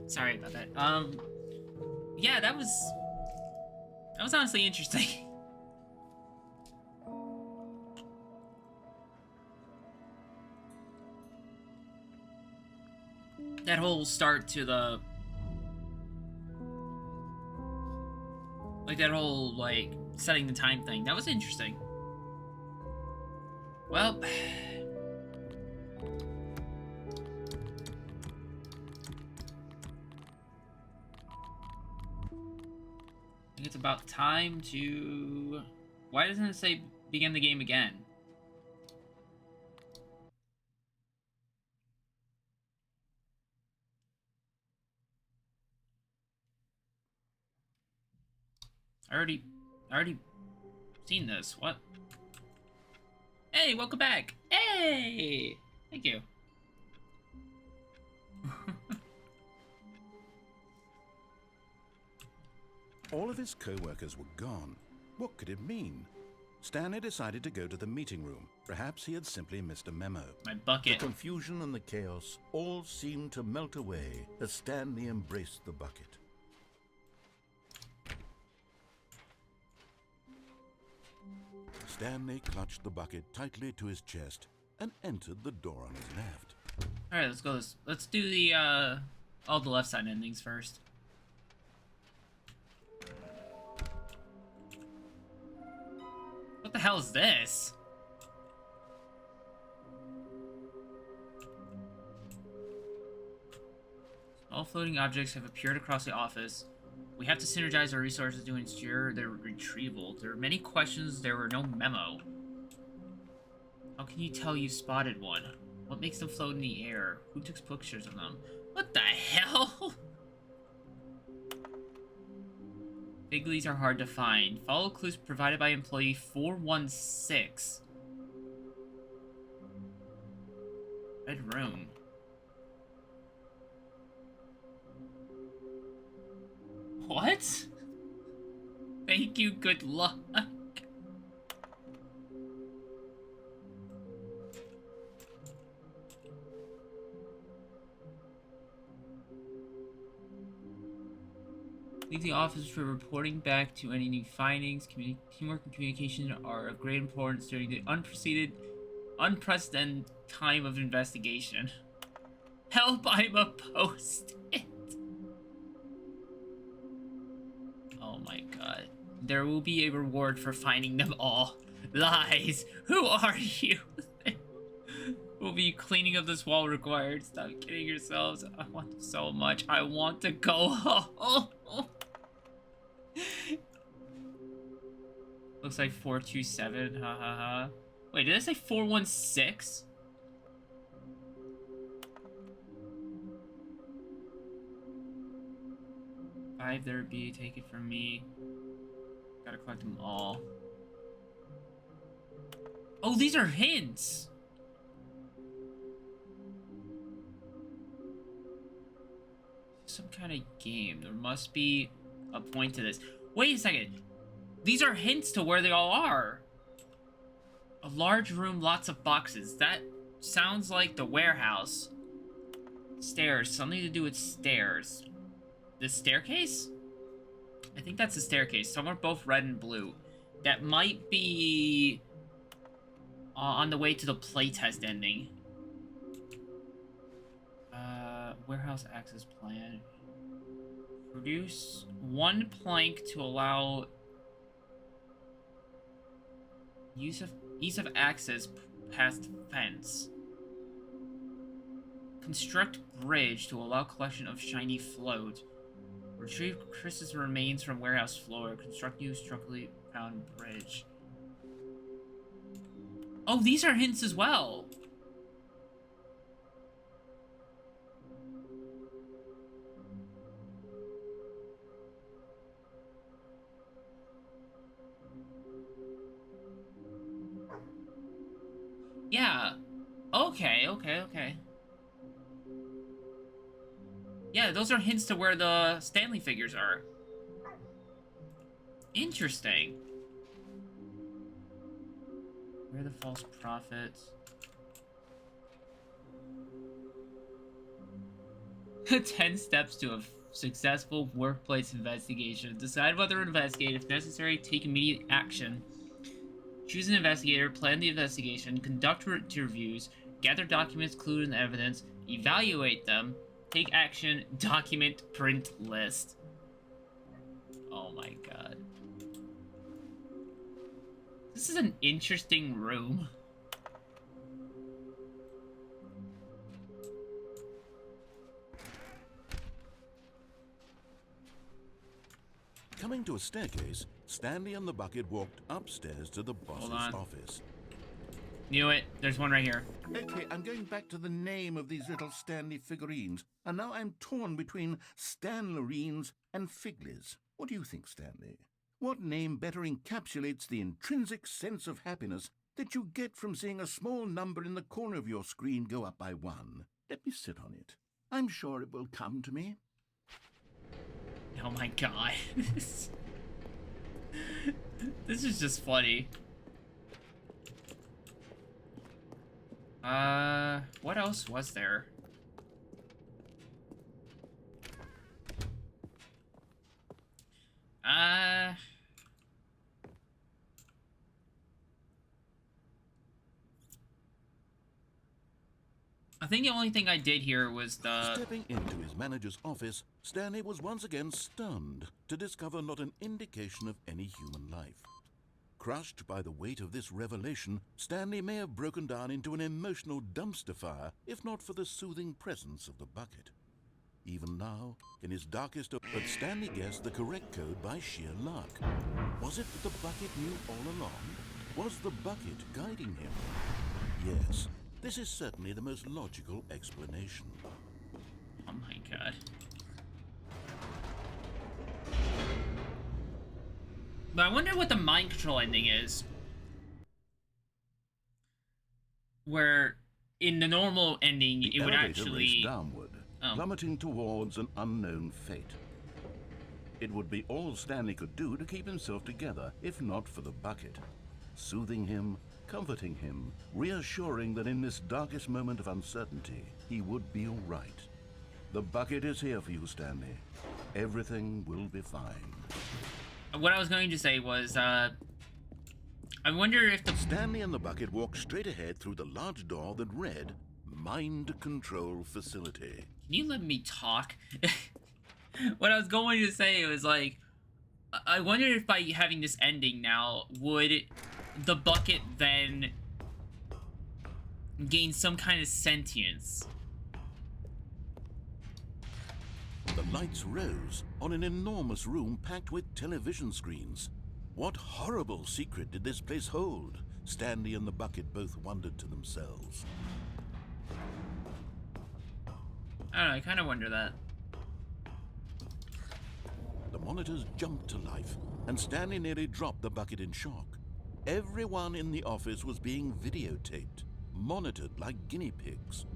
Sorry about that. Yeah, that was honestly interesting. That whole start to the, like, that whole, like, setting the time thing, that was interesting. Well, I think it's about time to... Why doesn't it say begin the game again? I already seen this. What? Hey, welcome back. Hey! Thank you. All of his co-workers were gone. What could it mean? Stanley decided to go to the meeting room. Perhaps he had simply missed a memo. My bucket. The confusion and the chaos all seemed to melt away as Stanley embraced the bucket. Stanley clutched the bucket tightly to his chest and entered the door on his left. Alright, let's go. Let's do the, all the left side endings first. What the hell is this? All floating objects have appeared across the office. We have to synergize our resources to ensure their retrieval. There are many questions. There were no memo. How can you tell you spotted one? What makes them float in the air? Who took pictures of them? What the hell? Figlies are hard to find. Follow clues provided by employee 416. Red room. What? Thank you, good luck. Leave the office for reporting back to any new findings. Teamwork and communication are of great importance during the unprecedented time of investigation. Help, I'm a post-it. Oh my god. There will be a reward for finding them all. Lies! Who are you? Will be cleaning of this wall required. Stop kidding yourselves. I want so much. I want to go home. Looks like 427. Ha ha ha. Wait, did I say 416? Five there be, take it from me. Gotta collect them all. Oh, these are hints! Some kind of game. There must be a point to this. Wait a second. These are hints to where they all are. A large room, lots of boxes. That sounds like the warehouse. Stairs. Something to do with stairs. The staircase? I think that's the staircase. Some are both red and blue. That might be on the way to the playtest ending. Warehouse access plan. Produce one plank to allow ease of access past fence. Construct bridge to allow collection of shiny float. Retrieve Chris's remains from warehouse floor. Construct new structurally found bridge. Oh, these are hints as well. Yeah. Okay. Yeah, those are hints to where the Stanley figures are. Interesting. Where are the false prophets? 10 steps to a successful workplace investigation. Decide whether to investigate. If necessary, take immediate action. Choose an investigator, plan the investigation, conduct interviews, gather documents, clues, and evidence, evaluate them, take action, document, print list. Oh my god. This is an interesting room. Coming to a staircase, Stanley and the bucket walked upstairs to the boss's office. Knew it. There's one right here. Okay, I'm going back to the name of these little Stanley figurines, and now I'm torn between Stanlerines and Figlies. What do you think, Stanley? What name better encapsulates the intrinsic sense of happiness that you get from seeing a small number in the corner of your screen go up by 1? Let me sit on it. I'm sure it will come to me. Oh my god. This is just funny. What else was there? I think the only thing I did here was the... Stepping into his manager's office, Stanley was once again stunned to discover not an indication of any human life. Crushed by the weight of this revelation, Stanley may have broken down into an emotional dumpster fire if not for the soothing presence of the bucket. Even now, in his darkest but Stanley guessed the correct code by sheer luck. Was it that the bucket knew all along? Was the bucket guiding him? Yes, this is certainly the most logical explanation. Oh my god. But I wonder what the mind control ending is. Where, in the normal ending, The it would elevator actually... raced downward, plummeting towards an unknown fate. It would be all Stanley could do to keep himself together, if not for the bucket. Soothing him, comforting him, reassuring that in this darkest moment of uncertainty, he would be all right. The bucket is here for you, Stanley. Everything will be fine. What I was going to say was, I wonder if the... Stanley and the bucket walked straight ahead through the large door that read, Mind Control Facility. Can you let me talk? What I was going to say was, like, I wonder if by having this ending now, would the bucket then gain some kind of sentience? The lights rose on an enormous room packed with television screens. What horrible secret did this place hold? Stanley and the bucket both wondered to themselves. I don't know, I kind of wonder that. The monitors jumped to life, and Stanley nearly dropped the bucket in shock. Everyone in the office was being videotaped, monitored like guinea pigs.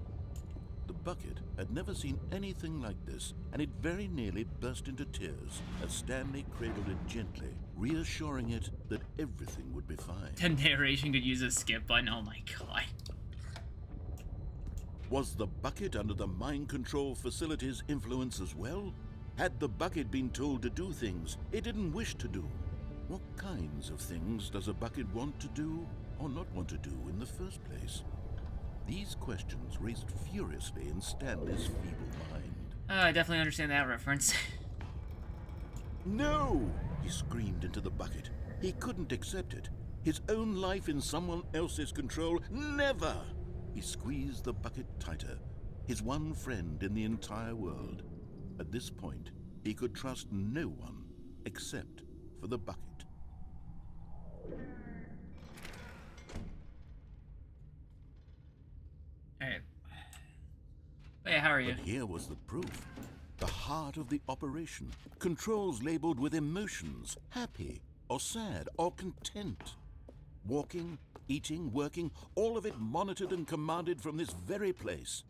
The bucket had never seen anything like this, and it very nearly burst into tears as Stanley cradled it gently, reassuring it that everything would be fine. The narration could use a skip button, oh my god. Was the bucket under the mind control facility's influence as well? Had the bucket been told to do things it didn't wish to do? What kinds of things does a bucket want to do or not want to do in the first place? These questions raced furiously in Stanley's feeble mind. I definitely understand that reference. No! He screamed into the bucket. He couldn't accept it. His own life in someone else's control, never! He squeezed the bucket tighter, his one friend in the entire world. At this point, he could trust no one except for the bucket. Alright. Hey, how are you? But here was the proof. The heart of the operation. Controls labeled with emotions, happy or sad or content. Walking, eating, working, all of it monitored and commanded from this very place.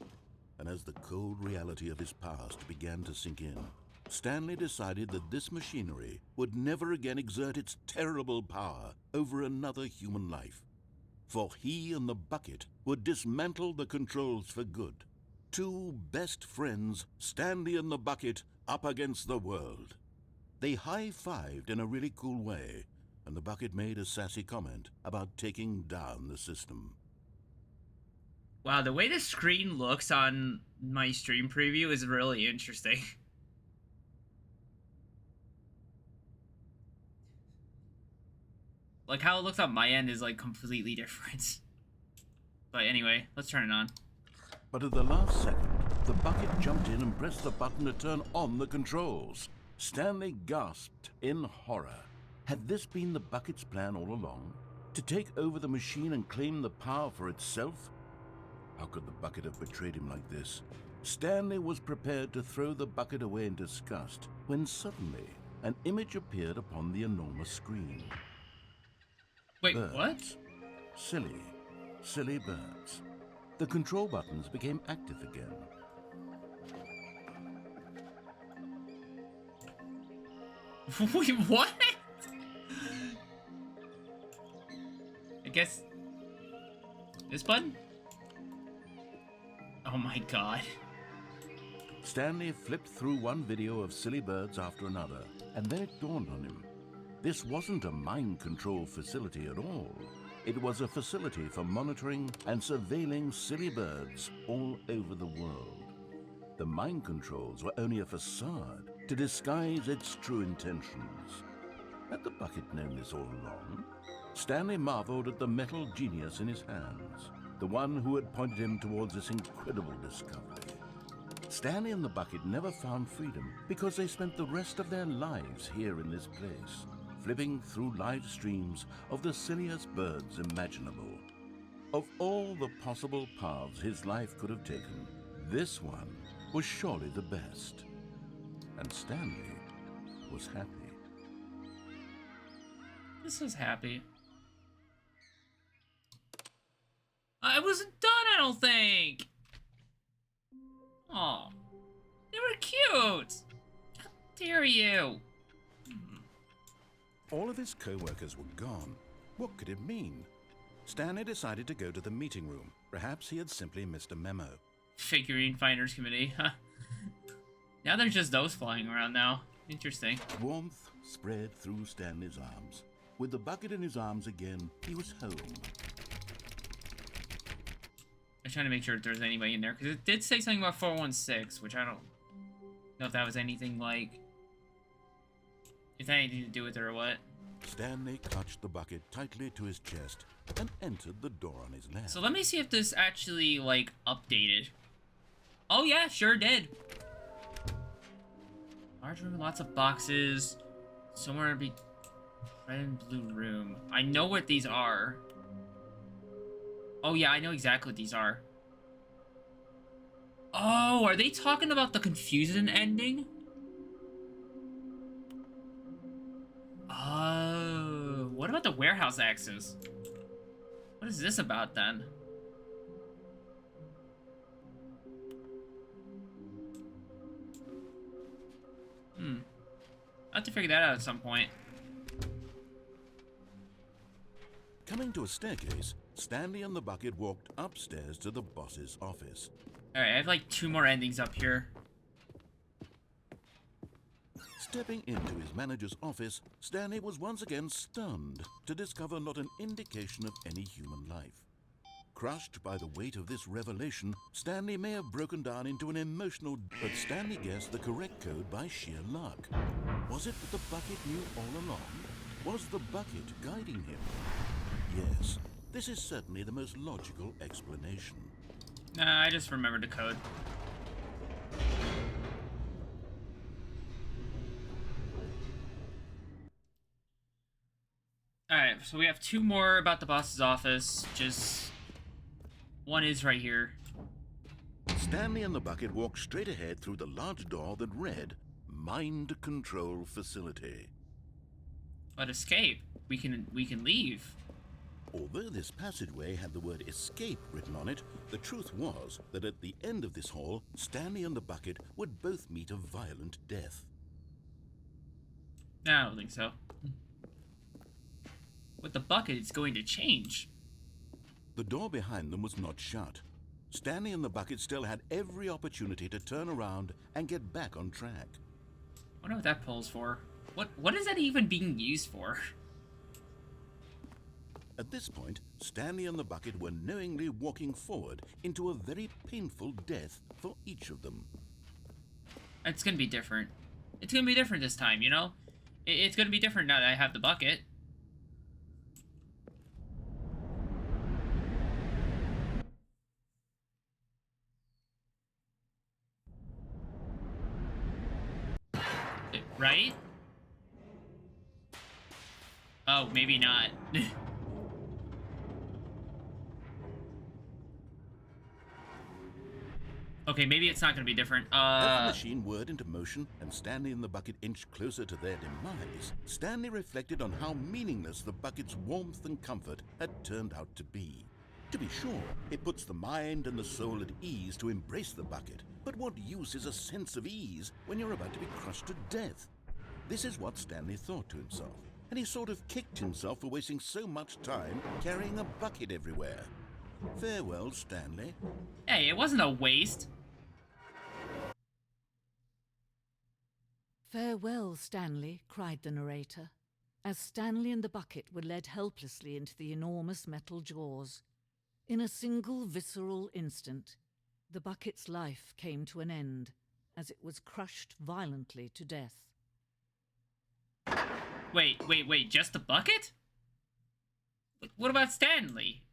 And as the cold reality of his past began to sink in, Stanley decided that this machinery would never again exert its terrible power over another human life. For he and the bucket would dismantle the controls for good. Two best friends, Stanley and the bucket, up against the world. They high-fived in a really cool way, and the bucket made a sassy comment about taking down the system. Wow, the way the screen looks on my stream preview is really interesting. Like, how it looks on my end is, like, completely different. But anyway, let's turn it on. But at the last second, the bucket jumped in and pressed the button to turn on the controls. Stanley gasped in horror. Had this been the bucket's plan all along? To take over the machine and claim the power for itself? How could the bucket have betrayed him like this? Stanley was prepared to throw the bucket away in disgust when suddenly an image appeared upon the enormous screen. Wait, Birds. what? Silly birds. The control buttons became active again. Wait, what? I guess... this button? Oh my god. Stanley flipped through one video of silly birds after another, and then it dawned on him. This wasn't a mind control facility at all. It was a facility for monitoring and surveilling silly birds all over the world. The mind controls were only a facade to disguise its true intentions. Had the bucket known this all along? Stanley marveled at the metal genius in his hands, the one who had pointed him towards this incredible discovery. Stanley and the bucket never found freedom because they spent the rest of their lives here in this place, flipping through live streams of the silliest birds imaginable. Of all the possible paths his life could have taken, this one was surely the best. And Stanley was happy. This is happy. I wasn't done, I don't think. Aw. They were cute. How dare you? All of his co-workers were gone. What could it mean? Stanley decided to go to the meeting room. Perhaps he had simply missed a memo. Figurine Finders Committee, huh? Now there's just those flying around now. Interesting. Warmth spread through Stanley's arms. With the bucket in his arms again, he was home. I'm trying to make sure if there's anybody in there, because it did say something about 416, which I don't know if that was anything like... if that had anything to do with it or what. Stanley clutched the bucket tightly to his chest and entered the door on his left. So let me see if this actually, like, updated. Oh yeah, sure did. Large room, lots of boxes. Somewhere to be red and blue room. I know what these are. Oh yeah, I know exactly what these are. Oh, are they talking about the Confusion ending? Oh, what about the warehouse access? What is this about then? I'll have to figure that out at some point. Coming to a staircase, Stanley and the bucket walked upstairs to the boss's office. Alright, I have like 2 more endings up here. Stepping into his manager's office, Stanley was once again stunned to discover not an indication of any human life. Crushed by the weight of this revelation, Stanley may have broken down into an emotional... But Stanley guessed the correct code by sheer luck. Was it that the bucket knew all along? Was the bucket guiding him? Yes, this is certainly the most logical explanation. Nah, I just remembered the code. Alright, so we have 2 more about the boss's office. Just... one is right here. Stanley and the bucket walked straight ahead through the large door that read, Mind Control Facility. But escape. We can leave. Although this passageway had the word escape written on it, the truth was that at the end of this hall, Stanley and the bucket would both meet a violent death. Nah, I don't think so. With the bucket, it's going to change. The door behind them was not shut. Stanley and the bucket still had every opportunity to turn around and get back on track. I wonder what that pole's for. What is that even being used for? At this point, Stanley and the bucket were knowingly walking forward into a very painful death for each of them. It's gonna be different. It's gonna be different this time, you know? It's gonna be different now that I have the bucket. Right? Oh, maybe not. Okay, maybe it's not gonna be different. As the machine whirred into motion and Stanley and the bucket inched closer to their demise, Stanley reflected on how meaningless the bucket's warmth and comfort had turned out to be. To be sure, it puts the mind and the soul at ease to embrace the bucket, but what use is a sense of ease when you're about to be crushed to death? This is what Stanley thought to himself, and he sort of kicked himself for wasting so much time carrying a bucket everywhere. Farewell, Stanley. Hey, it wasn't a waste. "Farewell, Stanley," cried the narrator, as Stanley and the bucket were led helplessly into the enormous metal jaws. In a single visceral instant, the bucket's life came to an end as it was crushed violently to death. Wait, just the bucket? What about Stanley?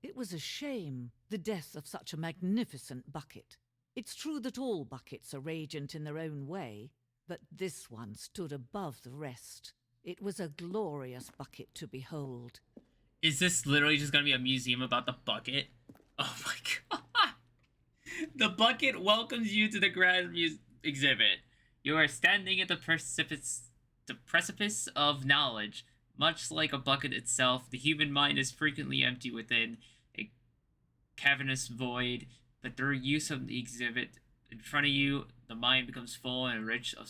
It was a shame, the death of such a magnificent bucket. It's true that all buckets are radiant in their own way, but this one stood above the rest. It was a glorious bucket to behold. Is this literally just gonna be a museum about the bucket? Oh my god! The bucket welcomes you to the Grand Exhibit. You are standing at the precipice of knowledge. Much like a bucket itself, the human mind is frequently empty within a cavernous void, but through use of the exhibit in front of you, the mind becomes full and rich of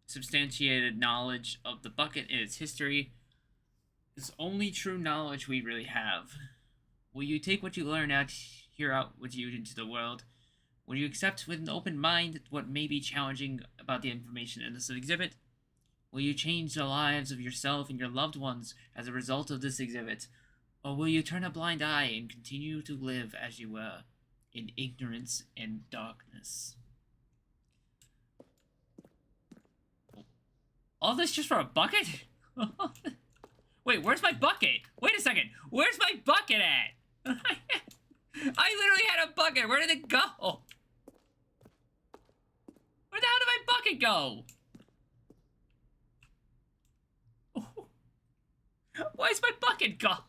substantiated knowledge of the bucket and its history. It's only true knowledge we really have. Will you take what you learn out here out with you into the world? Will you accept with an open mind what may be challenging about the information in this exhibit? Will you change the lives of yourself and your loved ones as a result of this exhibit? Or will you turn a blind eye and continue to live as you were, in ignorance and darkness? All this just for a bucket? Wait, where's my bucket? Wait a second. Where's my bucket at? I literally had a bucket. Where did it go? Where the hell did my bucket go? Why is my bucket gone?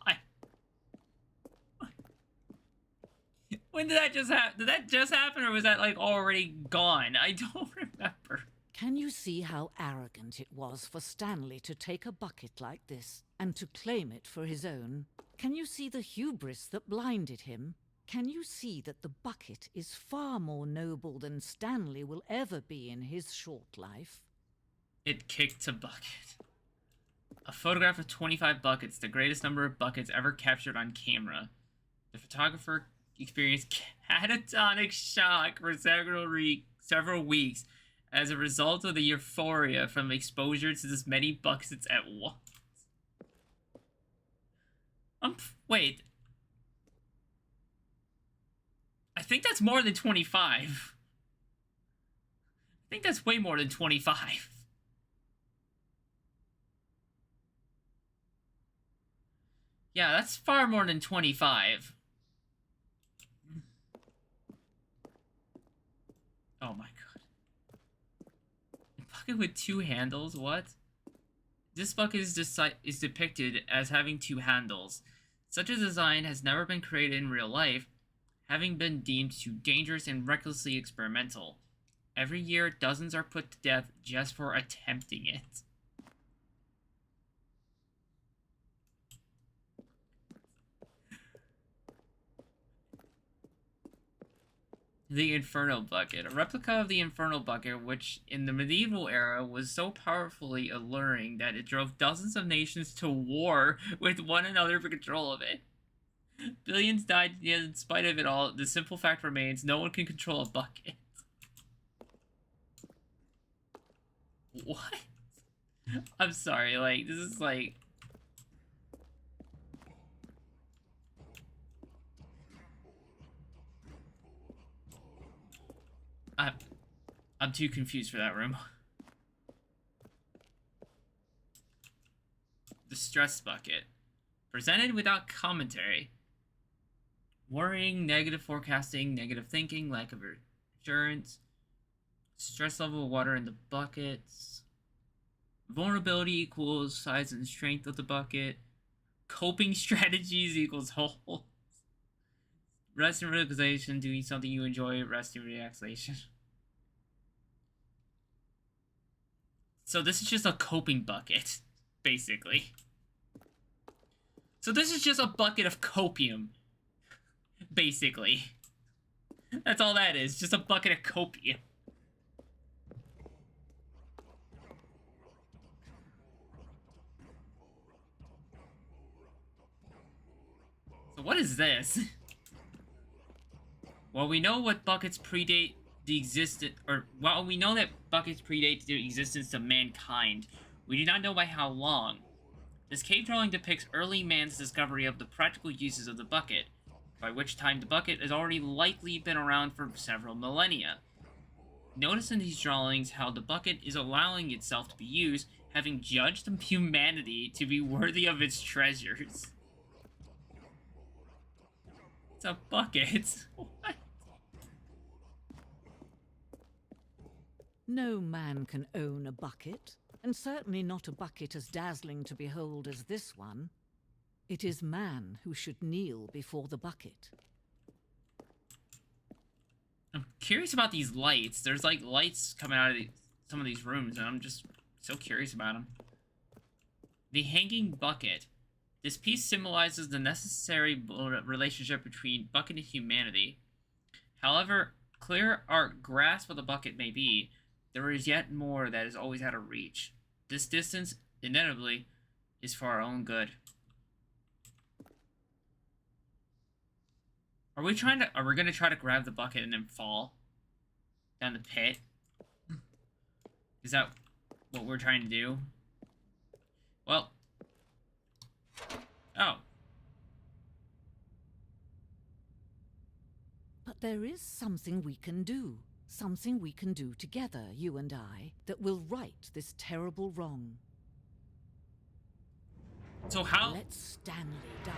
When did that just happen? Did that just happen, or was that, like, already gone? I don't remember. Can you see how arrogant it was for Stanley to take a bucket like this and to claim it for his own? Can you see the hubris that blinded him? Can you see that the bucket is far more noble than Stanley will ever be in his short life? It kicked a bucket. A photograph of 25 buckets, the greatest number of buckets ever captured on camera. The photographer experienced catatonic shock for several weeks as a result of the euphoria from exposure to this many buckets at once. Wait. I think that's more than 25. I think that's way more than 25. Yeah, that's far more than 25. Oh my god. A bucket with two handles? What? This bucket is depicted as having two handles. Such a design has never been created in real life, having been deemed too dangerous and recklessly experimental. Every year, dozens are put to death just for attempting it. The Inferno Bucket. A replica of the Inferno Bucket, which in the medieval era was so powerfully alluring that it drove dozens of nations to war with one another for control of it. Billions died, yet in spite of it all, the simple fact remains, no one can control a bucket. What? I'm sorry, like, this is like... I'm too confused for that room. The Stress Bucket. Presented without commentary. Worrying, negative forecasting, negative thinking, lack of assurance. Stress level of water in the buckets. Vulnerability equals size and strength of the bucket. Coping strategies equals holes. Rest and relaxation, doing something you enjoy, rest and relaxation. So this is just a coping bucket, basically. So this is just a bucket of copium, basically. That's all that is, just a bucket of copium. So what is this? Well, we know what buckets predate the existence, or while we know that buckets predate the existence of mankind, we do not know by how long. This cave drawing depicts early man's discovery of the practical uses of the bucket, by which time the bucket has already likely been around for several millennia. Notice in these drawings how the bucket is allowing itself to be used, having judged humanity to be worthy of its treasures. It's a bucket. What? No man can own a bucket, and certainly not a bucket as dazzling to behold as this one. It is man who should kneel before the bucket. I'm curious about these lights. There's like lights coming out of some of these rooms, and I'm just so curious about them. The hanging bucket. This piece symbolizes the necessary relationship between bucket and humanity. However clear our grasp of the bucket may be, there is yet more that is always out of reach. This distance, inevitably, is for our own good. Are we gonna try to grab the bucket and then fall down the pit? Is that what we're trying to do? Well. Oh. But there is something we can do. Something we can do together, you and I, that will right this terrible wrong. So how? Let Stanley die.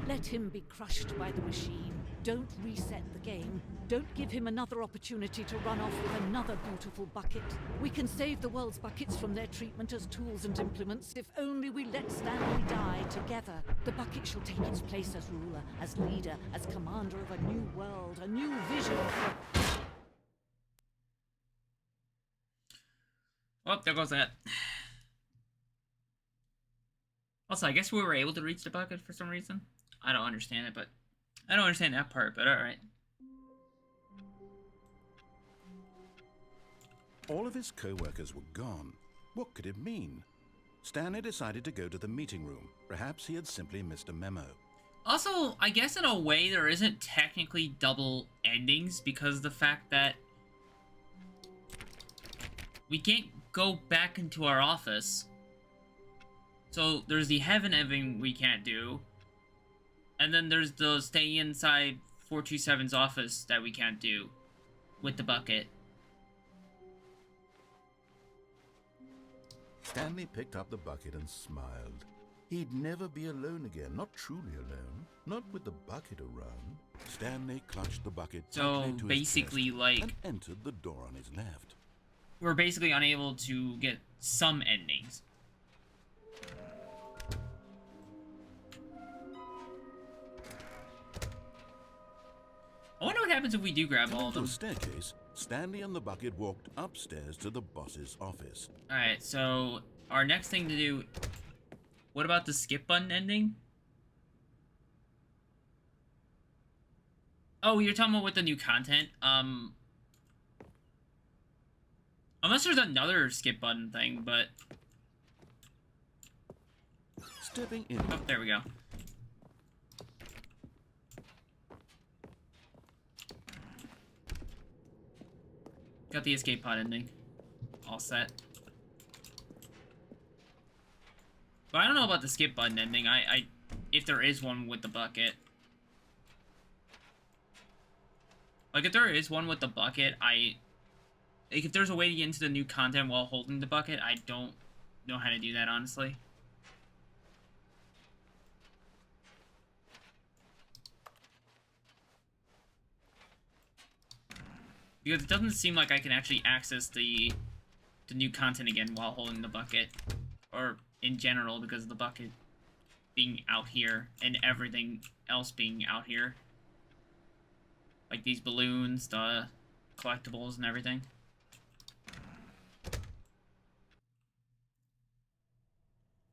Let him be crushed by the machine. Don't reset the game. Don't give him another opportunity to run off with another beautiful bucket. We can save the world's buckets from their treatment as tools and implements if only we let Stanley die together. The bucket shall take its place as ruler, as leader, as commander of a new world, a new vision for... Well, there goes that. Also, I guess we were able to reach the bucket for some reason. I don't understand it, but... I don't understand that part, but alright. All of his co-workers were gone. What could it mean? Stanley decided to go to the meeting room. Perhaps he had simply missed a memo. Also, I guess in a way there isn't technically double endings because of the fact that we can't go back into our office. So there's the heaven ending we can't do. And then there's the stay inside 427's office that we can't do with the bucket. Stanley picked up the bucket and smiled. He'd never be alone again, not truly alone, not with the bucket around. Stanley clutched the bucket tightly to basically, his chest like, and entered the door on his left. We're basically unable to get some endings. I wonder what happens if we do grab all of them. To a staircase, Stanley and the bucket walked upstairs to the boss's office. Alright, so our next thing to do... What about the skip button ending? Oh, you're talking about with the new content? Unless there's another skip button thing, but... Stepping in. Oh, there we go. Got the escape pod ending. All set. But I don't know about the skip button ending. If there is one with the bucket. Like, if there is one with the bucket, like, if there's a way to get into the new content while holding the bucket, I don't know how to do that, honestly. Because it doesn't seem like I can actually access the new content again while holding the bucket. Or in general, because of the bucket being out here and everything else being out here. Like these balloons, the collectibles, and everything.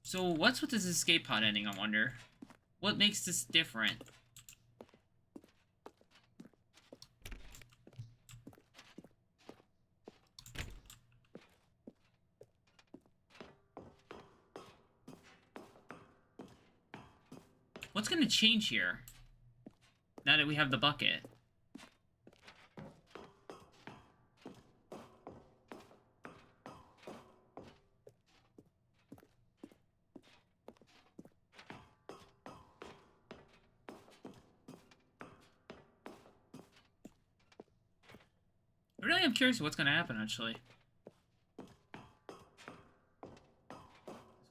So what's with this escape pod ending, I wonder? What makes this different? What's gonna change here? Now that we have the bucket. I really am curious what's gonna happen, actually.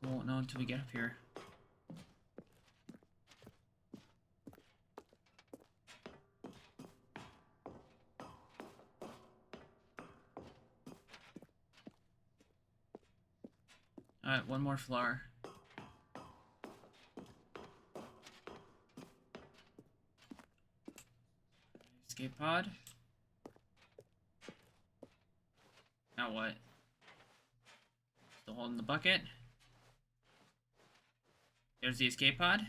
We won't know until we get up here. Alright, one more floor. Escape pod. Now what? Still holding the bucket. There's the escape pod.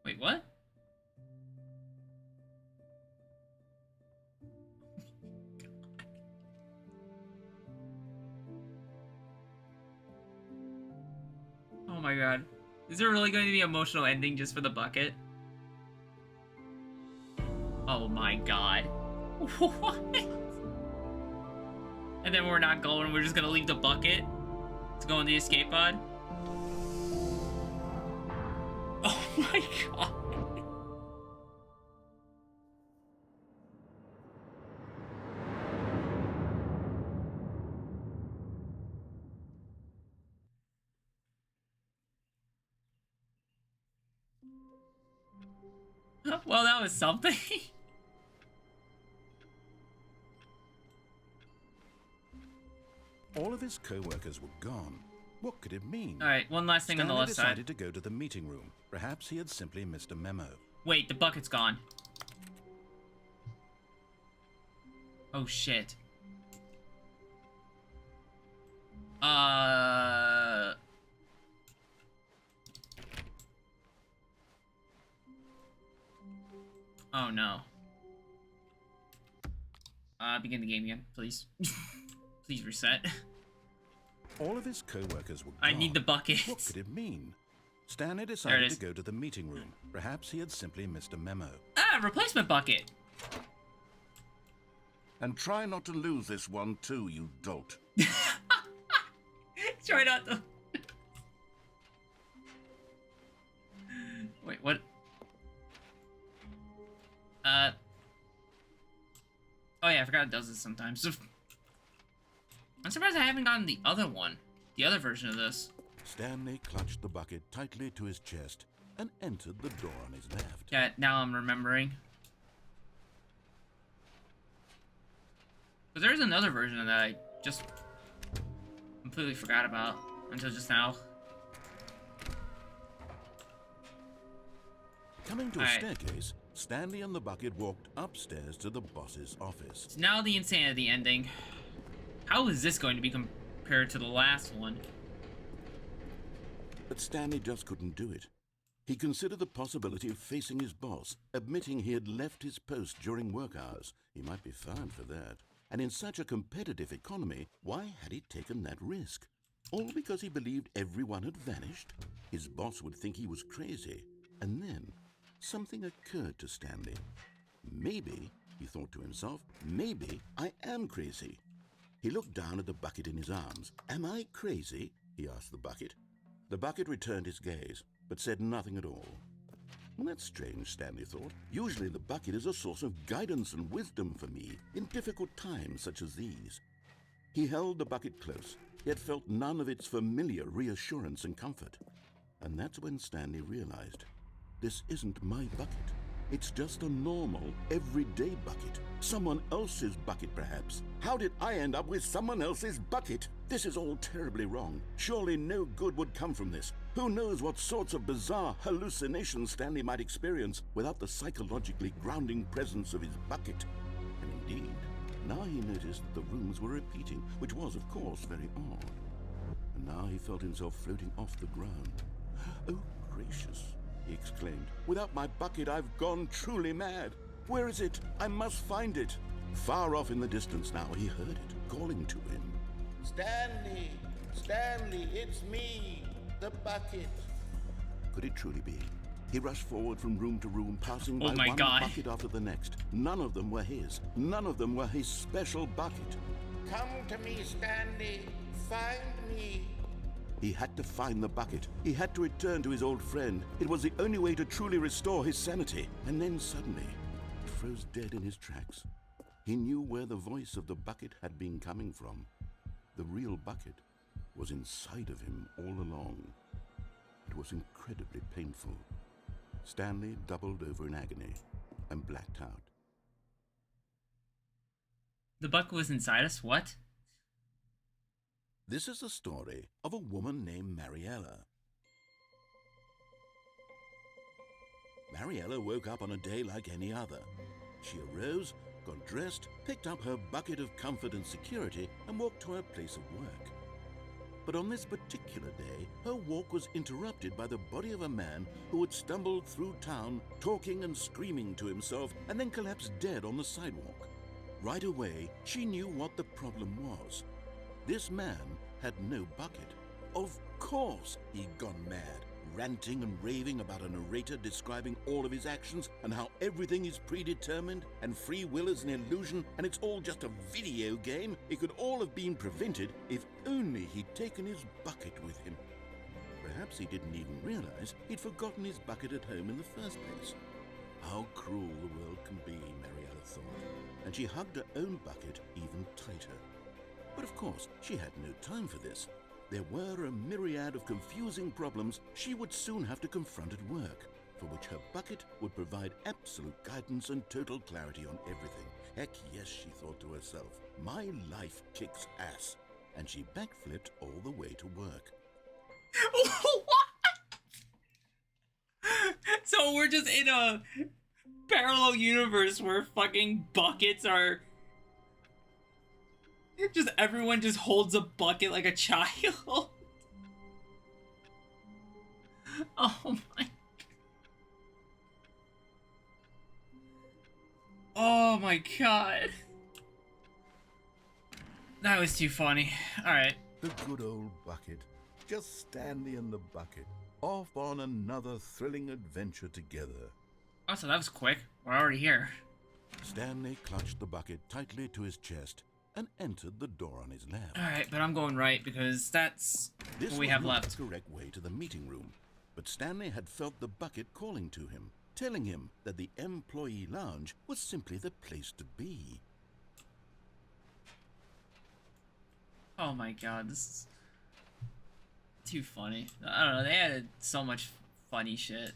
Wait, what? Oh my god. Is there really going to be an emotional ending just for the bucket? Oh my god. What? And then we're not going, we're just gonna leave the bucket to go in the escape pod? Oh my god. Well, that was something. All of his co-workers were gone. What could it mean? Alright, one last thing on the Stanley left side. decided to go to the meeting room. Perhaps he had simply missed a memo. Wait, the bucket's gone. Oh shit. Oh no. Begin the game again, please. Please reset. All of his co-workers were gone. I need the bucket. What could it mean? Stanley decided to go to the meeting room. Perhaps he had simply missed a memo. Ah, replacement bucket. And try not to lose this one too, you dolt. Try not to. Wait, what? Oh yeah, I forgot it does this sometimes. I'm surprised I haven't gotten the other one. The other version of this. Stanley clutched the bucket tightly to his chest and entered the door on his left. Yeah, now I'm remembering. But there's another version of that I just completely forgot about until just now. Coming to a Alright. staircase, Stanley and the bucket walked upstairs to the boss's office. It's now the insanity ending. How is this going to be compared to the last one? But Stanley just couldn't do it. He considered the possibility of facing his boss, admitting he had left his post during work hours. He might be fined for that. And in such a competitive economy, why had he taken that risk? All because he believed everyone had vanished? His boss would think he was crazy. And then, something occurred to Stanley. Maybe, he thought to himself, maybe I am crazy. He looked down at the bucket in his arms. Am I crazy? He asked the bucket. The bucket returned his gaze, but said nothing at all. Well, that's strange, Stanley thought. Usually the bucket is a source of guidance and wisdom for me in difficult times such as these. He held the bucket close, yet felt none of its familiar reassurance and comfort. And that's when Stanley realized, this isn't my bucket. It's just a normal, everyday bucket. Someone else's bucket, perhaps. How did I end up with someone else's bucket? This is all terribly wrong. Surely no good would come from this. Who knows what sorts of bizarre hallucinations Stanley might experience without the psychologically grounding presence of his bucket. And indeed, now he noticed that the rooms were repeating, which was, of course, very odd. And now he felt himself floating off the ground. Oh, gracious, he exclaimed. Without my bucket, I've gone truly mad. Where is it? I must find it. Far off in the distance now, he heard it, calling to him. Stanley! Stanley, it's me, the bucket. Could it truly be? He rushed forward from room to room, passing Oh by my one God. bucket after the next. None of them were his. None of them were his special bucket. Come to me, Stanley. Find me. He had to find the bucket. He had to return to his old friend. It was the only way to truly restore his sanity. And then suddenly, he froze dead in his tracks. He knew where the voice of the bucket had been coming from. The real bucket was inside of him all along. It was incredibly painful. Stanley doubled over in agony and blacked out. The bucket was inside us? What? This is the story of a woman named Mariella. Mariella woke up on a day like any other. She arose, got dressed, picked up her bucket of comfort and security, and walked to her place of work. But on this particular day, her walk was interrupted by the body of a man who had stumbled through town, talking and screaming to himself, and then collapsed dead on the sidewalk. Right away, she knew what the problem was. This man had no bucket. Of course he'd gone mad, ranting and raving about a narrator describing all of his actions and how everything is predetermined and free will is an illusion and it's all just a video game. It could all have been prevented if only he'd taken his bucket with him. Perhaps he didn't even realize he'd forgotten his bucket at home in the first place. How cruel the world can be, Mariella thought, and she hugged her own bucket even tighter. But of course, she had no time for this. There were a myriad of confusing problems she would soon have to confront at work, for which her bucket would provide absolute guidance and total clarity on everything. Heck yes, she thought to herself, my life kicks ass. And she backflipped all the way to work. What? So we're just in a parallel universe where fucking buckets are... Just everyone just holds a bucket like a child. Oh my. Oh my god. That was too funny. Alright. The good old bucket. Just Stanley and the bucket. Off on another thrilling adventure together. Oh, so that was quick. We're already here. Stanley clutched the bucket tightly to his chest and entered the door on his left. Alright, but I'm going right because that's This what we was have not left. the correct way to the meeting room, but Stanley had felt the bucket calling to him, telling him that the employee lounge was simply the place to be. Oh my god, this is too funny. I don't know, they added so much funny shit.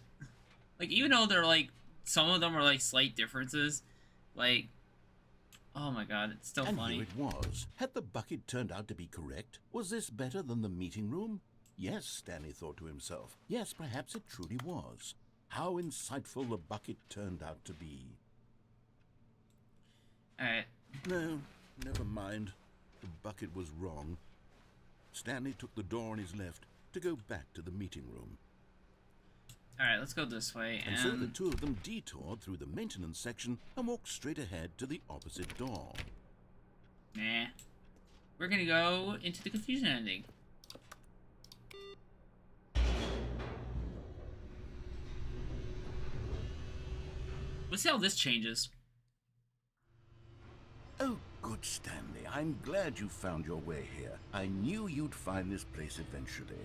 Like, even though they're like, some of them are like slight differences, like, oh my god, it's still And funny. here it was. Had the bucket turned out to be correct? Was this better than the meeting room? Yes, Stanley thought to himself. Yes, perhaps it truly was. how insightful the bucket turned out to be. Alright. No, never mind. The bucket was wrong. Stanley took the door on his left to go back to the meeting room. Alright, let's go this way. And so the two of them detoured through the maintenance section and walked straight ahead to the opposite door. Nah. We're gonna go into the confusion ending. Let's see how this changes. Oh, good, Stanley. I'm glad you found your way here. I knew you'd find this place eventually.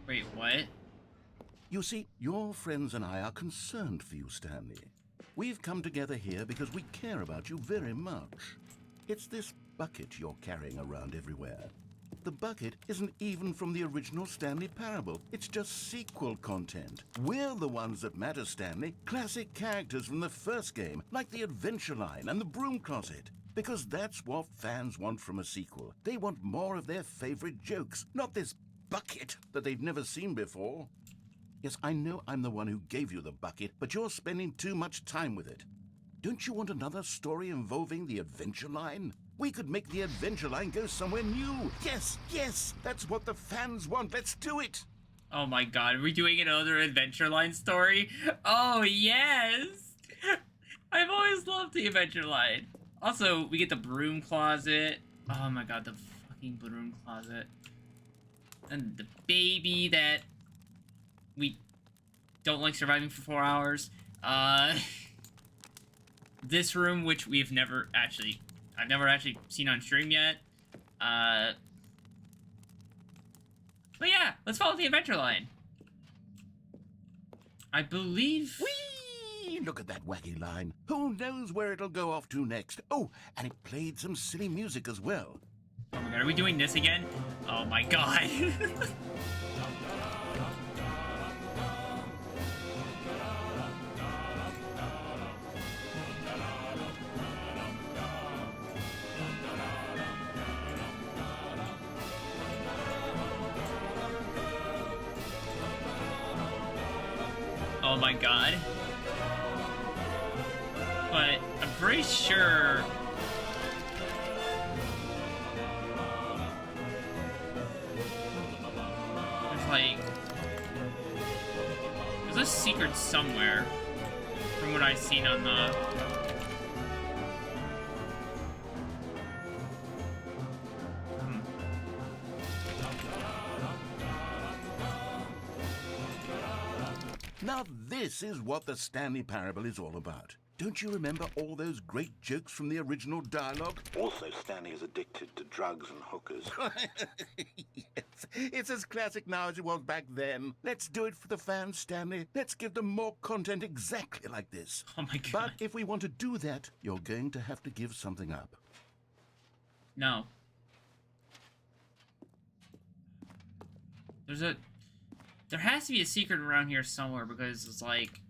Wait, what? You see, your friends and I are concerned for you, Stanley. We've come together here because we care about you very much. It's this bucket you're carrying around everywhere. The bucket isn't even from the original Stanley Parable. It's just sequel content. We're the ones that matter, Stanley. Classic characters from the first game, like the Adventure Line and the Broom Closet. Because that's what fans want from a sequel. They want more of their favorite jokes, not this bucket that they've never seen before. Yes, I know I'm the one who gave you the bucket, but you're spending too much time with it. Don't you want another story involving the Adventure Line? We could make the Adventure Line go somewhere new. Yes, yes, that's what the fans want. Let's do it. Oh my god, are we doing another Adventure Line story? Oh, yes! I've always loved the Adventure Line. Also, we get the broom closet. Oh my god, the fucking broom closet. And the baby that we don't like surviving for 4 hours. This room, which I've never actually seen on stream yet. But yeah, let's follow the Adventure Line. I believe... Whee! Look at that wacky line. Who knows where it'll go off to next? Oh, and it played some silly music as well. Oh my god, are we doing this again? Oh my god. Oh my god. But I'm pretty sure... there's a secret somewhere from what I've seen on the... Now this is what the Stanley Parable is all about. Don't you remember all those great jokes from the original dialogue? Also, Stanley is addicted to drugs and hookers. Yes, it's as classic now as it was back then. Let's do it for the fans, Stanley. Let's give them more content exactly like this. Oh my god. But if we want to do that, you're going to have to give something up. No. There has to be a secret around here somewhere because it's like...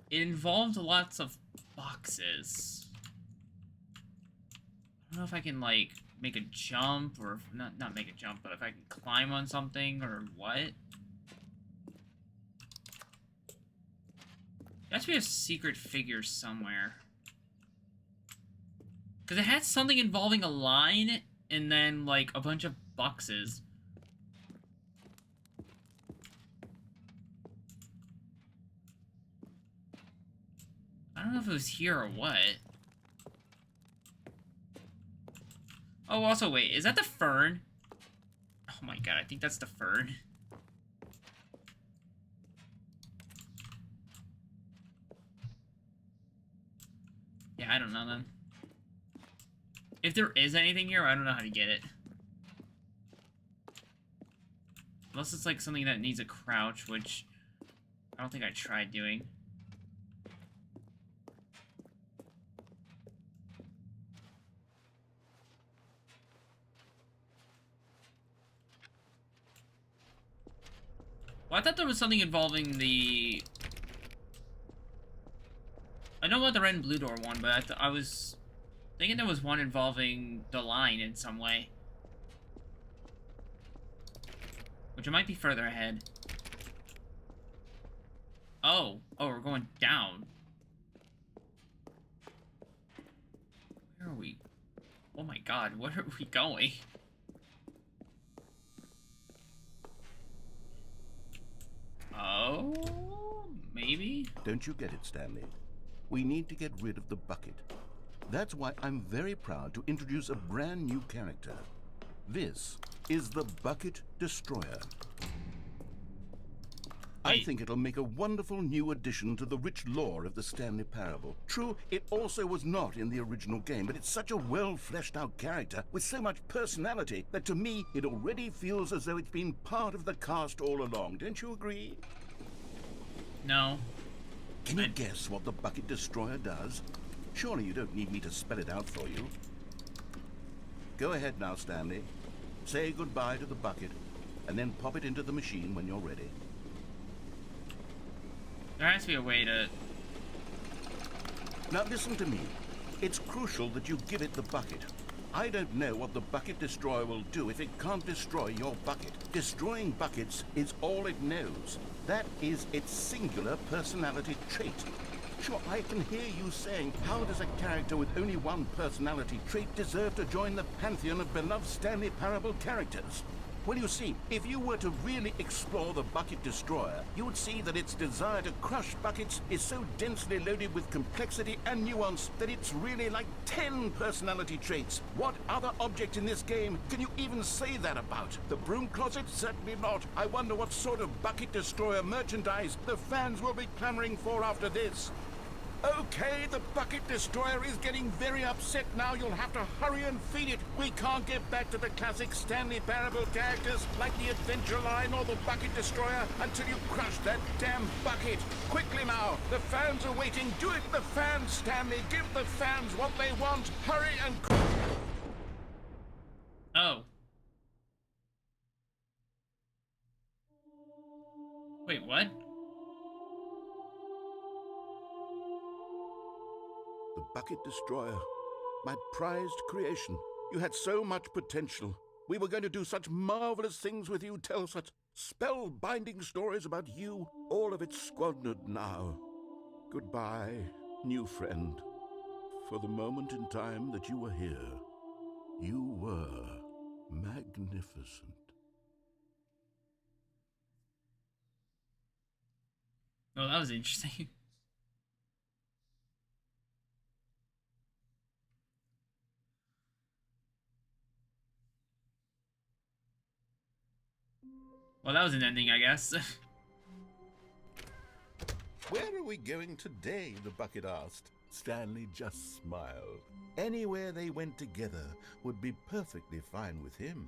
it involved lots of boxes. I don't know if I can, like, make a jump, or... not make a jump, but if I can climb on something, or what. There has to be a secret figure somewhere. Because it had something involving a line, and then, like, a bunch of boxes. I don't know if it was here or what. Oh, also, wait, is that the fern? Oh my god, I think that's the fern. Yeah, I don't know then. If there is anything here, I don't know how to get it. Unless it's like something that needs a crouch, which I don't think I tried doing. Well, I thought there was something involving the... I know about the red and blue door one, but I was thinking there was one involving the line in some way. Which it might be further ahead. Oh, we're going down. Where are we? Oh my god, where are we going? Oh, maybe? Don't you get it, Stanley? We need to get rid of the bucket. That's why I'm very proud to introduce a brand new character. This is the Bucket Destroyer. I think it'll make a wonderful new addition to the rich lore of the Stanley Parable. True, it also was not in the original game, but it's such a well-fleshed-out character with so much personality that to me it already feels as though it's been part of the cast all along. Don't you agree? No. Can you guess what the Bucket Destroyer does? Surely you don't need me to spell it out for you. Go ahead now, Stanley. Say goodbye to the bucket, and then pop it into the machine when you're ready. There has to be a way to... Now listen to me. It's crucial that you give it the bucket. I don't know what the Bucket Destroyer will do if it can't destroy your bucket. Destroying buckets is all it knows. That is its singular personality trait. Sure, I can hear you saying, how does a character with only one personality trait deserve to join the pantheon of beloved Stanley Parable characters? Well, you see, if you were to really explore the Bucket Destroyer, you would see that its desire to crush buckets is so densely loaded with complexity and nuance that it's really like 10 personality traits. What other object in this game can you even say that about? The broom closet? Certainly not. I wonder what sort of Bucket Destroyer merchandise the fans will be clamoring for after this. Okay, the Bucket Destroyer is getting very upset now. You'll have to hurry and feed it. We can't get back to the classic Stanley Parable characters like the Adventure Line or the Bucket Destroyer until you crush that damn bucket. Quickly now, the fans are waiting. Do it, the fans, Stanley. Give the fans what they want. Hurry and... Oh. Wait, what? The Bucket Destroyer, my prized creation. You had so much potential. We were going to do such marvelous things with you, tell such spellbinding stories about you. All of it squandered now. Goodbye, new friend. For the moment in time that you were here, you were magnificent. Oh, that was interesting. Well, that was an ending, I guess. Where are we going today? The bucket asked. Stanley just smiled. Anywhere they went together would be perfectly fine with him.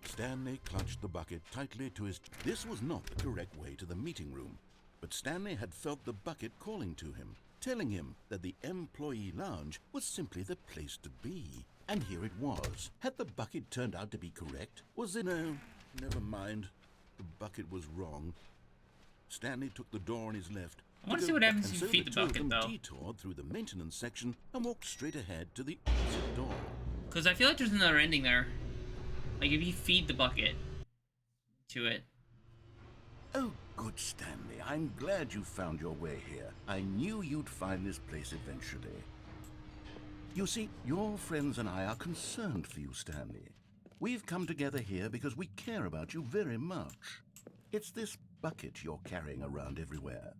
Stanley clutched the bucket tightly to his... This was not the correct way to the meeting room, but Stanley had felt the bucket calling to him, telling him that the employee lounge was simply the place to be. And here it was. Had the bucket turned out to be correct? Was it... No, never mind. The bucket was wrong. Stanley took the door on his left. I want to see what happens if you feed the bucket, though. Detoured through the maintenance section and walked straight ahead to the opposite door. Because I feel like there's another ending there. Like if you feed the bucket to it. Oh, good, Stanley. I'm glad you found your way here. I knew you'd find this place eventually. You see, your friends and I are concerned for you, Stanley. We've come together here because we care about you very much. It's this bucket you're carrying around everywhere.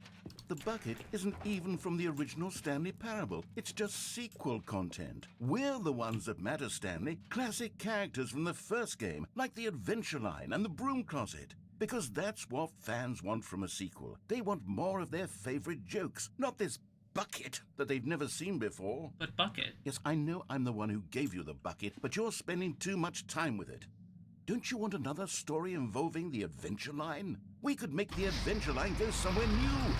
The bucket isn't even from the original Stanley Parable. It's just sequel content. We're the ones that matter, Stanley. Classic characters from the first game, like the Adventure Line and the Broom Closet. Because that's what fans want from a sequel. They want more of their favorite jokes, not this bucket that they've never seen before. But bucket? Yes, I know I'm the one who gave you the bucket, but you're spending too much time with it. Don't you want another story involving the Adventure Line? We could make the Adventure Line go somewhere new.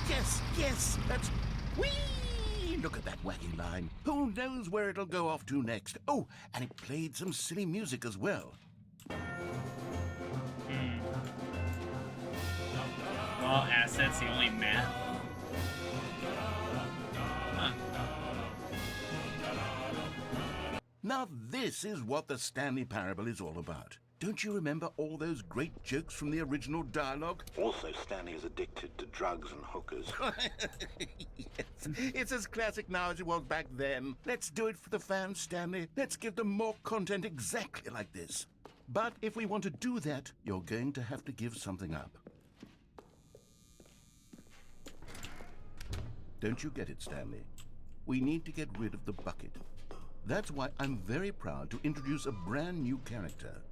Yes, that's... Whee! Look at that wacky line. Who knows where it'll go off to next? Oh, and it played some silly music as well. Raw assets, the only map. Huh. Now this is what the Stanley Parable is all about. Don't you remember all those great jokes from the original dialogue? Also, Stanley is addicted to drugs and hookers. Yes, it's as classic now as it was back then. Let's do it for the fans, Stanley. Let's give them more content exactly like this. But if we want to do that, you're going to have to give something up. Don't you get it, Stanley? We need to get rid of the bucket. That's why I'm very proud to introduce a brand new character.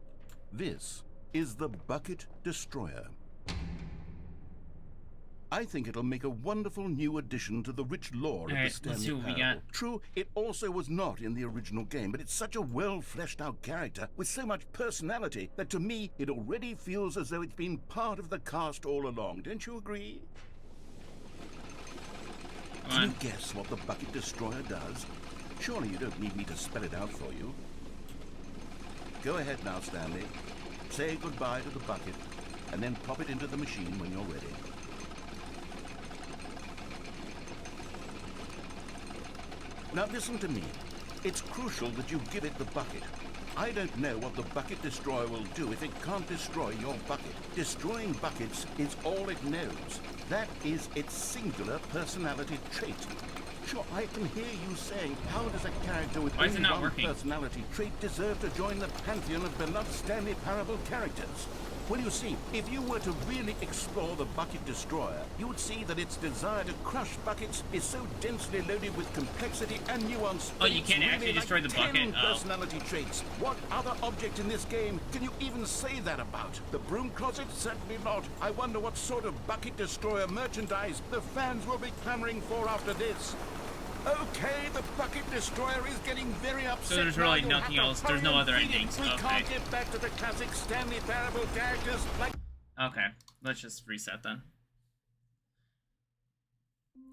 This is the Bucket Destroyer. I think it'll make a wonderful new addition to the rich lore of the Alright, Stanley let's see what we parable. got. True, it also was not in the original game, but it's such a well-fleshed-out character with so much personality that to me it already feels as though it's been part of the cast all along. Don't you agree? Can you guess what the Bucket Destroyer does? Surely you don't need me to spell it out for you. Go ahead now, Stanley. Say goodbye to the bucket, and then pop it into the machine when you're ready. Now listen to me. It's crucial that you give it the bucket. I don't know what the Bucket Destroyer will do if it can't destroy your bucket. Destroying buckets is all it knows. That is its singular personality trait. Sure, I can hear you saying, how does a character with only one personality trait deserve to join the pantheon of beloved Stanley Parable characters? Well, you see, if you were to really explore the Bucket Destroyer, you would see that its desire to crush buckets is so densely loaded with complexity and nuance. Oh, you can't actually destroy the bucket? Oh. Personality traits. What other object in this game can you even say that about? The broom closet? Certainly not. I wonder what sort of Bucket Destroyer merchandise the fans will be clamoring for after this. Okay, the Bucket Destroyer is getting very upset. So there's really nothing else. There's no other endings. We Okay. can't get back to the classic Stanley Parable characters like... Okay, let's just reset then.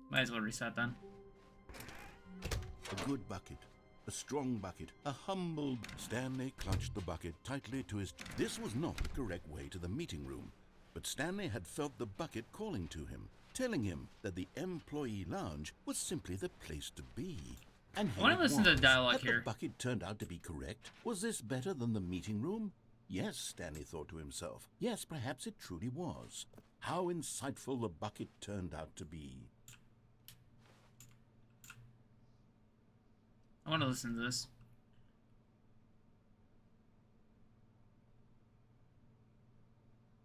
Might as well reset then. A good bucket, a strong bucket, a humble... Stanley clutched the bucket tightly to his... This was not the correct way to the meeting room, but Stanley had felt the bucket calling to him, telling him that the employee lounge was simply the place to be. And I want to listen to the dialogue Had here. the bucket turned out to be correct? Was this better than the meeting room? Yes, Stanley thought to himself. Yes, perhaps it truly was. How insightful the bucket turned out to be. I want to listen to this.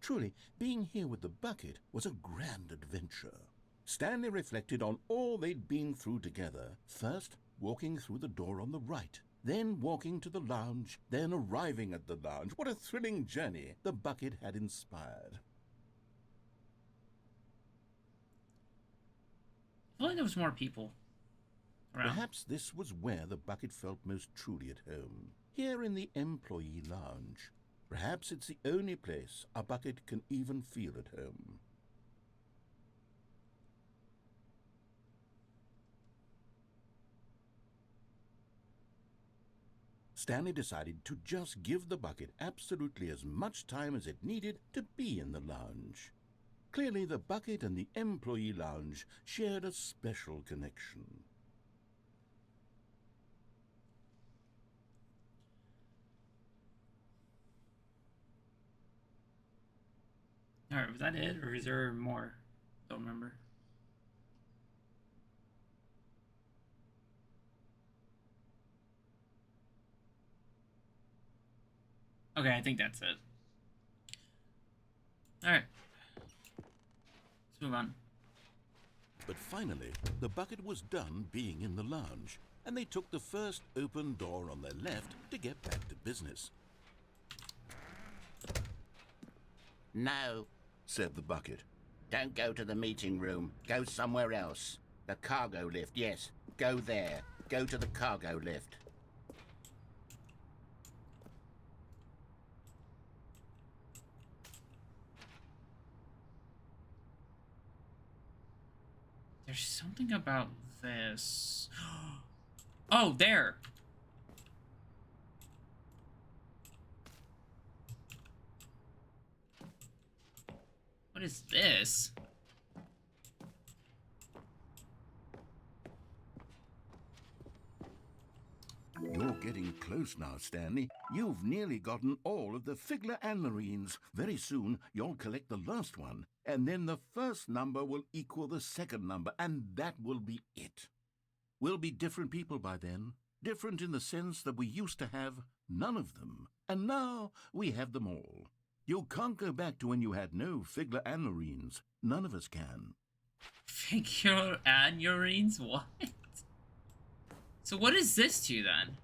Truly, being here with the bucket was a grand adventure. Stanley reflected on all they'd been through together. First, walking through the door on the right, then walking to the lounge, then arriving at the lounge. What a thrilling journey the bucket had inspired. I feel like there was more people around. Perhaps this was where the bucket felt most truly at home, here in the employee lounge. Perhaps it's the only place a bucket can even feel at home. Stanley decided to just give the bucket absolutely as much time as it needed to be in the lounge. Clearly, the bucket and the employee lounge shared a special connection. Alright, was that it? Or is there more? Don't remember. Okay, I think that's it. Alright. Let's move on. But finally, the bucket was done being in the lounge, and they took the first open door on their left to get back to business. No, said the bucket. Don't go to the meeting room. Go somewhere else. The cargo lift, yes. Go there. Go to the cargo lift. There's something about this. Oh, there! What is this? Your getting close now, Stanley. You've nearly gotten all of the Figler Anmarines. Very soon, you'll collect the last one, and then the first number will equal the second number, and that will be it. We'll be different people by then. Different in the sense that we used to have none of them, and now we have them all. You can't go back to when you had no Figler Anmarines. None of us can. Figure anurines? What? So what is this to then?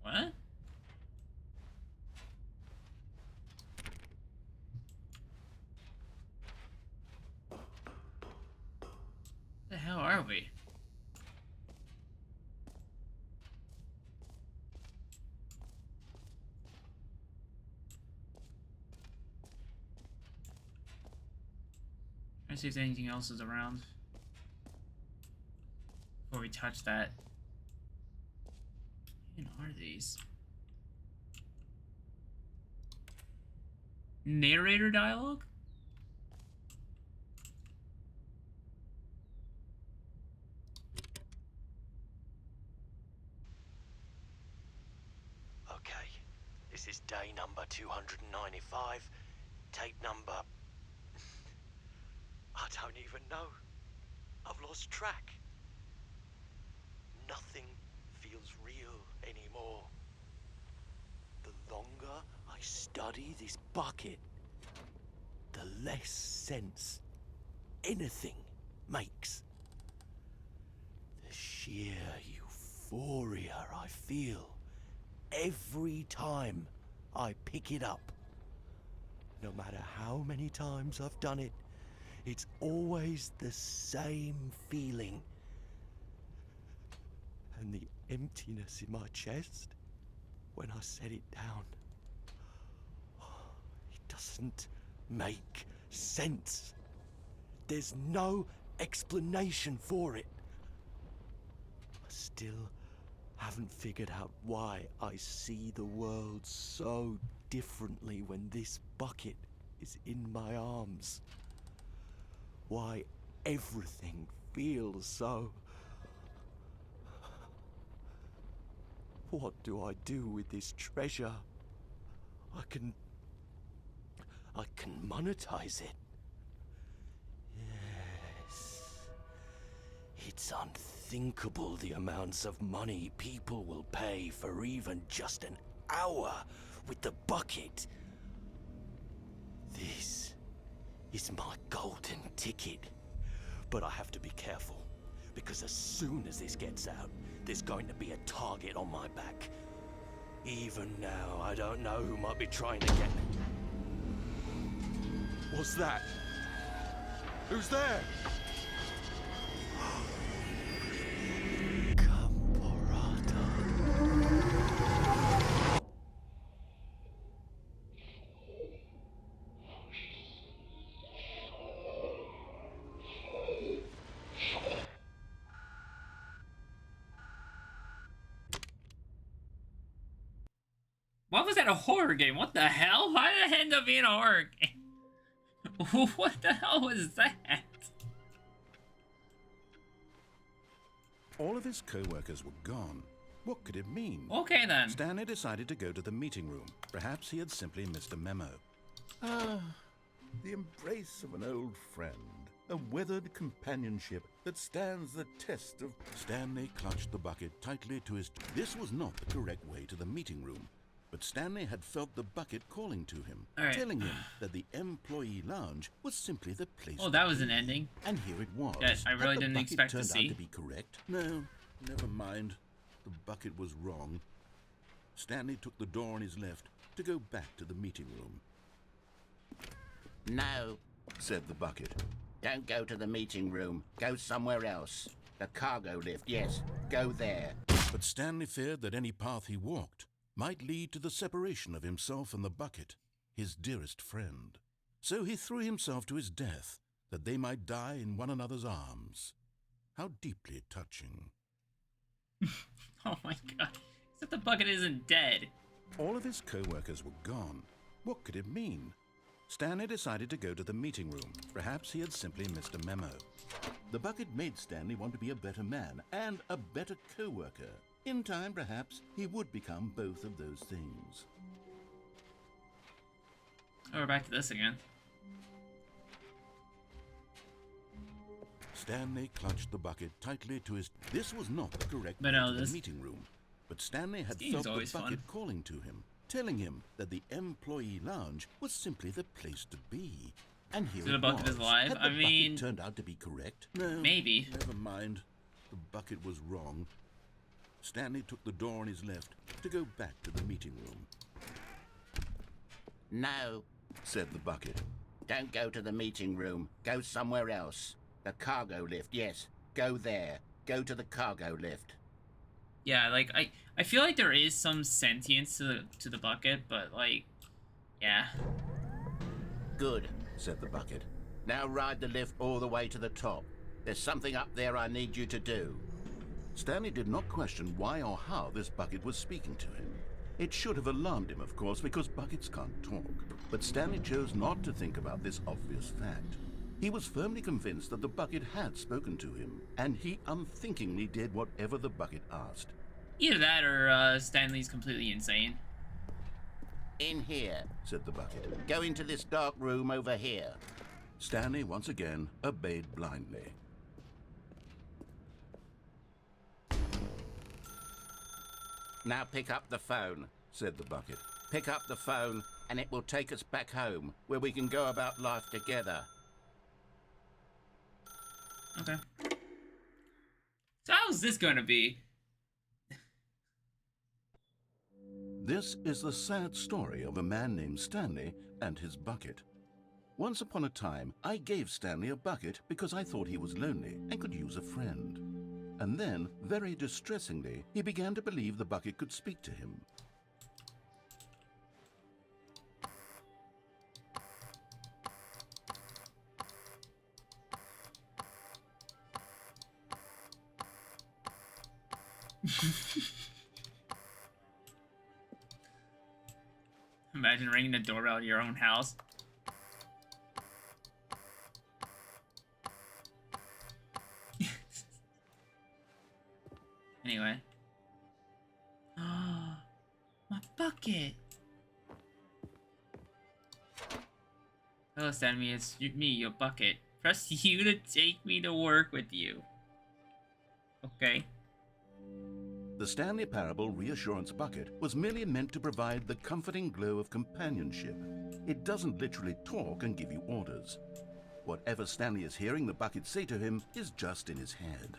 What? The hell are we? Let's see if anything else is around before we touch that. What are these? Narrator dialogue? Okay, this is day number 295, tape number... I don't even know. I've lost track. Nothing feels real anymore. The longer I study this bucket, the less sense anything makes. The sheer euphoria I feel every time I pick it up. No matter how many times I've done it, it's always the same feeling. And the emptiness in my chest when I set it down. It doesn't make sense. There's no explanation for it. I still haven't figured out why I see the world so differently when this bucket is in my arms. Why everything feels so... What do I do with this treasure? I can monetize it. Yes. It's unthinkable the amounts of money people will pay for even just an hour with the bucket. This is my golden ticket. But I have to be careful, because as soon as this gets out, there's going to be a target on my back. Even now, I don't know who might be trying to get me. What's that? Who's there? Why was that a horror game? What the hell? Why did it end up being a horror game? What the hell was that? All of his co-workers were gone. What could it mean? Okay then. Stanley decided to go to the meeting room. Perhaps he had simply missed a memo. Ah, the embrace of an old friend. A weathered companionship that stands the test of... Stanley clutched the bucket tightly to his... This was not the correct way to the meeting room. But Stanley had felt the bucket calling to him, telling him that the employee lounge was simply the place. Oh, that was an ending. And here it was. That I really didn't expect to see. Out to be correct. No, never mind. The bucket was wrong. Stanley took the door on his left to go back to the meeting room. No, Said the bucket. don't go to the meeting room. Go somewhere else. The cargo lift, yes. Go there. But Stanley feared that any path he walked might lead to the separation of himself and the bucket, his dearest friend. So he threw himself to his death, that they might die in one another's arms. How deeply touching. Oh my god. Except the bucket isn't dead. all of his co-workers were gone. What could it mean? Stanley decided to go to the meeting room. Perhaps he had simply missed a memo. The bucket made Stanley want to be a better man and a better co-worker. In time, perhaps, he would become both of those things. Oh, we're back to this again. Stanley clutched the bucket tightly to his... This was not the correct But way no, to this- the meeting room. But Stanley had game's felt the always bucket fun. calling to him, telling him that the employee lounge was simply the place to be. And here So the it bucket was. is alive? Had the I mean, bucket turned out to be correct? No, maybe. Never mind. The bucket was wrong. Stanley took the door on his left to go back to the meeting room. No, Said the bucket. don't go to the meeting room. Go somewhere else. The cargo lift, yes. Go there. Go to the cargo lift. Yeah, like I feel like there is some sentience to the bucket, but like, yeah. Good. Said the bucket. Now ride the lift all the way to the top. There's something up there I need you to do. Stanley did not question why or how this bucket was speaking to him. It should have alarmed him, of course, because buckets can't talk. But Stanley chose not to think about this obvious fact. He was firmly convinced that the bucket had spoken to him, and he unthinkingly did whatever the bucket asked. Either that or Stanley's completely insane. In here. Said the bucket. Go into this dark room over here. Stanley once again obeyed blindly. Now pick up the phone. Said the bucket. Pick up the phone and it will take us back home, where we can go about life together. Okay. So how's this gonna be? This is the sad story of a man named Stanley and his bucket. Once upon a time, I gave Stanley a bucket because I thought he was lonely and could use a friend. And then, very distressingly, he began to believe the bucket could speak to him. Imagine ringing the doorbell at your own house. Anyway. My bucket. Hello, Stanley. It's me, your bucket. Trust you to take me to work with you. Okay. The Stanley Parable Reassurance Bucket was merely meant to provide the comforting glow of companionship. It doesn't literally talk and give you orders. Whatever Stanley is hearing the bucket say to him is just in his head.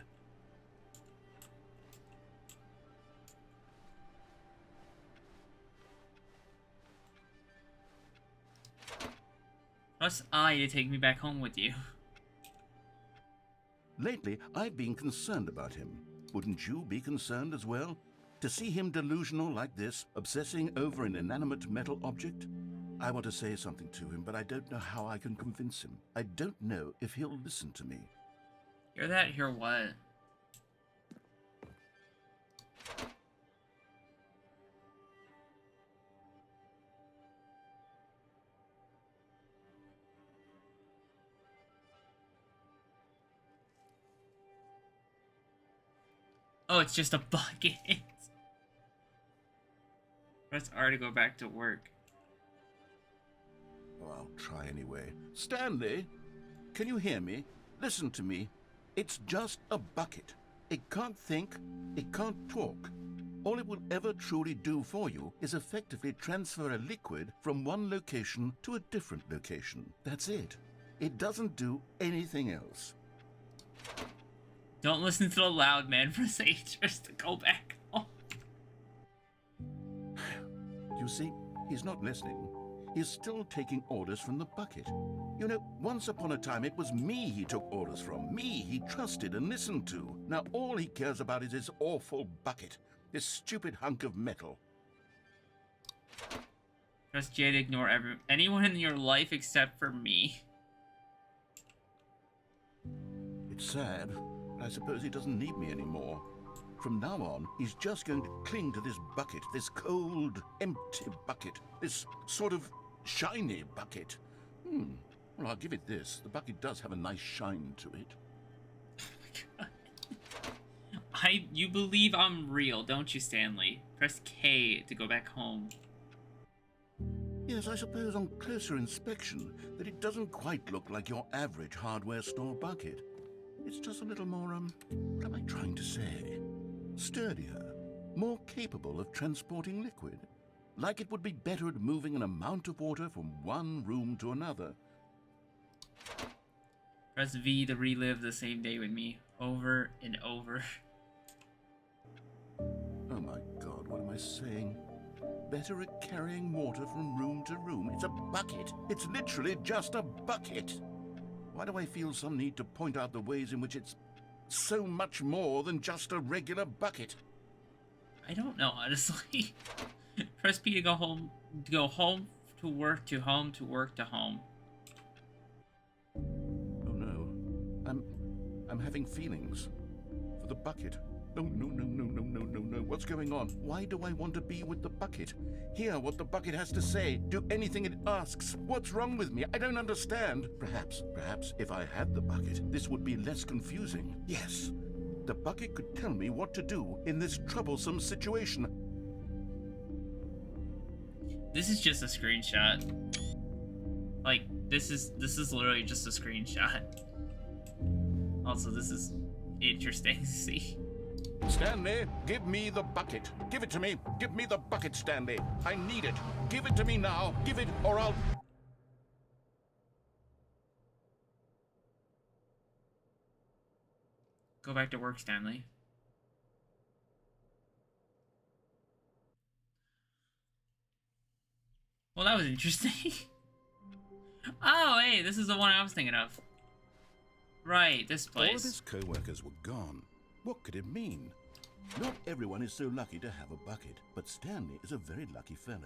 Trust I to take me back home with you. Lately, I've been concerned about him. Wouldn't you be concerned as well? To see him delusional like this, obsessing over an inanimate metal object? I want to say something to him, but I don't know how I can convince him. I don't know if he'll listen to me. Hear that? Hear what? Oh, it's just a bucket. Press R to go back to work. Oh, I'll try anyway. Stanley, can you hear me? Listen to me. It's just a bucket. It can't think, it can't talk. All it will ever truly do for you is effectively transfer a liquid from one location to a different location. That's it. It doesn't do anything else. Don't listen to the loud man. Press H just to go back home. You see, he's not listening. He's still taking orders from the bucket. You know, once upon a time it was me he took orders from. Me he trusted and listened to. Now all he cares about is this awful bucket. This stupid hunk of metal. Press J to ignore anyone in your life except for me. It's sad. I suppose he doesn't need me anymore. from now on, he's just going to cling to this bucket, this cold, empty bucket, this sort of shiny bucket. Well, I'll give it this. The bucket does have a nice shine to it. You believe I'm real, don't you, Stanley? Press K to go back home. Yes, I suppose on closer inspection that it doesn't quite look like your average hardware store bucket. It's just a little more, what am I trying to say? Sturdier, more capable of transporting liquid. Like it would be better at moving an amount of water from one room to another. Press V to relive the same day with me over and over. Oh my God, what am I saying? Better at carrying water from room to room. It's a bucket. It's literally just a bucket. Why do I feel some need to point out the ways in which it's so much more than just a regular bucket? I don't know, honestly. Press P to go home to work to home to work to home. Oh no. I'm having feelings for the bucket. Oh, no. What's going on? Why do I want to be with the bucket? Hear what the bucket has to say. Do anything it asks. What's wrong with me? I don't understand. Perhaps if I had the bucket, this would be less confusing. Yes, the bucket could tell me what to do in this troublesome situation. This is just a screenshot. Like, this is literally just a screenshot. Also, this is interesting to see. Stanley, give me the bucket. Give it to me. Give me the bucket, Stanley. I need it. Give it to me now. Give it, or I'll... Go back to work, Stanley. Well, that was interesting. Oh, hey, this is the one I was thinking of. Right, this place. All of his co-workers were gone. What could it mean? Not everyone is so lucky to have a bucket, but Stanley is a very lucky fellow.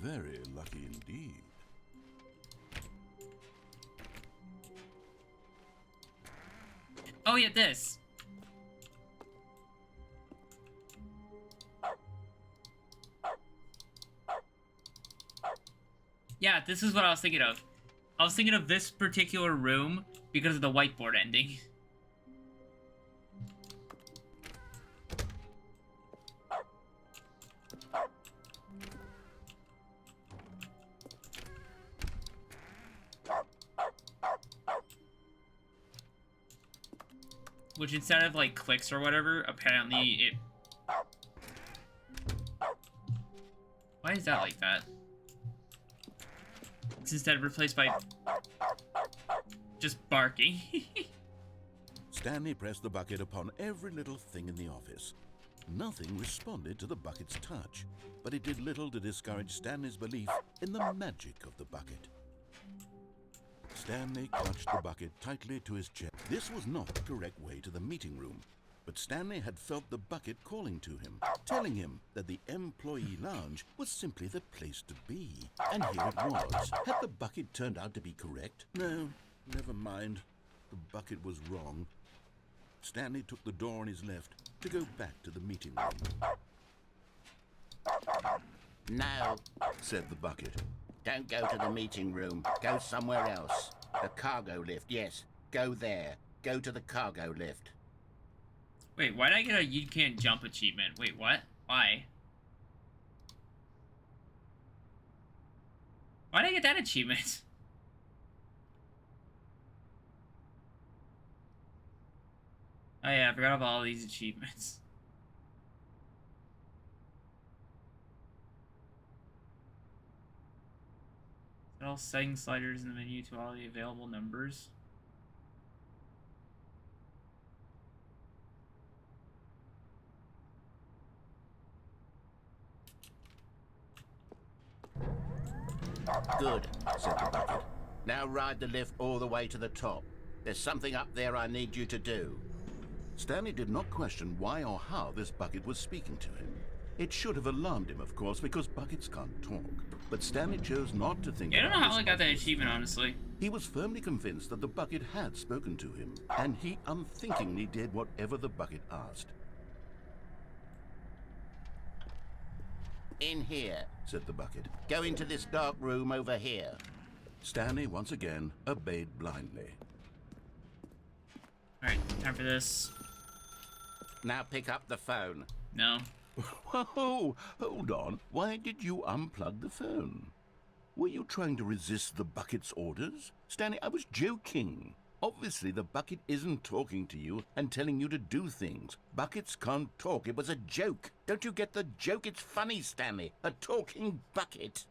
Very lucky indeed. Oh, yeah, this. Yeah, this is what I was thinking of. I was thinking of this particular room because of the whiteboard ending. Which instead of like clicks or whatever, apparently it... Why is that like that? It's instead replaced by just barking. Stanley pressed the bucket upon every little thing in the office. Nothing responded to the bucket's touch, but it did little to discourage Stanley's belief in the magic of the bucket. Stanley clutched the bucket tightly to his chest. This was not the correct way to the meeting room, but Stanley had felt the bucket calling to him, telling him that the employee lounge was simply the place to be. And here it was. Had the bucket turned out to be correct? No, never mind. The bucket was wrong. Stanley took the door on his left to go back to the meeting room. No, Said the bucket. don't go to the meeting room. Go somewhere else. The cargo lift, yes. Go there. Go to the cargo lift. Wait, why did I get a you can't jump achievement? Wait, what? Why? Why did I get that achievement? Oh yeah, I forgot about all these achievements. Set all setting sliders in the menu to all the available numbers. Good, said the bucket. Now ride the lift all the way to the top. There's something up there I need you to do. Stanley did not question why or how this bucket was speaking to him. It should have alarmed him, of course, because buckets can't talk. But Stanley chose not to think Yeah, I don't know about how I this got that obvious achievement, fact. honestly. He was firmly convinced that the bucket had spoken to him, and he unthinkingly did whatever the bucket asked. In here, said the bucket. Go into this dark room over here. Stanley once again obeyed blindly. Alright, time for this. Now pick up the phone. No. Whoa, hold on. Why did you unplug the phone? Were you trying to resist the bucket's orders? Stanley, I was joking. Obviously, the bucket isn't talking to you and telling you to do things. Buckets can't talk. It was a joke. Don't you get the joke? It's funny, Stanley. A talking bucket.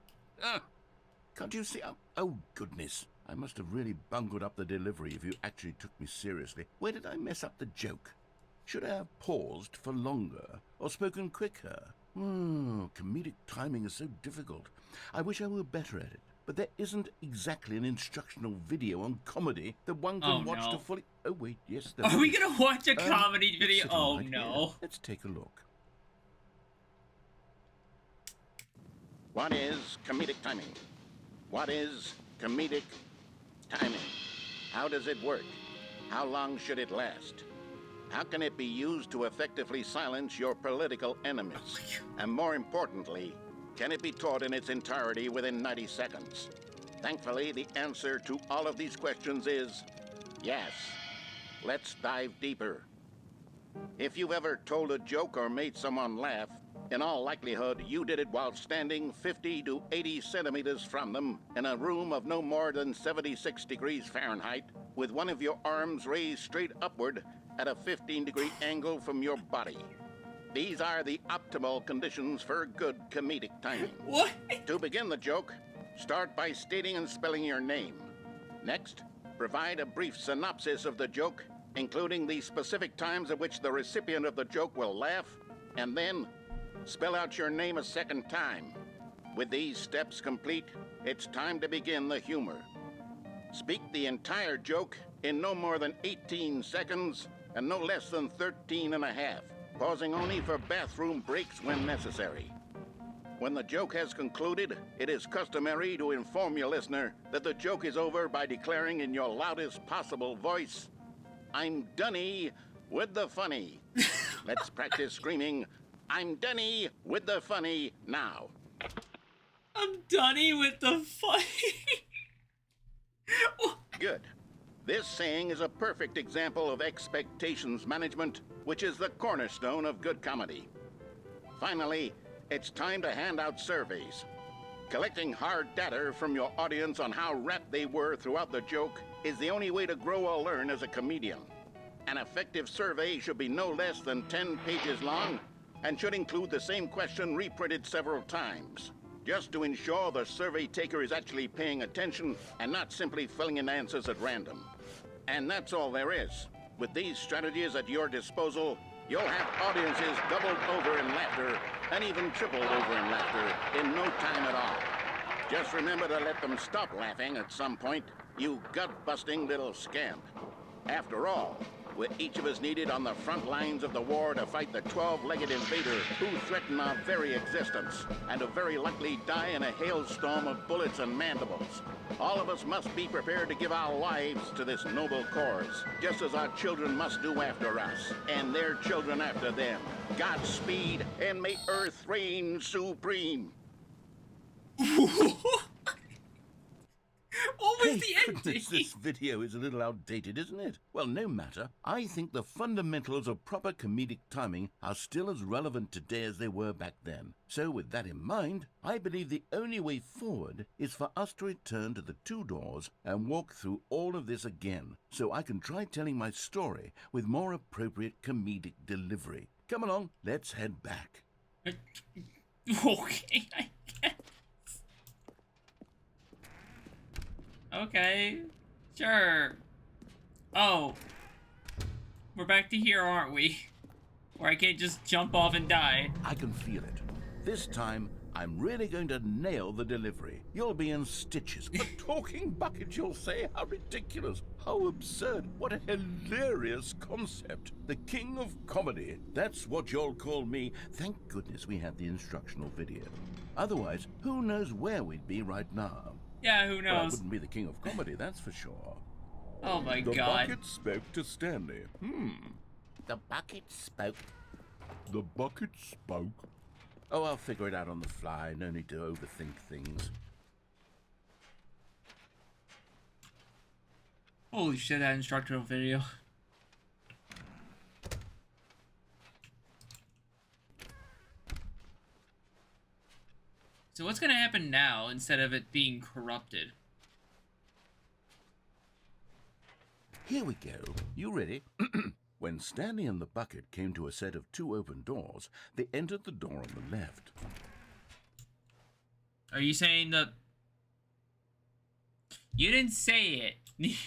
Can't you see? Oh, goodness. I must have really bungled up the delivery if you actually took me seriously. Where did I mess up the joke? Should I have paused for longer or spoken quicker? Comedic timing is so difficult. I wish I were better at it. But there isn't exactly an instructional video on comedy that one can watch to fully... Oh, wait, yes, there Are we is. gonna watch a comedy video? Sitting Oh, right no. here. Let's take a look. What is comedic timing? What is comedic timing? How does it work? How long should it last? How can it be used to effectively silence your political enemies? And more importantly, can it be taught in its entirety within 90 seconds? Thankfully, the answer to all of these questions is yes. Let's dive deeper. If you've ever told a joke or made someone laugh, in all likelihood, you did it while standing 50 to 80 centimeters from them in a room of no more than 76 degrees Fahrenheit, with one of your arms raised straight upward at a 15-degree angle from your body. These are the optimal conditions for good comedic timing. What? To begin the joke, start by stating and spelling your name. Next, provide a brief synopsis of the joke, including the specific times at which the recipient of the joke will laugh, and then spell out your name a second time. With these steps complete, it's time to begin the humor. Speak the entire joke in no more than 18 seconds and no less than 13 and a half, pausing only for bathroom breaks when necessary. When the joke has concluded, it is customary to inform your listener that the joke is over by declaring in your loudest possible voice, "I'm Dunny with the funny." Let's practice screaming, "I'm Dunny with the funny" now. I'm Dunny with the funny. Good. This saying is a perfect example of expectations management, which is the cornerstone of good comedy. Finally, it's time to hand out surveys. Collecting hard data from your audience on how rapt they were throughout the joke is the only way to grow or learn as a comedian. An effective survey should be no less than 10 pages long and should include the same question reprinted several times, just to ensure the survey taker is actually paying attention and not simply filling in answers at random. And that's all there is. With these strategies at your disposal, you'll have audiences doubled over in laughter and even tripled over in laughter in no time at all. Just remember to let them stop laughing at some point, you gut-busting little scamp. After all, we're each of us needed on the front lines of the war to fight the 12-legged invader who threaten our very existence and to very likely die in a hailstorm of bullets and mandibles. All of us must be prepared to give our lives to this noble cause, just as our children must do after us, and their children after them. Godspeed, and may Earth reign supreme. What was Hey, the ending? goodness, this video is a little outdated, isn't it? Well, no matter. I think the fundamentals of proper comedic timing are still as relevant today as they were back then. So with that in mind, I believe the only way forward is for us to return to the two doors and walk through all of this again, so I can try telling my story with more appropriate comedic delivery. Come along, let's head back. Okay, I guess. Okay, sure. Oh, we're back to here, aren't we? Where I can't just jump off and die. I can feel it. This time, I'm really going to nail the delivery. You'll be in stitches. A talking bucket, you'll say? How ridiculous. How absurd. What a hilarious concept. The king of comedy. That's what you'll call me. Thank goodness we had the instructional video. Otherwise, who knows where we'd be right now. Yeah, who Well, I knows? wouldn't be the king of comedy, that's for sure. Oh my The god. bucket spoke to Stanley. The bucket spoke. The bucket spoke. Oh, I'll figure it out on the fly. No need to overthink things. Holy shit, that instructional video. So what's gonna happen now instead of it being corrupted? Here we go. You ready? When Stanley and the bucket came to a set of 2 open doors, they entered the door on the left. Are you saying that... You didn't say it.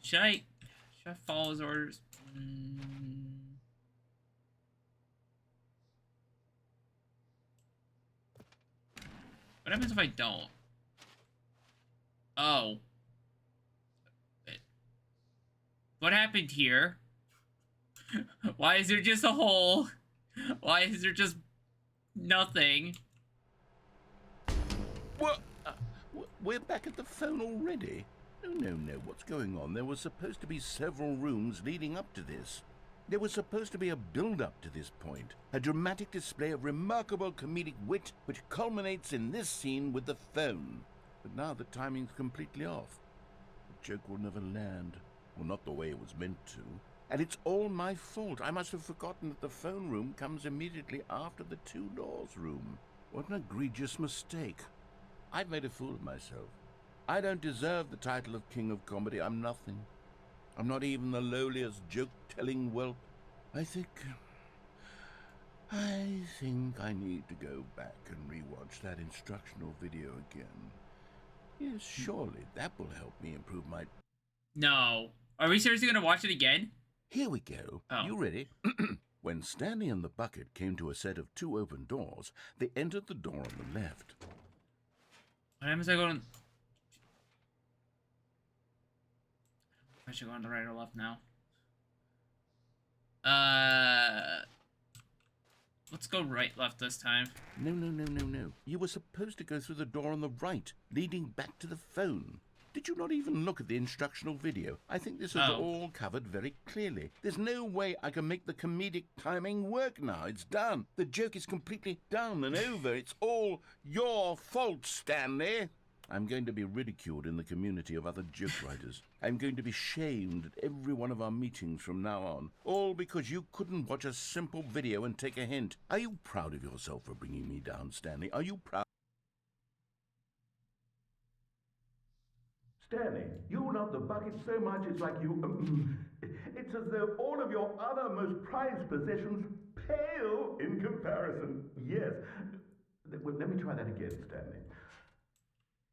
Should I follow his orders? What happens if I don't? Oh. What happened here? Why is there just a hole? Why is there just nothing? What? We're back at the phone already? No. What's going on? There was supposed to be several rooms leading up to this. There was supposed to be a build-up to this point. A dramatic display of remarkable comedic wit which culminates in this scene with the phone. But now the timing's completely off. The joke will never land. Well, not the way it was meant to. And it's all my fault. I must have forgotten that the phone room comes immediately after the 2 doors room. What an egregious mistake. I've made a fool of myself. I don't deserve the title of King of Comedy. I'm nothing. I'm not even the lowliest joke-telling whelp. I think I need to go back and rewatch that instructional video again. Yes, surely that will help me improve my... No. Are we seriously gonna watch it again? Here we go. Oh. You ready? When Stanley and the bucket came to a set of 2 open doors, they entered the door on the left. What happens if I go on... I should go on the right or left now. Let's go right, left this time. No. You were supposed to go through the door on the right, leading back to the phone. Did you not even look at the instructional video? I think this is all covered very clearly. There's no way I can make the comedic timing work now. It's done. The joke is completely done and over. It's all your fault, Stanley. I'm going to be ridiculed in the community of other joke writers. I'm going to be shamed at every one of our meetings from now on. All because you couldn't watch a simple video and take a hint. Are you proud of yourself for bringing me down, Stanley? Are you proud? Stanley, you love the bucket so much it's like you... it's as though all of your other most prized possessions pale in comparison. Yes. Well, let me try that again, Stanley.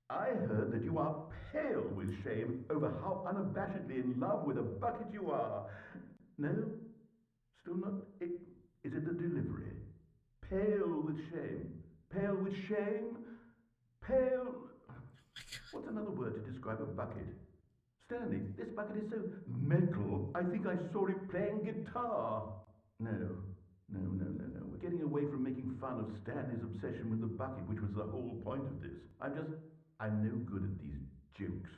I heard that you are pale with shame over how unabashedly in love with a bucket you are. No? Still not? Is it the delivery? Pale with shame. Pale with shame? Pale... What's another word to describe a bucket? Stanley, this bucket is so metal. I think I saw it playing guitar. No. We're getting away from making fun of Stanley's obsession with the bucket, which was the whole point of this. I'm no good at these jokes.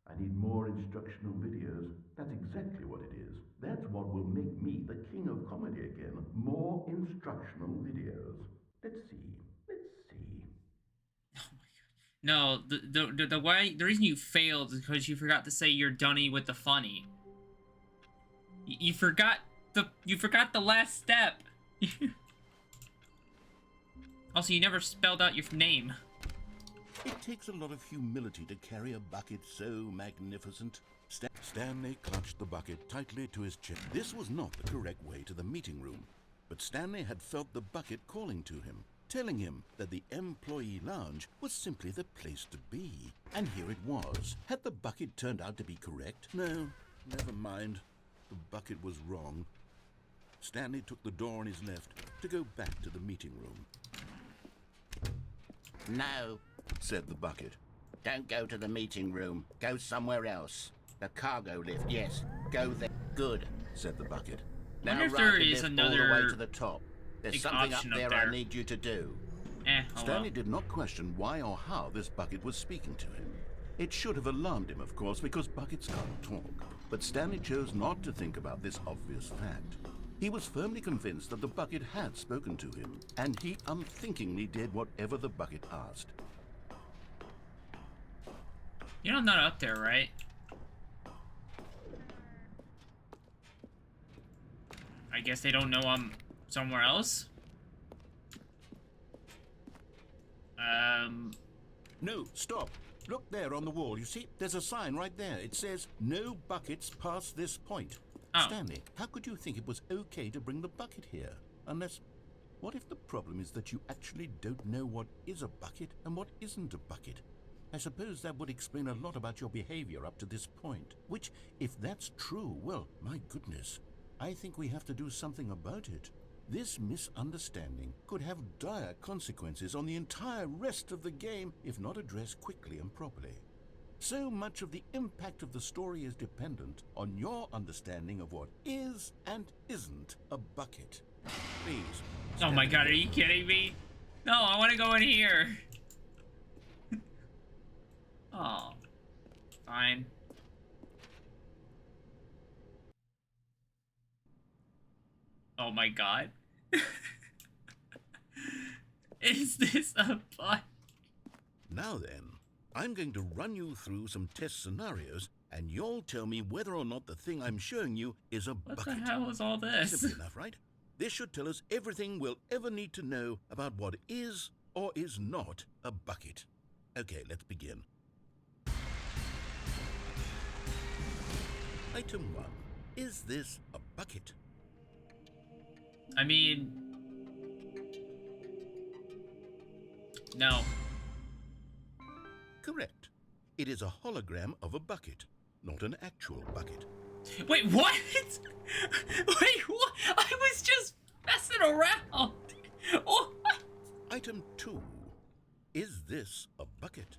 I need more instructional videos. That's exactly what it is. That's what will make me the king of comedy again. More instructional videos. Let's see. No, the reason you failed is because you forgot to say you're Dunny with the funny. You forgot the last step. Also, you never spelled out your name. It takes a lot of humility to carry a bucket so magnificent. Stanley clutched the bucket tightly to his chest. This was not the correct way to the meeting room, but Stanley had felt the bucket calling to him, telling him that the employee lounge was simply the place to be. And here it was. Had the bucket turned out to be correct? No, never mind. The bucket was wrong. Stanley took the door on his left to go back to the meeting room. No, said the bucket. Don't go to the meeting room. Go somewhere else. The cargo lift, yes. Go there. Good, said the bucket. Now Wonder if ride there the is lift all another the way to the top. There's big something up option up there there. I need you to do. Stanley did not question why or how this bucket was speaking to him. It should have alarmed him, of course, because buckets can't talk. But Stanley chose not to think about this obvious fact. He was firmly convinced that the bucket had spoken to him, and he unthinkingly did whatever the bucket asked. You know I'm not up there, right? I guess they don't know I'm somewhere else. No, stop. Look there on the wall. You see, there's a sign right there. It says, no buckets past this point. Oh. Stanley, how could you think it was okay to bring the bucket here? Unless, what if the problem is that you actually don't know what is a bucket and what isn't a bucket? I suppose that would explain a lot about your behavior up to this point. Which, if that's true, well, my goodness, I think we have to do something about it. This misunderstanding could have dire consequences on the entire rest of the game if not addressed quickly and properly. So much of the impact of the story is dependent on your understanding of what is and isn't a bucket. Please. Oh my god, are you kidding me? No, I want to go in here. Oh. Fine. Oh my god. Is this a bot? Now then, I'm going to run you through some test scenarios, and you'll tell me whether or not the thing I'm showing you is a What bucket. the hell is all this? Simple enough, right? This should tell us everything we'll ever need to know about what is or is not a bucket. Okay, let's begin. Item 1. Is this a bucket? I mean... No. Correct. It is a hologram of a bucket, not an actual bucket. Wait, what? Wait, what? I was just messing around. What? Item 2. Is this a bucket?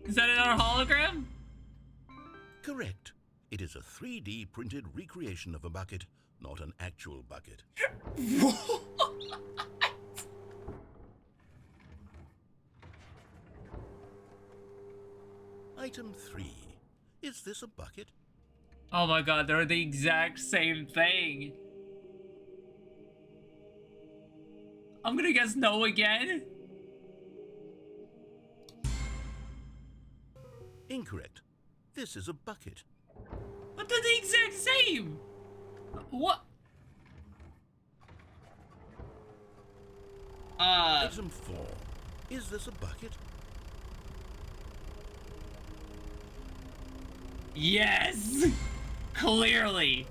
Is that another hologram? Correct. It is a 3D printed recreation of a bucket, not an actual bucket. Item 3. Is this a bucket? Oh my god, they're the exact same thing. I'm gonna guess no again. Incorrect. This is a bucket. But they're the exact same. What? Item 4. Is this a bucket? Yes! Clearly.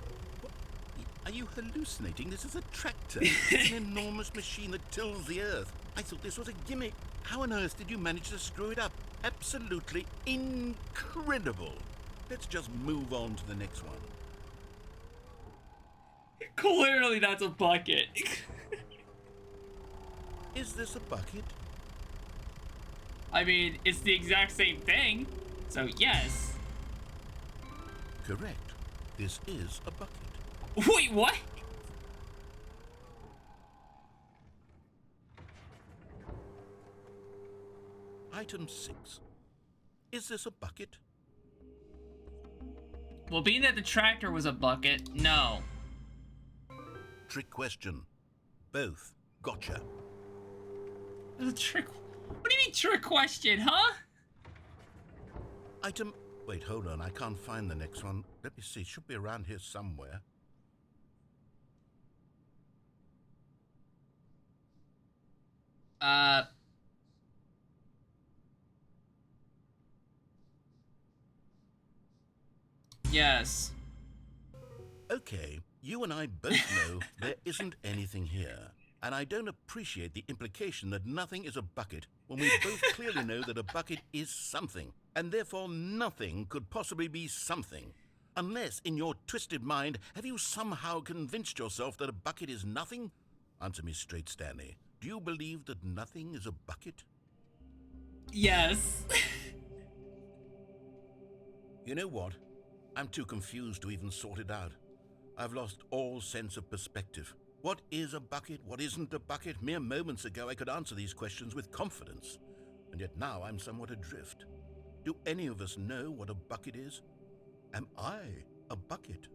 Are you hallucinating? This is a tractor. It's an enormous machine that tills the earth. I thought this was a gimmick. How on earth did you manage to screw it up? Absolutely incredible. Let's just move on to the next one. Clearly that's a bucket. Is this a bucket? I mean, it's the exact same thing. So yes. Correct. This is a bucket. Wait, what? Item 6. Is this a bucket? Well, being that the tractor was a bucket, no. Trick question. Both. Gotcha. It's a trick. What do you mean trick question, huh? Item... Wait, hold on. I can't find the next one. Let me see. It should be around here somewhere. Yes. Okay, you and I both know there isn't anything here. And I don't appreciate the implication that nothing is a bucket when we both clearly know that a bucket is something, and therefore nothing could possibly be something. Unless, in your twisted mind, have you somehow convinced yourself that a bucket is nothing? Answer me straight, Stanley. Do you believe that nothing is a bucket? Yes. You know what? I'm too confused to even sort it out. I've lost all sense of perspective. What is a bucket? What isn't a bucket? Mere moments ago I could answer these questions with confidence, and yet now I'm somewhat adrift. Do any of us know what a bucket is? Am I a bucket?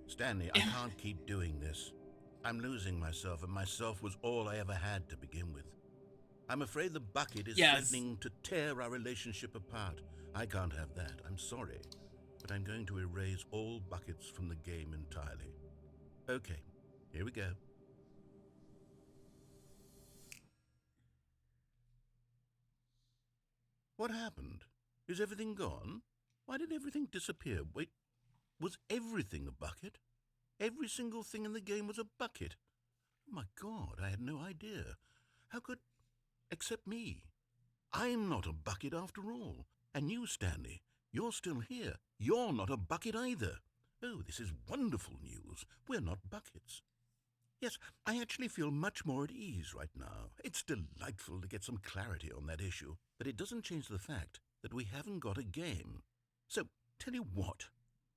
Stanley, I can't keep doing this. I'm losing myself, and myself was all I ever had to begin with. I'm afraid the bucket is threatening to tear our relationship apart. I can't have that. I'm sorry. But I'm going to erase all buckets from the game entirely. Okay, here we go. What happened? Is everything gone? Why did everything disappear? Wait, was everything a bucket? Every single thing in the game was a bucket. Oh my God, I had no idea. How could... except me. I'm not a bucket after all. And you, Stanley, you're still here. You're not a bucket either. Oh, this is wonderful news. We're not buckets. Yes, I actually feel much more at ease right now. It's delightful to get some clarity on that issue, but it doesn't change the fact that we haven't got a game. So, tell you what,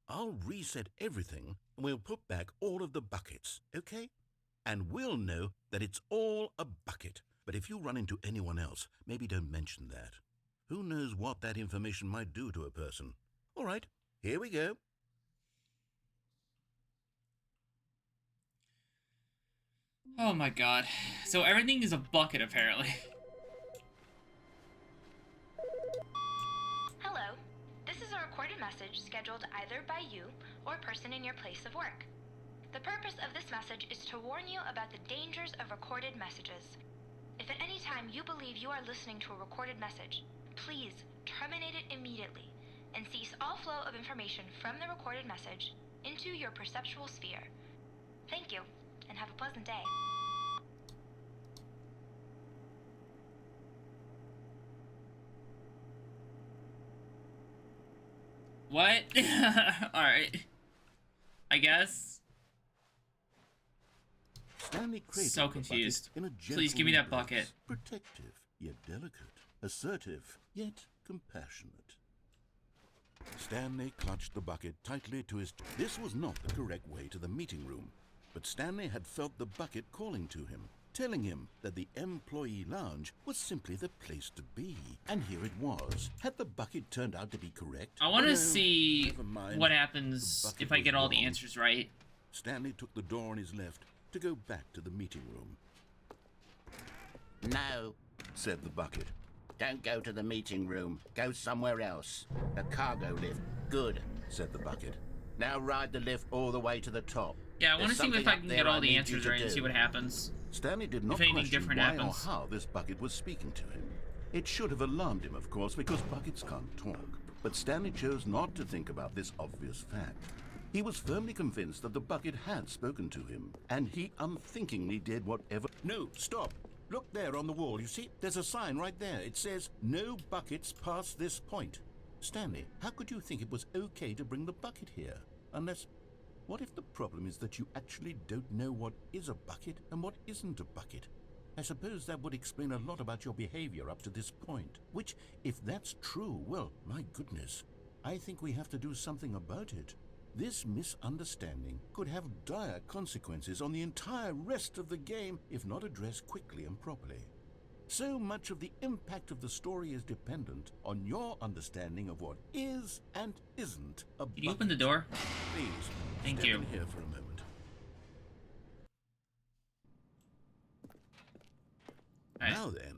I'll reset everything and we'll put back all of the buckets, okay? And we'll know that it's all a bucket. But if you run into anyone else, maybe don't mention that. Who knows what that information might do to a person? All right, here we go. Oh my god. So everything is a bucket, apparently. Hello. This is a recorded message scheduled either by you or a person in your place of work. The purpose of this message is to warn you about the dangers of recorded messages. If at any time you believe you are listening to a recorded message, please terminate it immediately and cease all flow of information from the recorded message into your perceptual sphere. Thank you, and have a pleasant day. What? Alright. I guess. Stanley cradled So the confused. bucket in a Please give me that gentle bucket. embrace. Protective, yet delicate. Assertive, yet compassionate. Stanley clutched the bucket tightly to his... This was not the correct way to the meeting room, but Stanley had felt the bucket calling to him, telling him that the employee lounge was simply the place to be. And here it was. Had the bucket turned out to be correct? I want to No, see never mind. what The happens bucket if I get was all the wrong. answers right. Stanley took the door on his left to go back to the meeting room. No, Said the bucket. don't go to the meeting room. Go somewhere else. The cargo lift. Good. Said the bucket. Now ride the lift all the way to the top. Yeah, I want to There's see if something I up can there get all I the need you answers to right and do. see what happens. Stanley did not anything question different why happens. or how this bucket was speaking to him. It should have alarmed him, of course, because buckets can't talk. But Stanley chose not to think about this obvious fact. He was firmly convinced that the bucket had spoken to him, and he unthinkingly did whatever... No, stop! Look there on the wall, you see? There's a sign right there. It says, "No buckets past this point." Stanley, how could you think it was okay to bring the bucket here? Unless... What if the problem is that you actually don't know what is a bucket and what isn't a bucket? I suppose that would explain a lot about your behavior up to this point. Which, if that's true, well, my goodness, I think we have to do something about it. This misunderstanding could have dire consequences on the entire rest of the game if not addressed quickly and properly. So much of the impact of the story is dependent on your understanding of what is and isn't a bucket. Can you open the door? Please, Thank step you. in here for a moment. Alright. Now then,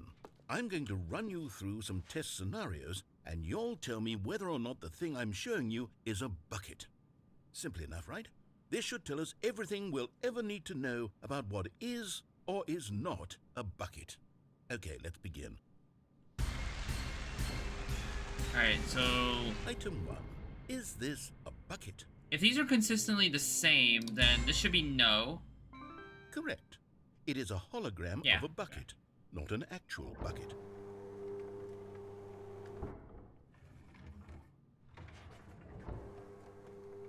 I'm going to run you through some test scenarios, and you'll tell me whether or not the thing I'm showing you is a bucket. Simple enough, right? This should tell us everything we'll ever need to know about what is or is not a bucket. Okay, let's begin. Alright, so Item 1. Is this a bucket? if these are consistently the same, then this should be no. Correct. It is a hologram Yeah. of a bucket, not an actual bucket.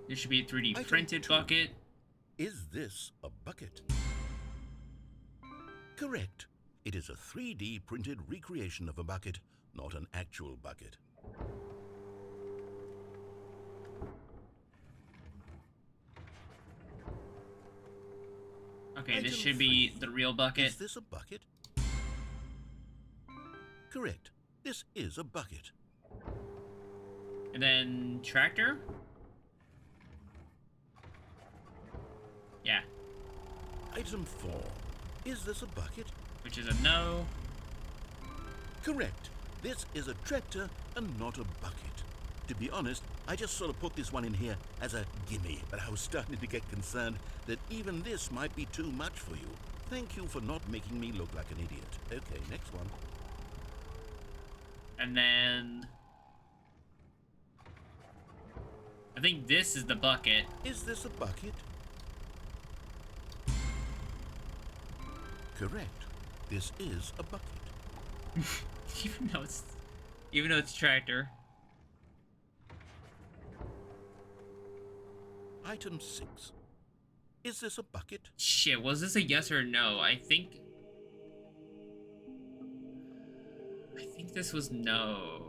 This should be a 3D Item printed 2. bucket. Is this a bucket? Correct. It is a 3D printed recreation of a bucket, not an actual bucket. Okay, this Item should be 3. the real bucket. Is this a bucket? Correct. This is a bucket. And then tractor? Yeah, Item 4. Is this a bucket? which is a no. Correct. This is a tractor and not a bucket. To be honest, I just sort of put this one in here as a gimme, but I was starting to get concerned that even this might be too much for you. Thank you for not making me look like an idiot. Okay, next one. And then I think this is the bucket. Is this a bucket? Correct. This is a bucket. even though it's tractor. Item 6. Is this a bucket? Shit, was this a yes or a no? I think this was no.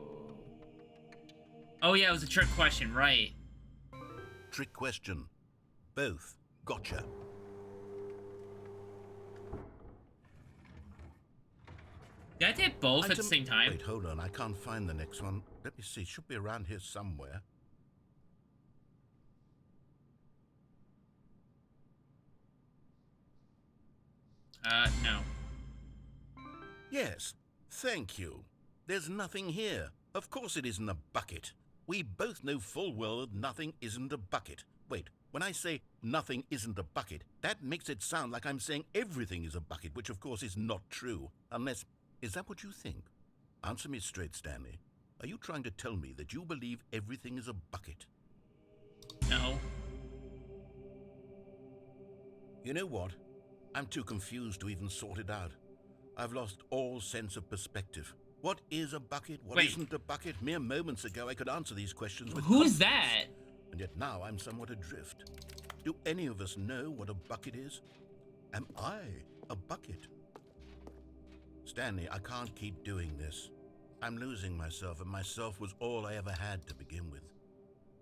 Oh yeah, it was a trick question, right? Trick question. Both. Gotcha. Did I hit both at the Item- same time? Wait, hold on. I can't find the next one. Let me see. Should be around here somewhere. No. Yes. Thank you. There's nothing here. Of course it isn't a bucket. We both know full well that nothing isn't a bucket. Wait, when I say nothing isn't a bucket, that makes it sound like I'm saying everything is a bucket, which of course is not true. Unless, is that what you think? Answer me straight, Stanley. Are you trying to tell me that you believe everything is a bucket? No. You know what? I'm too confused to even sort it out. I've lost all sense of perspective. What is a bucket? What Wait. isn't a bucket? Mere moments ago I could answer these questions with Who's confidence. that? And yet now I'm somewhat adrift. Do any of us know what a bucket is? Am I a bucket? Stanley, I can't keep doing this. I'm losing myself, and myself was all I ever had to begin with.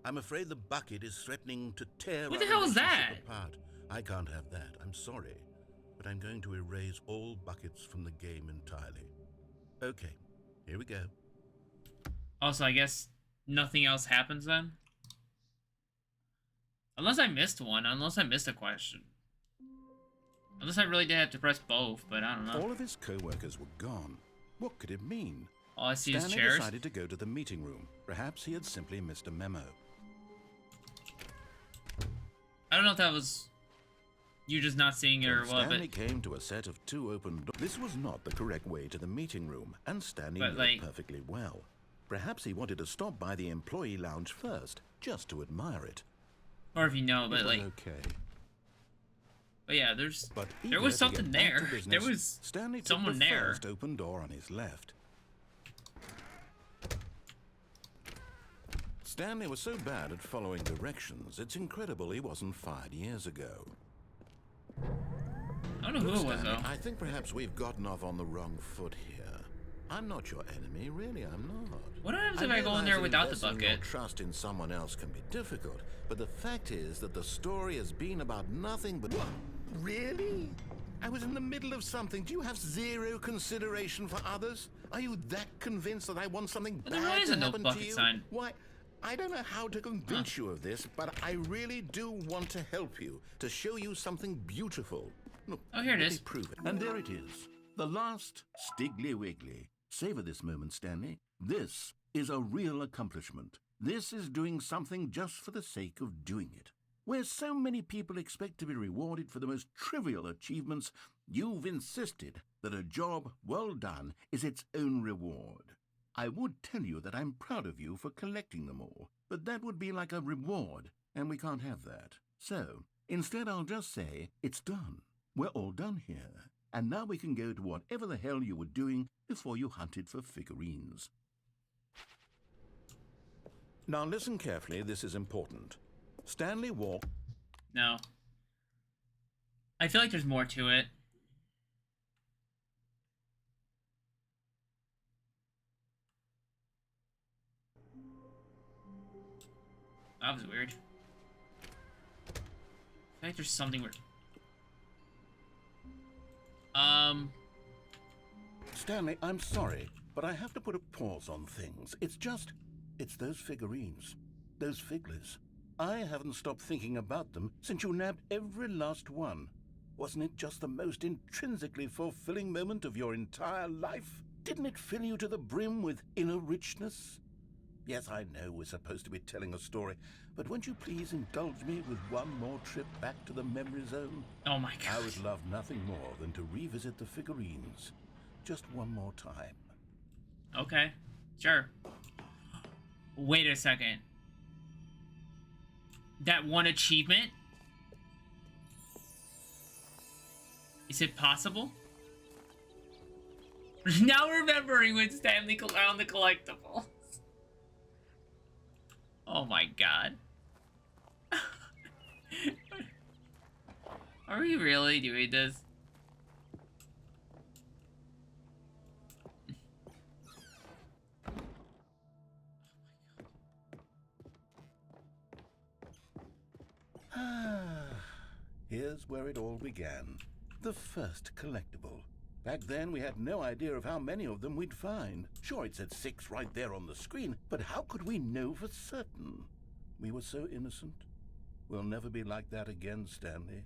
I'm afraid the bucket is threatening to tear What our the hell is relationship that? apart. I can't have that. I'm sorry. But I'm going to erase all buckets from the game entirely. Okay, here we go. Also, I guess nothing else happens then? Unless I missed one, unless I missed a question. Unless I really did have to press both, but I don't know. All of his co-workers were gone. What could it mean? All I see is Stanley chairs. decided to go to the meeting room. Perhaps he had simply missed a memo. I don't know if that was you just not seeing it or When what, Stanley but came to a set of 2 open doors. This was not the correct way to the meeting room, and Stanley But, knew like- it perfectly well. Perhaps he wanted to stop by the employee lounge first, just to admire it. or if you know, It but was like, okay. but yeah, there's But there was eager to something get back to there. business, There was Stanley took someone the there. first open door on his left. Stanley was so bad at following directions, it's incredible he wasn't fired years ago. I don't know who it was Stanley, though. I think perhaps we've gotten off on the wrong foot here. I'm not your enemy, really, I'm not. What happens if I go in realize there that without the investing your bucket? trust in someone else can be difficult, but the fact is that the story has been about nothing but... What? Really? I was in the middle of something. Do you have zero consideration for others? Are you that convinced that I want something But there bad is to a no happen to bucket you? sign. Why? I don't know how to convince you of this, but I really do want to help you, to show you something beautiful. Look, Oh, here it let me is. prove it. And there it is, the last Stiggly Wiggly. Savor this moment, Stanley. This is a real accomplishment. This is doing something just for the sake of doing it. Where so many people expect to be rewarded for the most trivial achievements, you've insisted that a job well done is its own reward. I would tell you that I'm proud of you for collecting them all, but that would be like a reward, and we can't have that. So, instead I'll just say, it's done. We're all done here. And now we can go to whatever the hell you were doing before you hunted for figurines. Now listen carefully, this is important. Stanley walked... No. I feel like there's more to it. That was weird. I feel like there's something weird. Stanley, I'm sorry, but I have to put a pause on things. It's those figurines, those figglers. I haven't stopped thinking about them since you nabbed every last one. Wasn't it just the most intrinsically fulfilling moment of your entire life? Didn't it fill you to the brim with inner richness? Yes, I know we're supposed to be telling a story, but won't you please indulge me with one more trip back to the memory zone? Oh my god. I would love nothing more than to revisit the figurines. Just one more time. Okay, sure. Wait a second. That one achievement? Is it possible? Now remembering when Stanley found the collectibles. Oh my god. Are we really doing this? Here's where it all began. The first collectible. Back then, we had no idea of how many of them we'd find. Sure, it said 6 right there on the screen, but how could we know for certain? We were so innocent. We'll never be like that again, Stanley.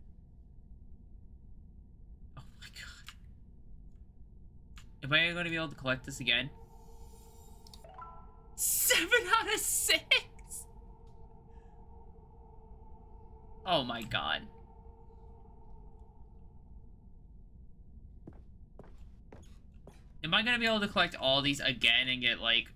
Oh my god. Am I going to be able to collect this again? 7 out of 6! Oh my god. Am I gonna be able to collect all these again and get like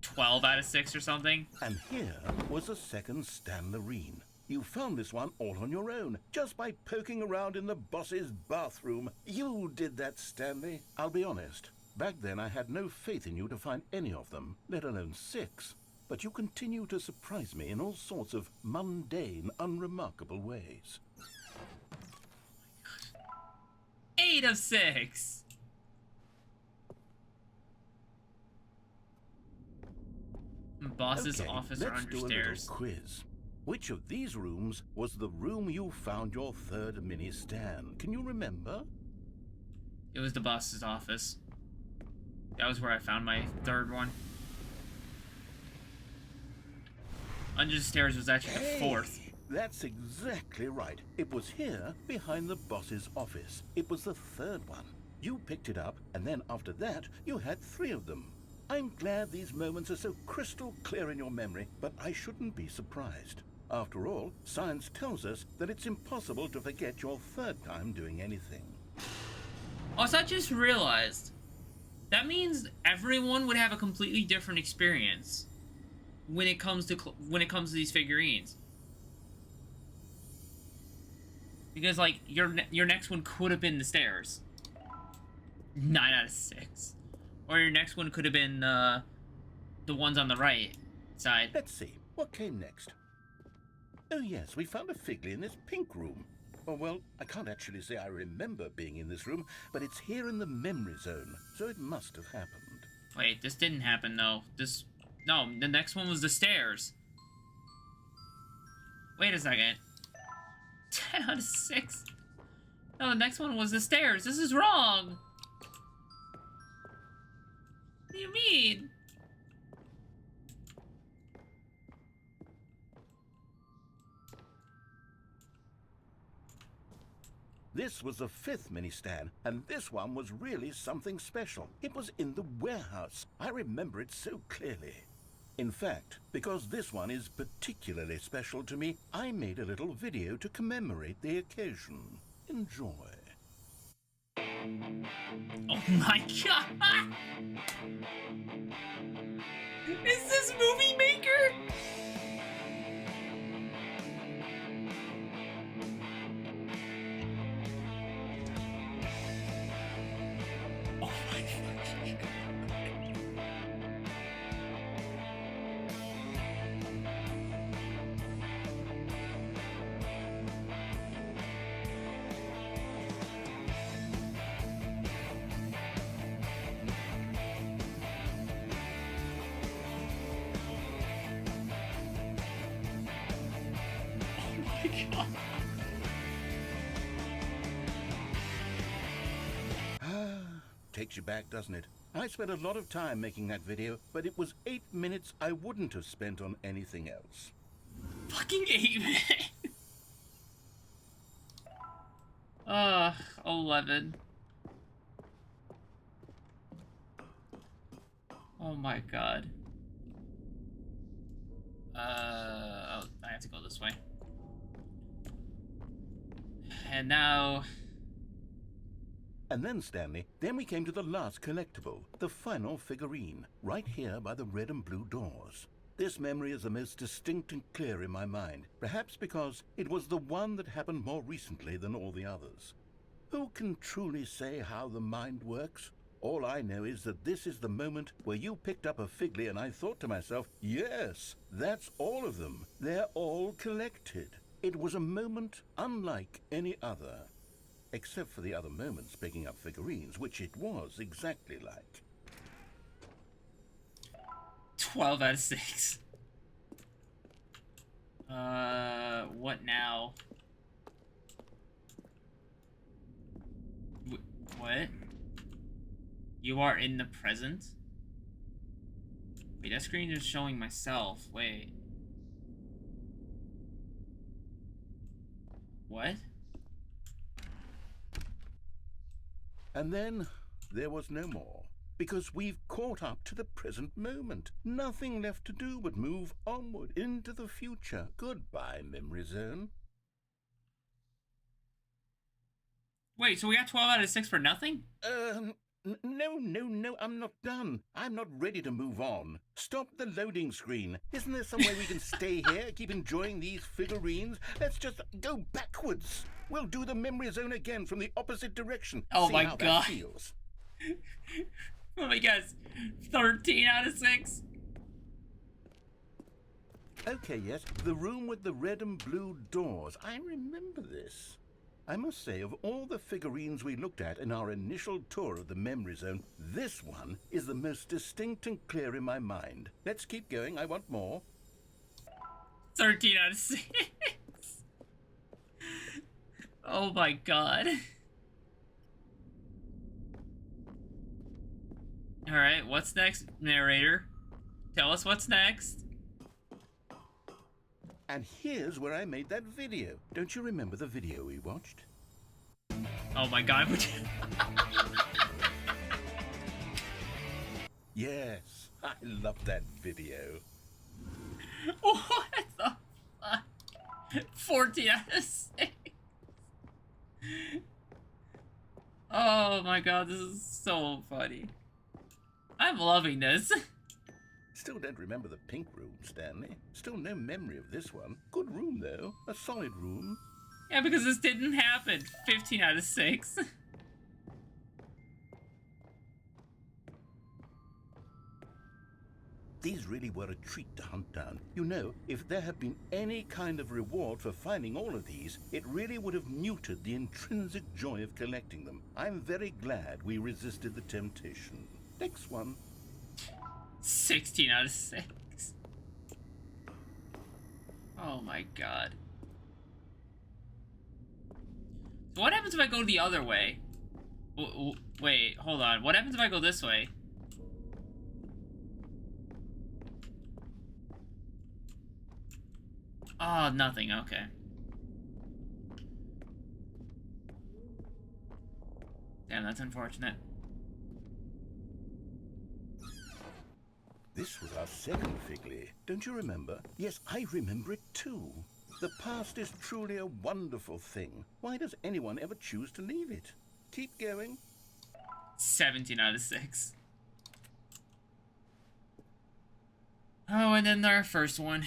12 out of 6 or something? And here was a second Stanlerine. You found this one all on your own, just by poking around in the boss's bathroom. You did that, Stanley. I'll be honest. Back then I had no faith in you to find any of them, let alone 6. But you continue to surprise me in all sorts of mundane, unremarkable ways. 8 of 6! Boss's office or let's do a understairs. little quiz. Which of these rooms was the room you found your third mini Stan? Can you remember? It was the boss's office. That was where I found my third one. Under the stairs was actually the fourth. That's exactly right. It was here, behind the boss's office. It was the third one. You picked it up, and then after that, you had 3 of them. I'm glad these moments are so crystal clear in your memory, but I shouldn't be surprised. After all, science tells us that it's impossible to forget your third time doing anything. Also, I just realized that means everyone would have a completely different experience when it comes to these figurines. Because like your next one could have been the stairs. 9 out of 6. Or your next one could have been the ones on the right side. Let's see, what came next? Oh yes, we found a Figley in this pink room. Oh well, I can't actually say I remember being in this room, but it's here in the memory zone, so it must have happened. Wait, this didn't happen though. No, the next one was the stairs. Wait a second. 10 out of 6. No, the next one was the stairs. This is wrong. What do you mean? This was the 5th mini Stan, and this one was really something special. It was in the warehouse. I remember it so clearly. In fact, because this one is particularly special to me, I made a little video to commemorate the occasion. Enjoy. Oh my god! Is this Movie Maker? Oh my god. takes you back, doesn't it? I spent a lot of time making that video, but it was 8 minutes I wouldn't have spent on anything else. Fucking 8 minutes. 11. Oh my god. Oh, I have to go this way. And now... And then, Stanley, then we came to the last collectible, the final figurine, right here by the red and blue doors. This memory is the most distinct and clear in my mind, perhaps because it was the one that happened more recently than all the others. Who can truly say how the mind works? All I know is that this is the moment where you picked up a Figly and I thought to myself, yes, that's all of them. They're all collected. It was a moment unlike any other. Except for the other moments picking up figurines, which it was exactly like. 12 out of 6. What now? What? You are in the present? Wait, that screen is showing myself. Wait. What? And then there was no more, because we've caught up to the present moment. Nothing left to do but move onward into the future. Goodbye, Memory Zone. Wait, so we got 12 out of 6 for nothing? No, I'm not done. I'm not ready to move on. Stop the loading screen. Isn't there some way we can stay here, keep enjoying these figurines? Let's just go backwards. We'll do the Memory Zone again from the opposite direction. Oh See my how god. That feels. Let me guess. 13 out of 6? Okay, yes, the room with the red and blue doors. I remember this. I must say, of all the figurines we looked at in our initial tour of the Memory Zone, this one is the most distinct and clear in my mind. Let's keep going. I want more. 13 out of 6. Oh my god. Alright, what's next, narrator? Tell us what's next. And here's where I made that video. Don't you remember the video we watched? Oh my god, would you... Yes, I love that video. What the fuck? 14 out of 6. Oh my god, this is so funny. I'm loving this. Still don't remember the pink room, Stanley. Still no memory of this one. Good room, though. A solid room. Yeah, because this didn't happen. 15 out of 6. These really were a treat to hunt down. You know, if there had been any kind of reward for finding all of these, it really would have muted the intrinsic joy of collecting them. I'm very glad we resisted the temptation. Next one. 16 out of 6. Oh my god. So what happens if I go the other way? Wait, hold on. What happens if I go this way? Oh, nothing. Okay. Damn, that's unfortunate. This was our second Figly. Don't you remember? Yes, I remember it too. The past is truly a wonderful thing. Why does anyone ever choose to leave it? Keep going. 17 out of 6. Oh, and then our first one.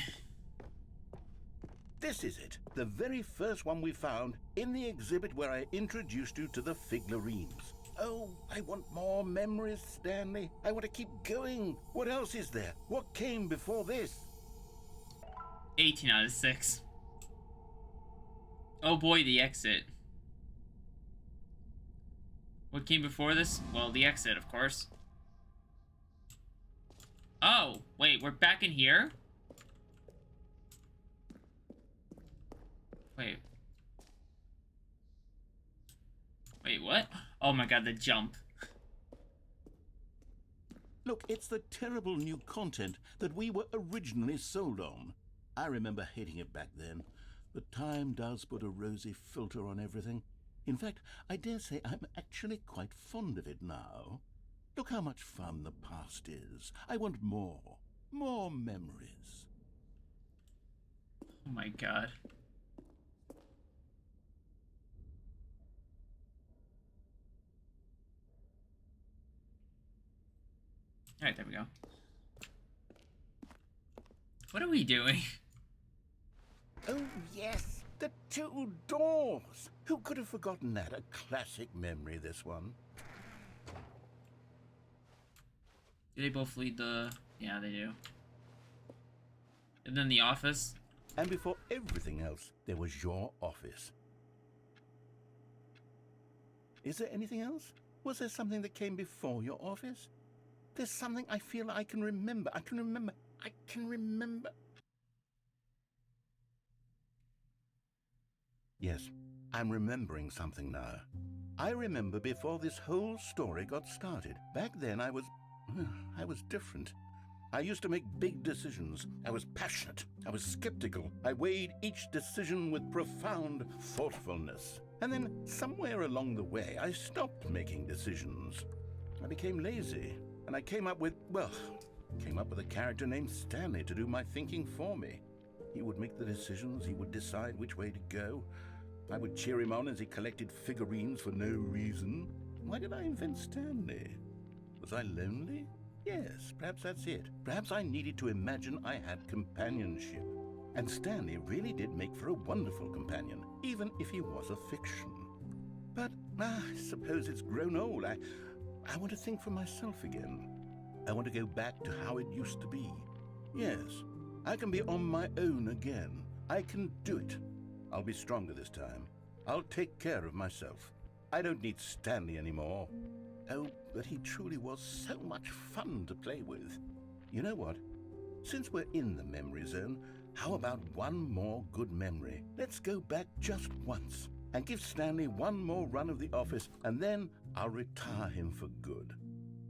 This is it. The very first one we found in the exhibit where I introduced you to the figurines. Oh, I want more memories, Stanley. I want to keep going. What else is there? What came before this? 18 out of 6. Oh boy, the exit. What came before this? Well, the exit, of course. Oh, wait, we're back in here? Wait. Wait, what? Oh my god, the jump. Look, it's the terrible new content that we were originally sold on. I remember hating it back then, but time does put a rosy filter on everything. In fact, I dare say I'm actually quite fond of it now. Look how much fun the past is. I want more. More memories. Oh my god. Alright, there we go. What are we doing? Oh, yes, the two doors. Who could have forgotten that? A classic memory, this one. Do they both lead the... Yeah, they do. And then the office. And before everything else, there was your office. Is there anything else? Was there something that came before your office? There's something I feel I can remember. I can remember. Yes, I'm remembering something now. I remember before this whole story got started. Back then I was different. I used to make big decisions. I was passionate. I was skeptical. I weighed each decision with profound thoughtfulness. And then somewhere along the way, I stopped making decisions. I became lazy. And I came up with a character named Stanley to do my thinking for me. He would make the decisions. He would decide which way to go. I would cheer him on as he collected figurines for no reason. Why did I invent Stanley? Was I lonely? Yes, perhaps that's it. Perhaps I needed to imagine I had companionship. And Stanley really did make for a wonderful companion, even if he was a fiction. But I suppose it's grown old. I want to think for myself again. I want to go back to how it used to be. Yes, I can be on my own again. I can do it. I'll be stronger this time. I'll take care of myself. I don't need Stanley anymore. Oh, but he truly was so much fun to play with. You know what? Since we're in the memory zone, how about one more good memory? Let's go back just once and give Stanley one more run of the office, and then I'll retire him for good.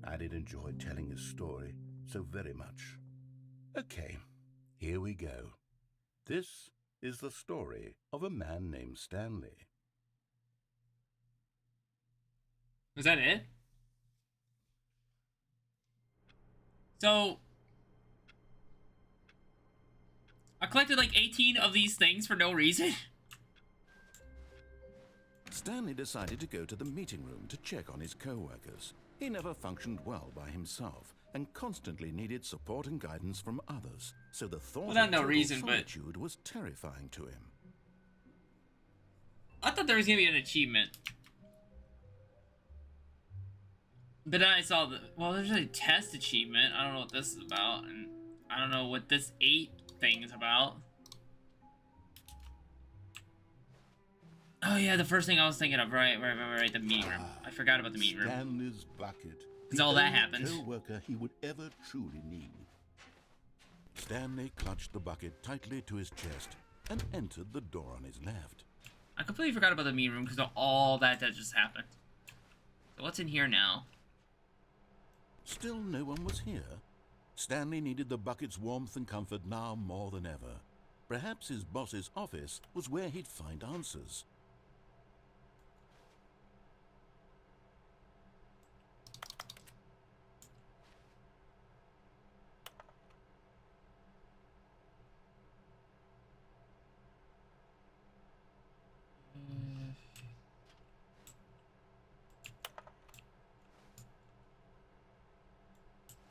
I did enjoy telling his story so very much. Okay, here we go. This is the story of a man named Stanley. Was that it? So, I collected like 18 of these things for no reason. Stanley decided to go to the meeting room to check on his co-workers. He never functioned well by himself and constantly needed support and guidance from others, so the thought Not of no total reason, but solitude was terrifying to him. I thought there was gonna be an achievement. But then I saw well, there's a test achievement. I don't know what this is about, and I don't know what this 8 thing is about. Oh yeah, the first thing I was thinking of, right, the meeting room. I forgot about the meeting room. Stanley's bucket. Because all that happened. The co-worker he would ever truly need. Stanley clutched the bucket tightly to his chest and entered the door on his left. I completely forgot about the meeting room because of all that just happened. So what's in here now? Still no one was here. Stanley needed the bucket's warmth and comfort now more than ever. Perhaps his boss's office was where he'd find answers.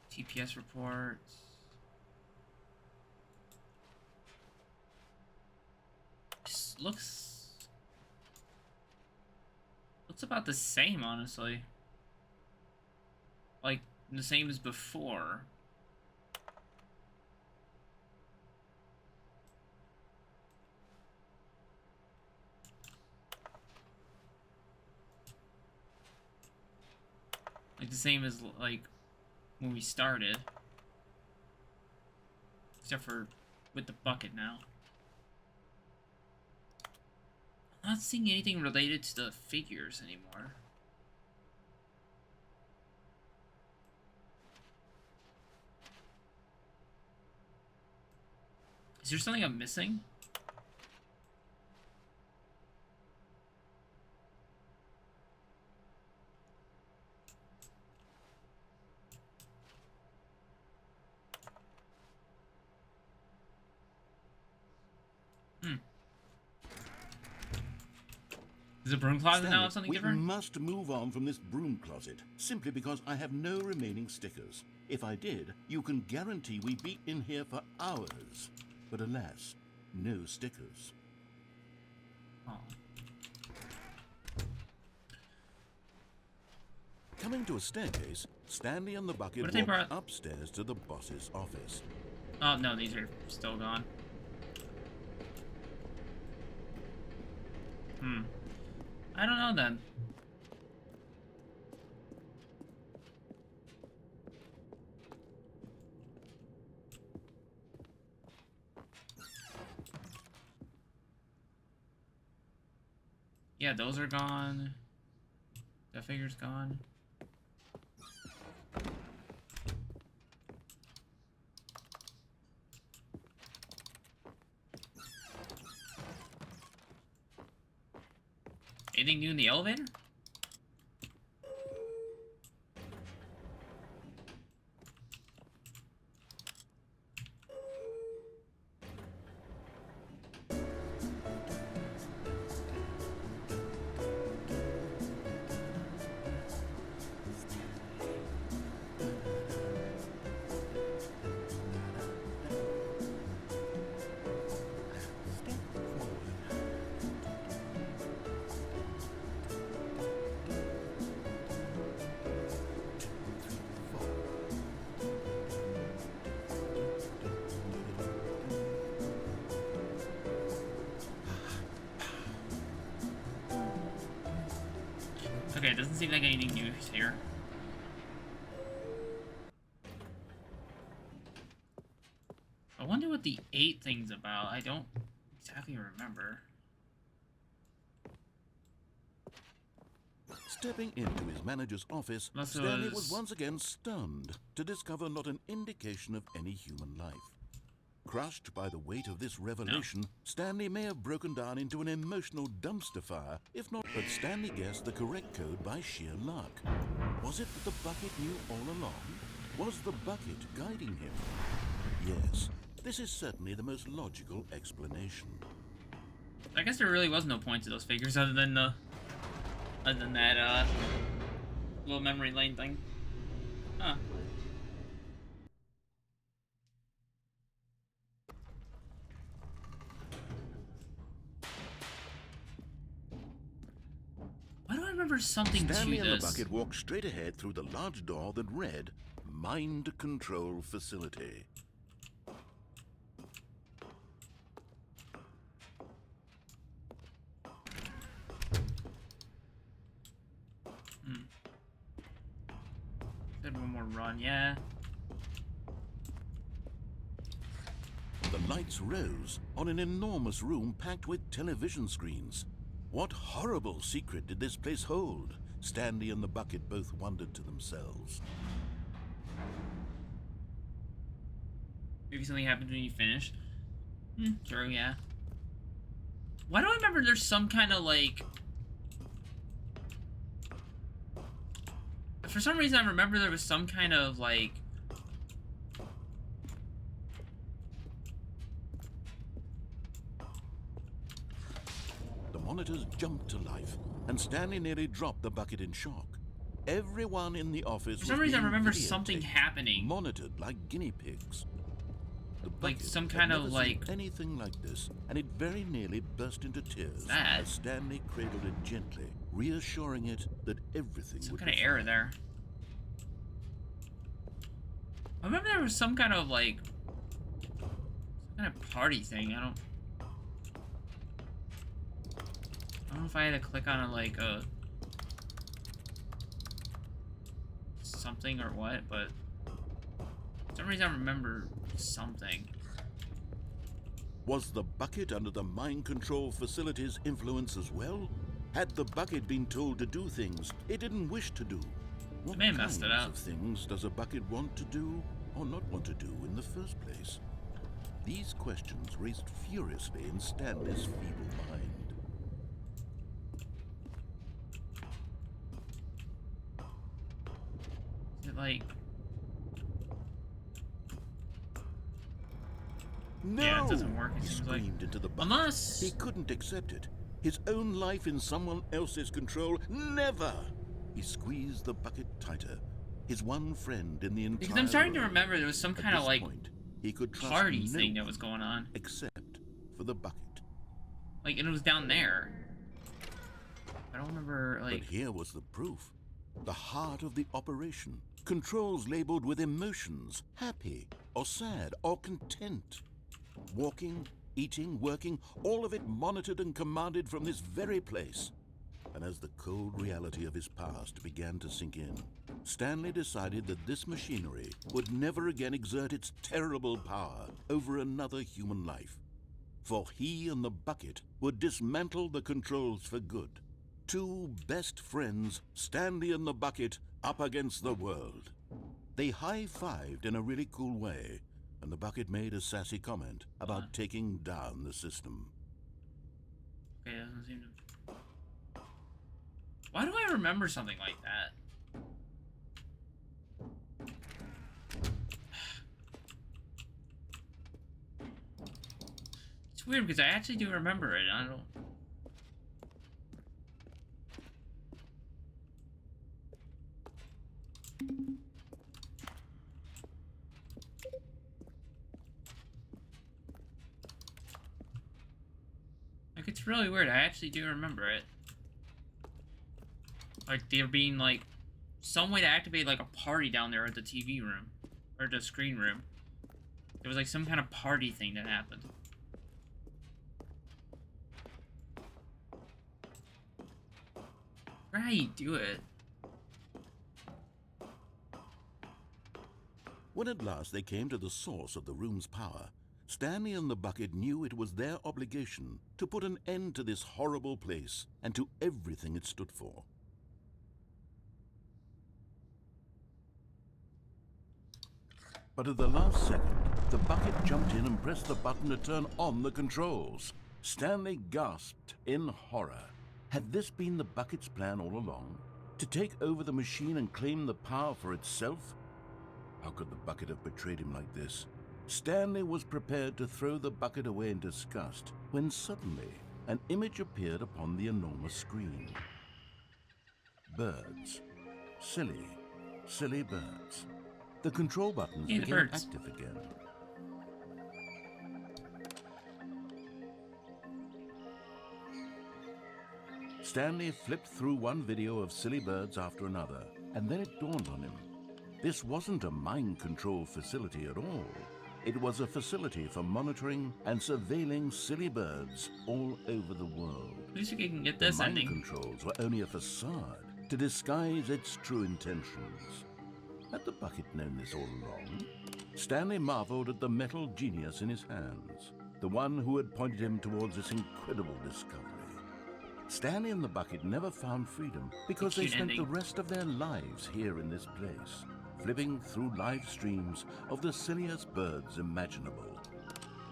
TPS reports. Just looks about the same, honestly. Like the same as before. Like the same as like when we started, except for with the bucket now. I'm not seeing anything related to the figures anymore. Is there something I'm missing? Does the broom closet now have something we different? must move on from this broom closet, simply because I have no remaining stickers. If I did, you can guarantee we'd be in here for hours. But alas, no stickers. Oh. Coming to a staircase, Stanley and the bucket What if they walked brought- upstairs to the boss's office. Oh, no, these are still gone. I don't know then. Yeah, those are gone. That figure's gone. Anything new in the elevator? Okay, it doesn't seem like anything new is here. I wonder what the 8 thing's about. I don't exactly remember. Stepping into his manager's office, Unless it Stanley was- was once again stunned to discover not an indication of any human life. Crushed by the weight of this revelation, Stanley may have broken down into an emotional dumpster fire, if not. But Stanley guessed the correct code by sheer luck. Was it that the bucket knew all along? Was the bucket guiding him? Yes, this is certainly the most logical explanation. I guess there really was no point to those figures other than that little memory lane thing. Huh. Why do I remember something Stanley to and the this? bucket walked straight ahead through the large door that read, Mind Control Facility. Said one more run, yeah. The lights rose on an enormous room packed with television screens. What horrible secret did this place hold? Stanley and the bucket both wondered to themselves. Maybe something happened when you finished. True, yeah. Why do I remember there's some kind of like... For some reason I remember there was some kind of like... The monitors jumped to life, and Stanley nearly dropped the bucket in shock. Everyone in the office For some was reason I being remember something videotaped, happening. monitored like guinea pigs. The Like bucket some had kind of, never like- seen anything like this, and it very nearly burst into tears Sad. as Stanley cradled it gently, reassuring it that everything Some would kind of be error fine. there. I remember there was some kind of like... some kind of party thing, I don't know if I had to click on like a... something or what, but... For some reason I remember something. Was the bucket under the mind control facility's influence as well? Had the bucket been told to do things it didn't wish to do? What may have messed it kinds up. of things does a bucket want to do or not want to do in the first place? These questions raced furiously in Stanley's feeble mind. Is it like... No! Yeah, it doesn't work, it He seems like. screamed into the bucket. Unless... He couldn't accept it. His own life in someone else's control. Never! He squeezed the bucket tighter. His one friend in the entire Because I'm starting to world. remember there was some At kind of this like point, he could trust party no thing that one was going on. except for the bucket. Like, and it was down there. I don't remember, like... But here was the proof. The heart of the operation. Controls labeled with emotions. Happy, or sad, or content. Walking, eating, working, all of it monitored and commanded from this very place. And as the cold reality of his past began to sink in, Stanley decided that this machinery would never again exert its terrible power over another human life. For he and the bucket would dismantle the controls for good. Two best friends, Stanley and the bucket, up against the world. They high-fived in a really cool way, and the bucket made a sassy comment about taking down the system. Okay, that doesn't seem to... Why do I remember something like that? It's weird because I actually do remember it. I don't... Like, it's really weird. I actually do remember it. Like, there being, like, some way to activate, like, a party down there at the TV room. Or the screen room. There was, like, some kind of party thing that happened. Right, do it. When at last they came to the source of the room's power, Stanley and the bucket knew it was their obligation to put an end to this horrible place and to everything it stood for. But at the last second, the bucket jumped in and pressed the button to turn on the controls. Stanley gasped in horror. Had this been the bucket's plan all along? To take over the machine and claim the power for itself? How could the bucket have betrayed him like this? Stanley was prepared to throw the bucket away in disgust when suddenly an image appeared upon the enormous screen. Birds. Silly, silly birds. The control buttons Yeah, the became birds. active again. Stanley flipped through one video of silly birds after another, and then it dawned on him. This wasn't a mind control facility at all. It was a facility for monitoring and surveilling silly birds all over the world. At least we can get The this mind ending. controls were only a facade to disguise its true intentions. Had the bucket known this all along? Stanley marveled at the metal genius in his hands, the one who had pointed him towards this incredible discovery. Stanley and the bucket never found freedom because they Cute spent ending. the rest of their lives here in this place, flipping through live streams of the silliest birds imaginable.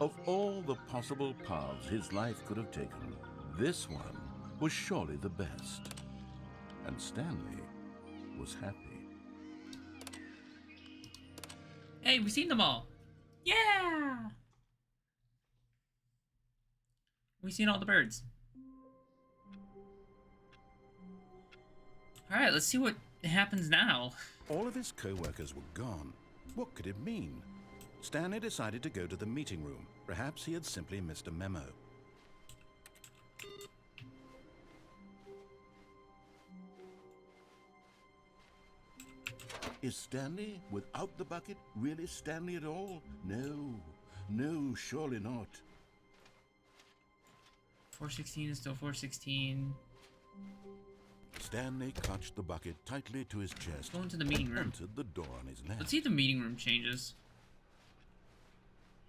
Of all the possible paths his life could have taken, this one was surely the best. And Stanley was happy. Hey, we've seen them all. Yeah! We've seen all the birds. Alright, let's see what happens now. All of his co-workers were gone. What could it mean? Stanley decided to go to the meeting room. Perhaps he had simply missed a memo. Is Stanley, without the bucket, really Stanley at all? No, no, surely not. 416 is still 416. Stanley clutched the bucket tightly to his chest Go into the meeting room. entered the door on his left. Let's see if the meeting room changes.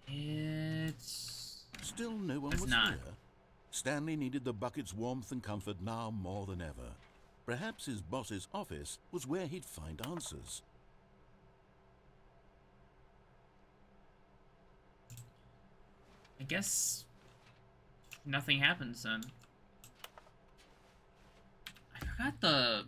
It's... Still no one It's was not. here. Stanley needed the bucket's warmth and comfort now more than ever. Perhaps his boss's office was where he'd find answers. guess nothing happens then. I forgot the...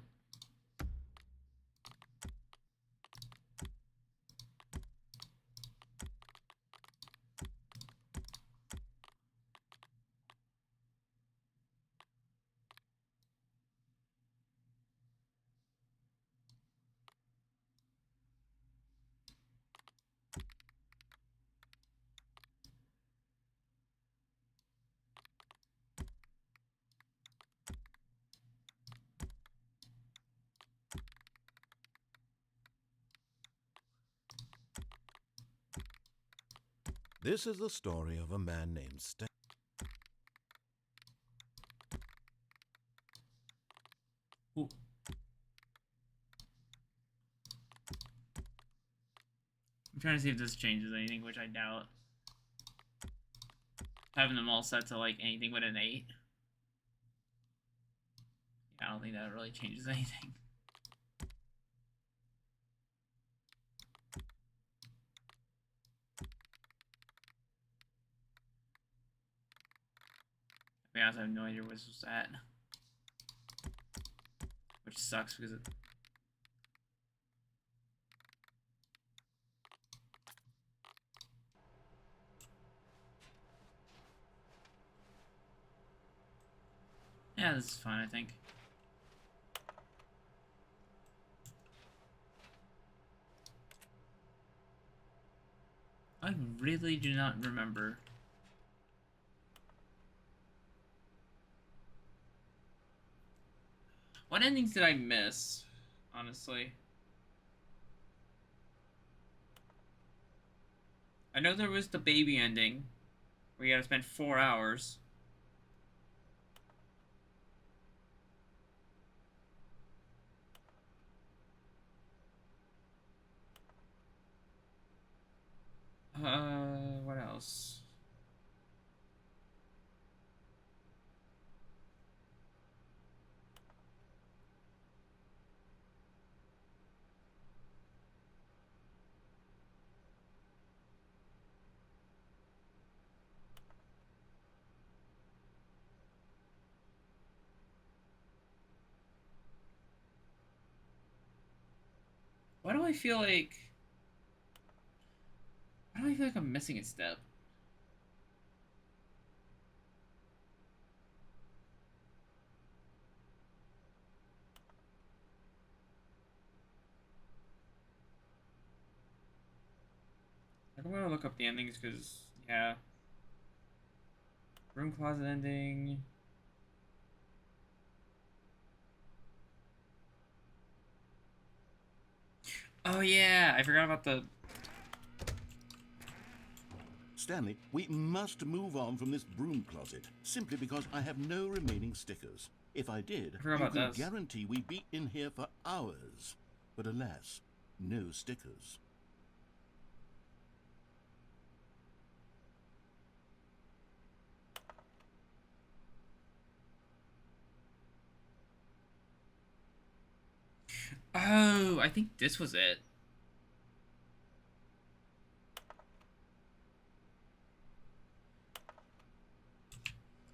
This is the story of a man named Stanley. Ooh. I'm trying to see if this changes anything, which I doubt. Having them all set to like anything but an 8. Yeah, I don't think that really changes anything. To be honest, I have no idea what this was at. Which sucks because it... Yeah, this is fine, I think. I really do not remember. What endings did I miss, honestly? I know there was the baby ending, where you had to spend 4 hours. What else? Why do I feel like... Why do I feel like I'm missing a step? I don't want to look up the endings because, yeah. Room closet ending. Oh yeah, I forgot about the... Stanley, we must move on from this broom closet, simply because I have no remaining stickers. If I did, I forgot you about can this. guarantee we'd be in here for hours. But alas, no stickers. Oh, I think this was it.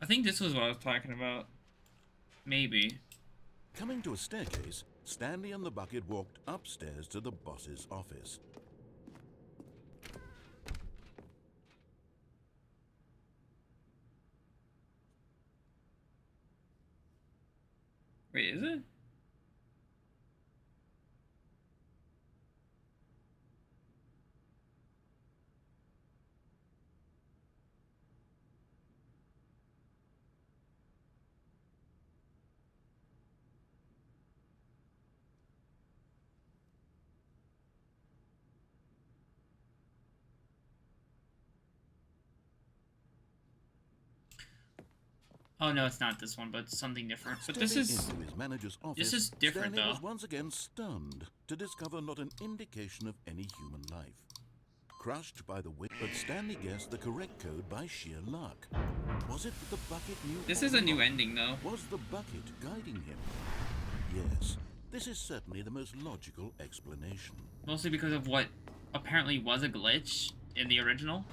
I think this was what I was talking about. Maybe. Coming to a staircase, Stanley and the bucket walked upstairs to the boss's office. Wait, is it? Oh no, it's not this one, but something different. But this Stepping is... into his manager's office, This is different, Stanley though. was once again stunned to discover not an indication of any human life. Crushed by the weight, but Stanley guessed the correct code by sheer luck. Was it that the bucket knew? This all is a new along? ending, though. Was the bucket guiding him? Yes, this is certainly the most logical explanation. Mostly because of what apparently was a glitch in the original.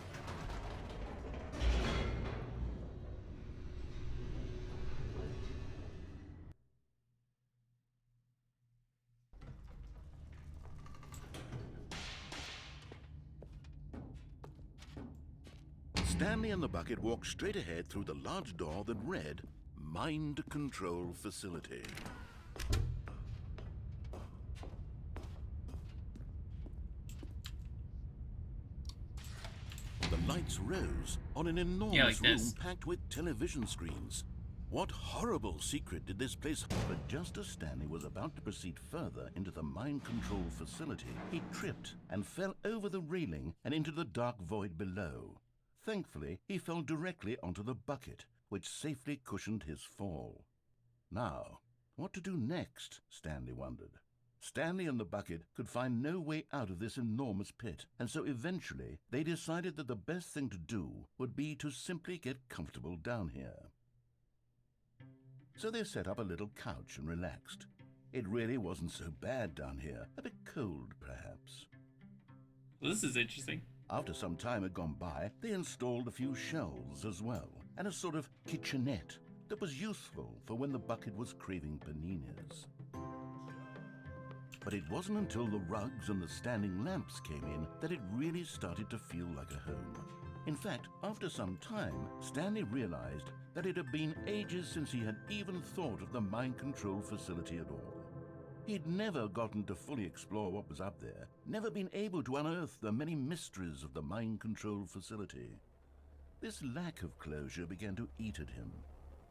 Stanley and the bucket walked straight ahead through the large door that read, Mind Control Facility. The lights rose on an enormous room packed with television screens. What horrible secret did this place hold? But just as Stanley was about to proceed further into the mind control facility, he tripped and fell over the railing and into the dark void below. Thankfully, he fell directly onto the bucket, which safely cushioned his fall. Now, what to do next? Stanley wondered. Stanley and the bucket could find no way out of this enormous pit, and so eventually they decided that the best thing to do would be to simply get comfortable down here. So they set up a little couch and relaxed. It really wasn't so bad down here, a bit cold perhaps. Well, this is interesting. After some time had gone by, they installed a few shelves as well, and a sort of kitchenette that was useful for when the bucket was craving paninis. But it wasn't until the rugs and the standing lamps came in that it really started to feel like a home. In fact, after some time, Stanley realized that it had been ages since he had even thought of the mind control facility at all. He'd never gotten to fully explore what was up there, never been able to unearth the many mysteries of the mind control facility. This lack of closure began to eat at him.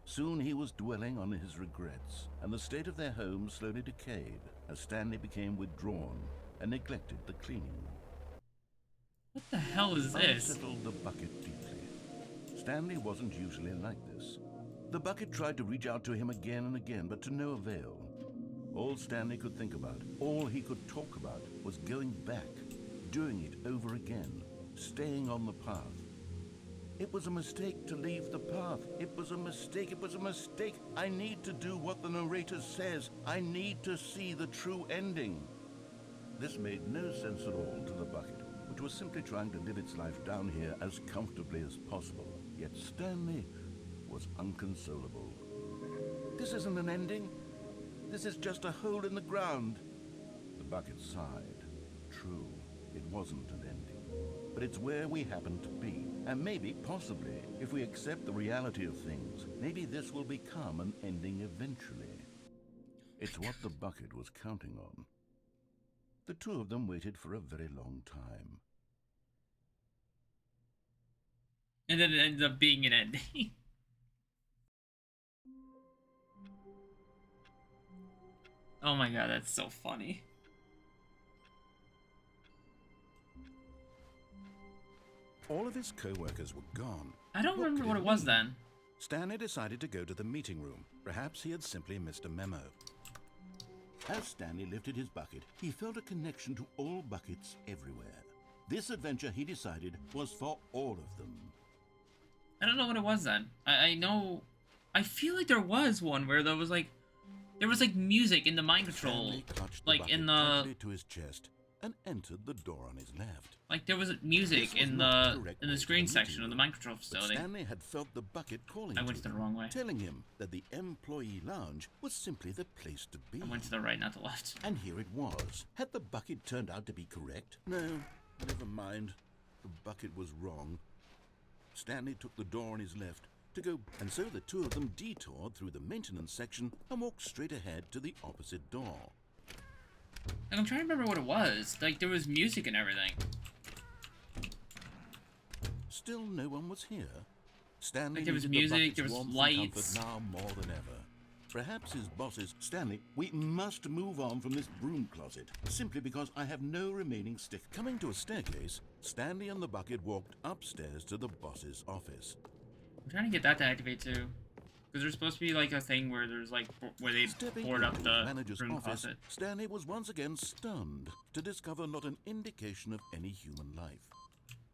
Soon he was dwelling on his regrets, and the state of their home slowly decayed as Stanley became withdrawn and neglected the cleaning. What the hell is this? Unsettled the bucket deeply. Stanley wasn't usually like this. The bucket tried to reach out to him again and again, but to no avail. All Stanley could think about, all he could talk about, was going back, doing it over again, staying on the path. It was a mistake to leave the path. It was a mistake. It was a mistake. I need to do what the narrator says. I need to see the true ending. This made no sense at all to the bucket, which was simply trying to live its life down here as comfortably as possible. Yet Stanley was inconsolable. This isn't an ending. This is just a hole in the ground. The bucket sighed. True, it wasn't an ending. But it's where we happen to be. And maybe, possibly, if we accept the reality of things, maybe this will become an ending eventually. It's what the bucket was counting on. The two of them waited for a very long time. And then it ended up being an ending. Oh my god, that's so funny. All of his co-workers were gone. I don't remember what it was then. Stanley decided to go to the meeting room. Perhaps he had simply missed a memo. As Stanley lifted his bucket, he felt a connection to all buckets everywhere. This adventure, he decided, was for all of them. I don't know what it was then. I know... I feel like there was one where there was like music in the mind control. Stanley clutched like the in bucket the... tightly to his chest and entered the door on his left. Like there was music in the screen section of the mind control facility. Stanley had felt the bucket calling I went to the wrong way. telling him that the employee lounge was simply the place to be. I went to the right, not the left. And here it was. Had the bucket turned out to be correct? No, never mind. The bucket was wrong. Stanley took the door on his left to go, and so the two of them detoured through the maintenance section and walked straight ahead to the opposite door. Like, I'm trying to remember what it was. Like, there was music and everything. Still no one was here. Stanley Like, there was needed the music, bucket's there was warmth and lights. comfort now more than ever. Perhaps his bosses, Stanley, we must move on from this broom closet, simply because I have no remaining stick. Coming to a staircase, Stanley and the bucket walked upstairs to the boss's office. I'm trying to get that to activate too. Because there's supposed to be like a thing where there's like, where they Stepping board up into the his manager's broom office, closet. Stanley was once again stunned to discover not an indication of any human life.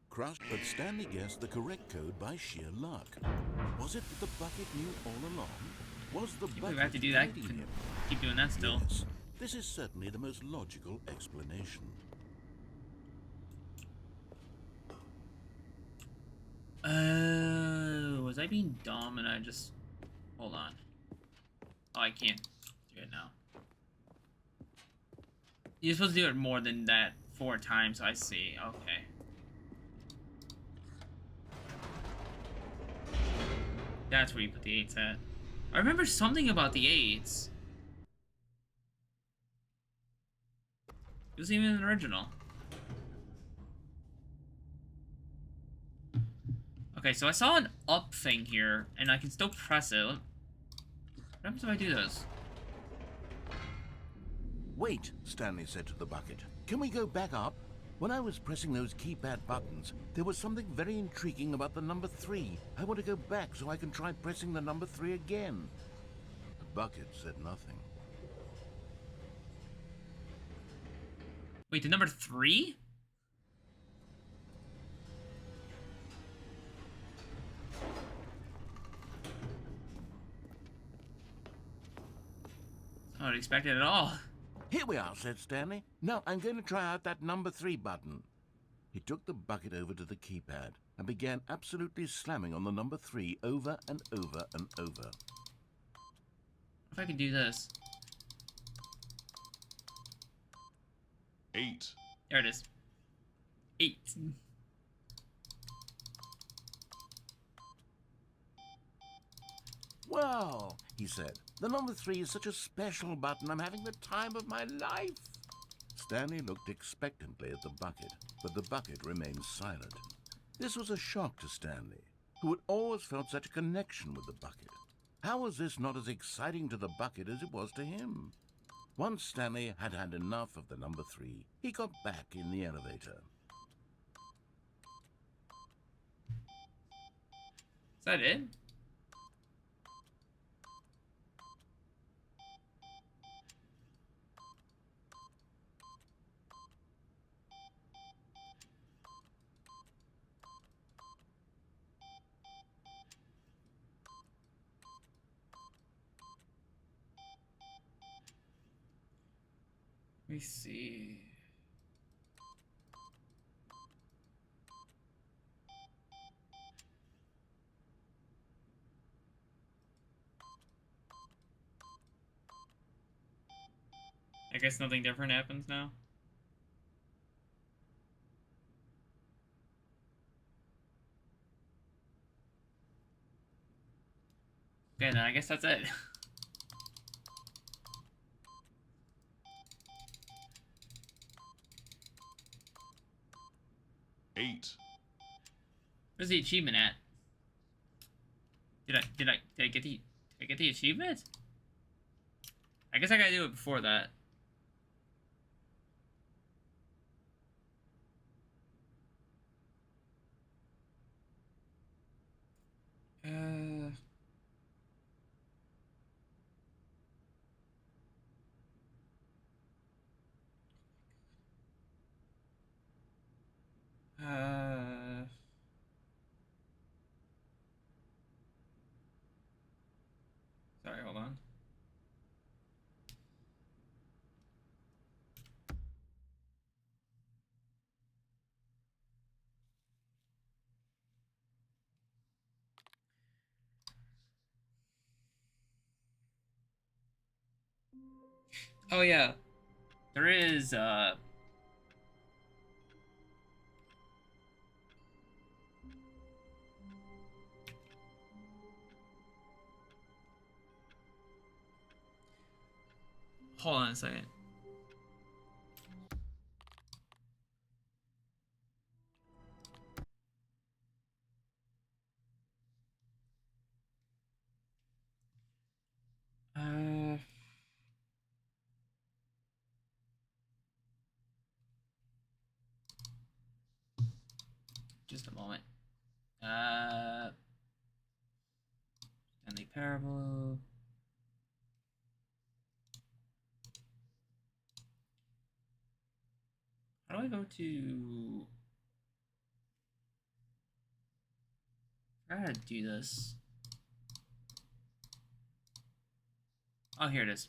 Crushed, but Stanley guessed the correct code by sheer luck. Was it that the bucket knew all along? Was the We bucket have to do that. guiding him? Keep doing that still. Yes, this is certainly the most logical explanation. Was I being dumb and I just... Hold on. Oh, I can't do it now. You're supposed to do it more than that 4 times, I see. Okay. That's where you put the 8s at. I remember something about the 8s. It wasn't even an original. Okay, so I saw an up thing here, and I can still press it. What happens if I do this? Wait, Stanley said to the bucket. Can we go back up? When I was pressing those keypad buttons, there was something very intriguing about the number 3. I want to go back so I can try pressing the number 3 again. The bucket said nothing. Wait, the number 3? I don't expect it at all. Here we are, said Stanley. Now I'm going to try out that number 3 button. He took the bucket over to the keypad and began absolutely slamming on the number 3 over and over and over. If I can do this. 8. There it is. 8. Well, he said, the number 3 is such a special button. I'm having the time of my life. Stanley looked expectantly at the bucket, but the bucket remained silent. This was a shock to Stanley, who had always felt such a connection with the bucket. How was this not as exciting to the bucket as it was to him? Once Stanley had had enough of the number 3, he got back in the elevator. Is that it? Let me see. I guess nothing different happens now. Okay, then I guess that's it. 8. Where's the achievement at? Did I get the achievement? I guess I gotta do it before that. Sorry, hold on. Oh yeah. There is hold on a second. Just a moment. Stanley Parable. How do I go to... I gotta do this. Oh, here it is.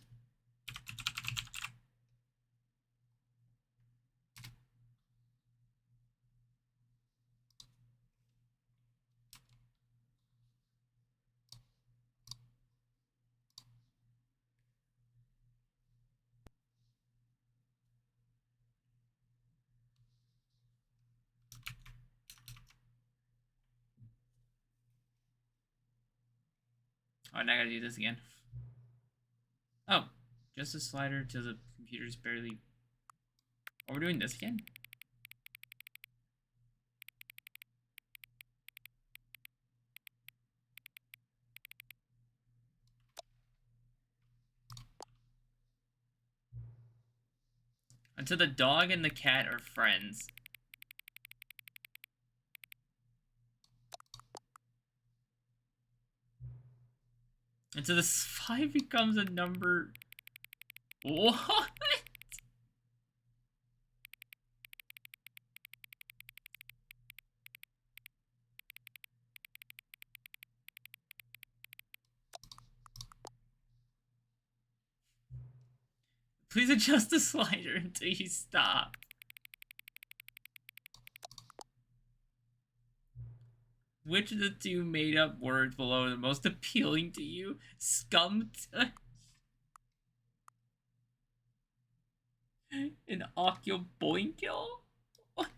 Oh, now I gotta do this again. Oh, just a slider to the computer's barely... Oh, we're doing this again? Until the dog and the cat are friends. Until the 5 becomes a number... What? Please adjust the slider until you stop. Which of the two made-up words below are the most appealing to you? Scum tush and ocuboinkill? What?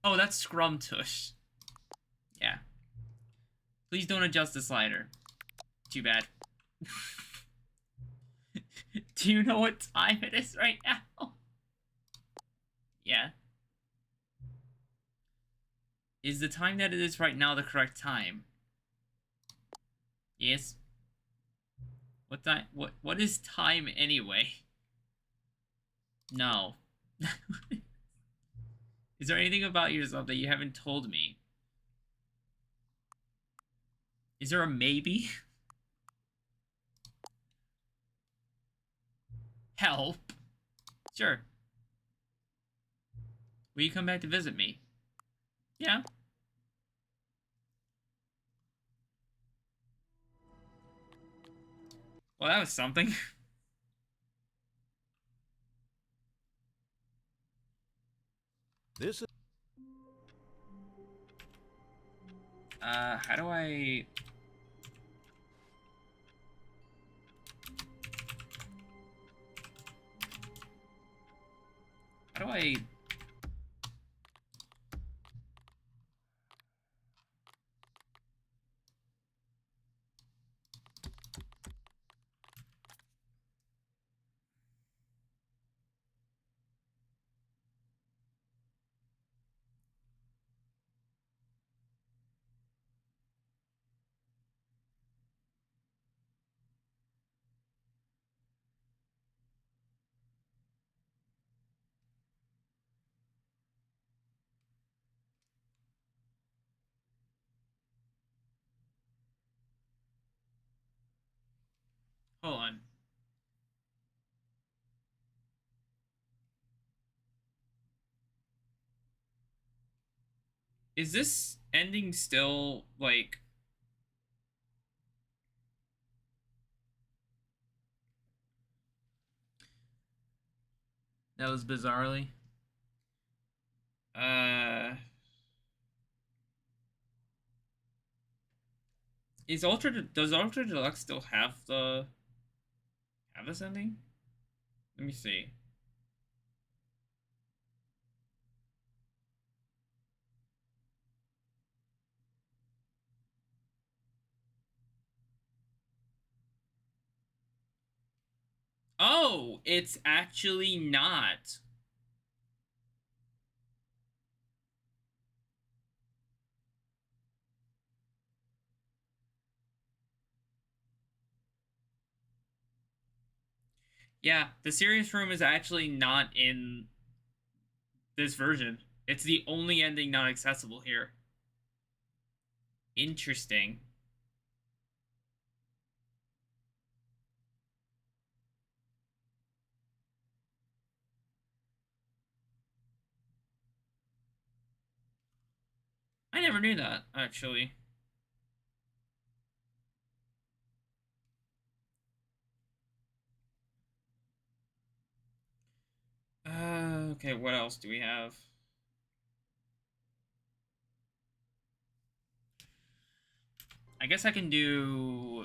Oh, that's scrum tush. Yeah. Please don't adjust the slider. Too bad. Do you know what time it is right now? Yeah. Is the time that it is right now the correct time? Yes. What time? What is time anyway? No. Is there anything about yourself that you haven't told me? Is there a maybe? Help. Sure. Will you come back to visit me? Yeah. Well, that was something. This How do I... How do I... Hold on. Is this ending still, like... That was bizarrely. Does Ultra Deluxe still have this ending? Let me see. Oh, it's actually not. Yeah, the serious room is actually not in this version. It's the only ending not accessible here. Interesting. I never knew that, actually. Okay, what else do we have? I guess I can do...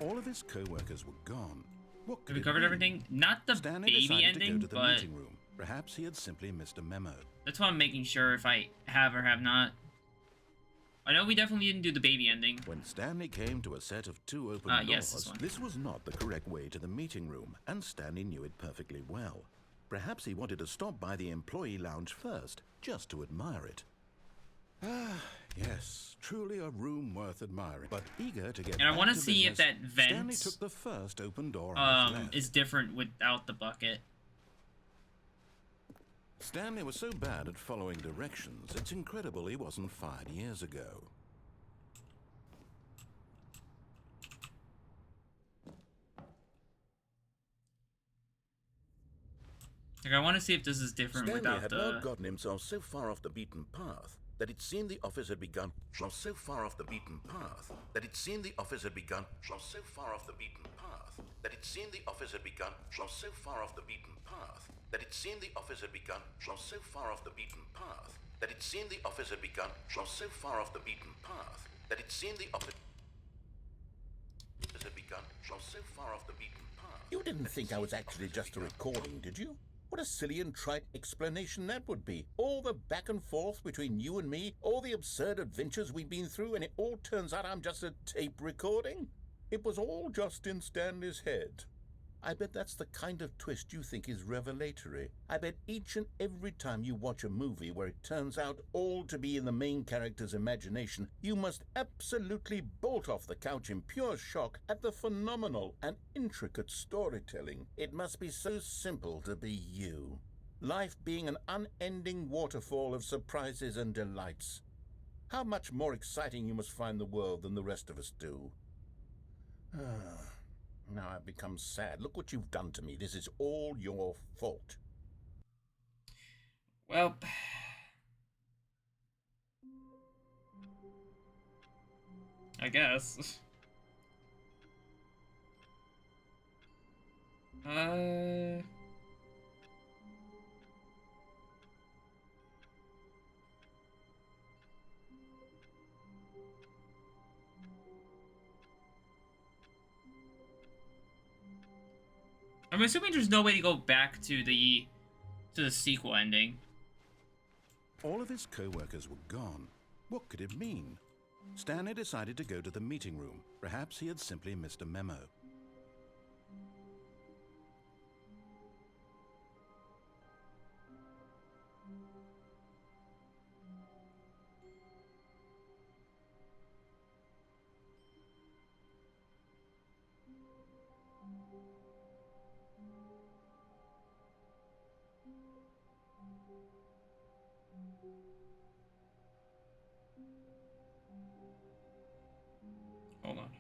all of his co-workers were gone. What Have could we it covered be? everything? Not the Stanley baby decided ending, to go to the but... meeting room. Perhaps he had simply missed a memo. That's why I'm making sure if I have or have not. I know we definitely didn't do the baby ending. When Stanley came to a set of 2 open yes, doors, this one. this was not the correct way to the meeting room, and Stanley knew it perfectly well. Perhaps he wanted to stop by the employee lounge first, just to admire it. Ah, yes, truly a room worth admiring. But eager to get And I back want to to see if business, that vent Stanley took the first open door on his left. is different without the bucket. Stanley was so bad at following directions, it's incredible he wasn't fired years ago. Like, I want to see if this is different Stanley without had the... now gotten himself so far off the beaten path that it seemed the office had begun. So far off the beaten path that it seemed the office had begun. So far off the beaten path that it seemed the office had begun. So far off the beaten path that it seemed the office had begun. So far off the beaten path that it seemed the office had begun. So far off the beaten path that it seemed the office had begun. So far off the beaten path. You didn't think I was actually just a recording, did you? What a silly and trite explanation that would be. All the back and forth between you and me, all the absurd adventures we've been through, and it all turns out I'm just a tape recording? It was all just in Stanley's head. I bet that's the kind of twist you think is revelatory. I bet each and every time you watch a movie where it turns out all to be in the main character's imagination, you must absolutely bolt off the couch in pure shock at the phenomenal and intricate storytelling. It must be so simple to be you. Life being an unending waterfall of surprises and delights. How much more exciting you must find the world than the rest of us do. Now I've become sad. Look what you've done to me. This is all your fault. Well... I guess. I'm assuming there's no way to go back to the sequel ending. All of his co-workers were gone. What could it mean? Stanley decided to go to the meeting room. Perhaps he had simply missed a memo.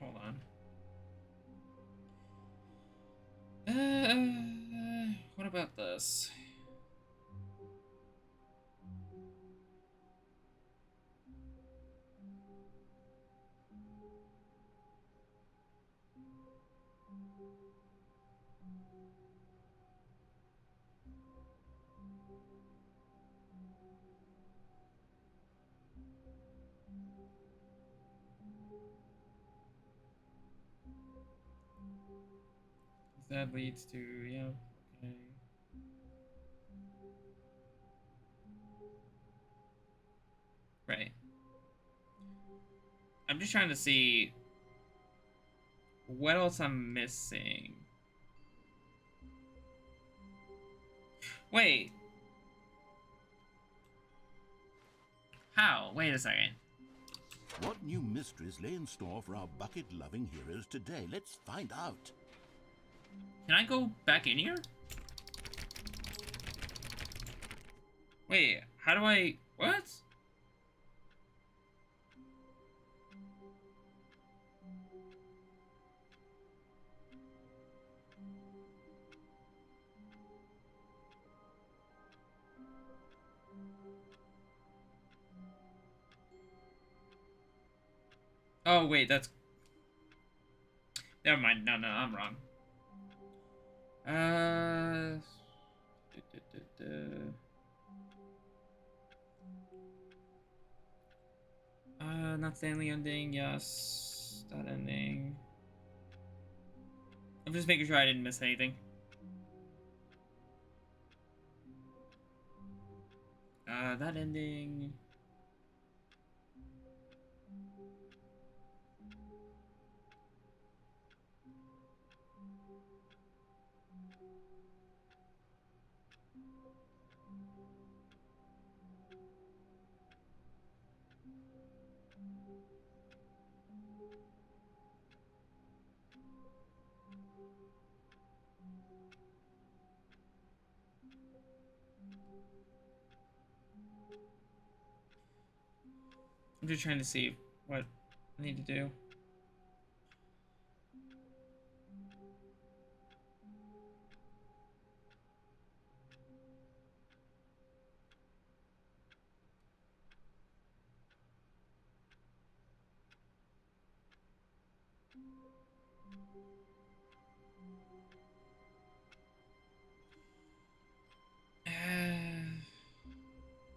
Hold on. What about this? That leads to, yeah, okay. Right. I'm just trying to see what else I'm missing. Wait. How? Wait a second. What new mysteries lay in store for our bucket-loving heroes today? Let's find out. Can I go back in here? Wait, how do I... What? Oh, wait, that's... Never mind. No, I'm wrong. Not Stanley ending, yes. That ending. I'm just making sure I didn't miss anything. That ending. I'm just trying to see what I need to do.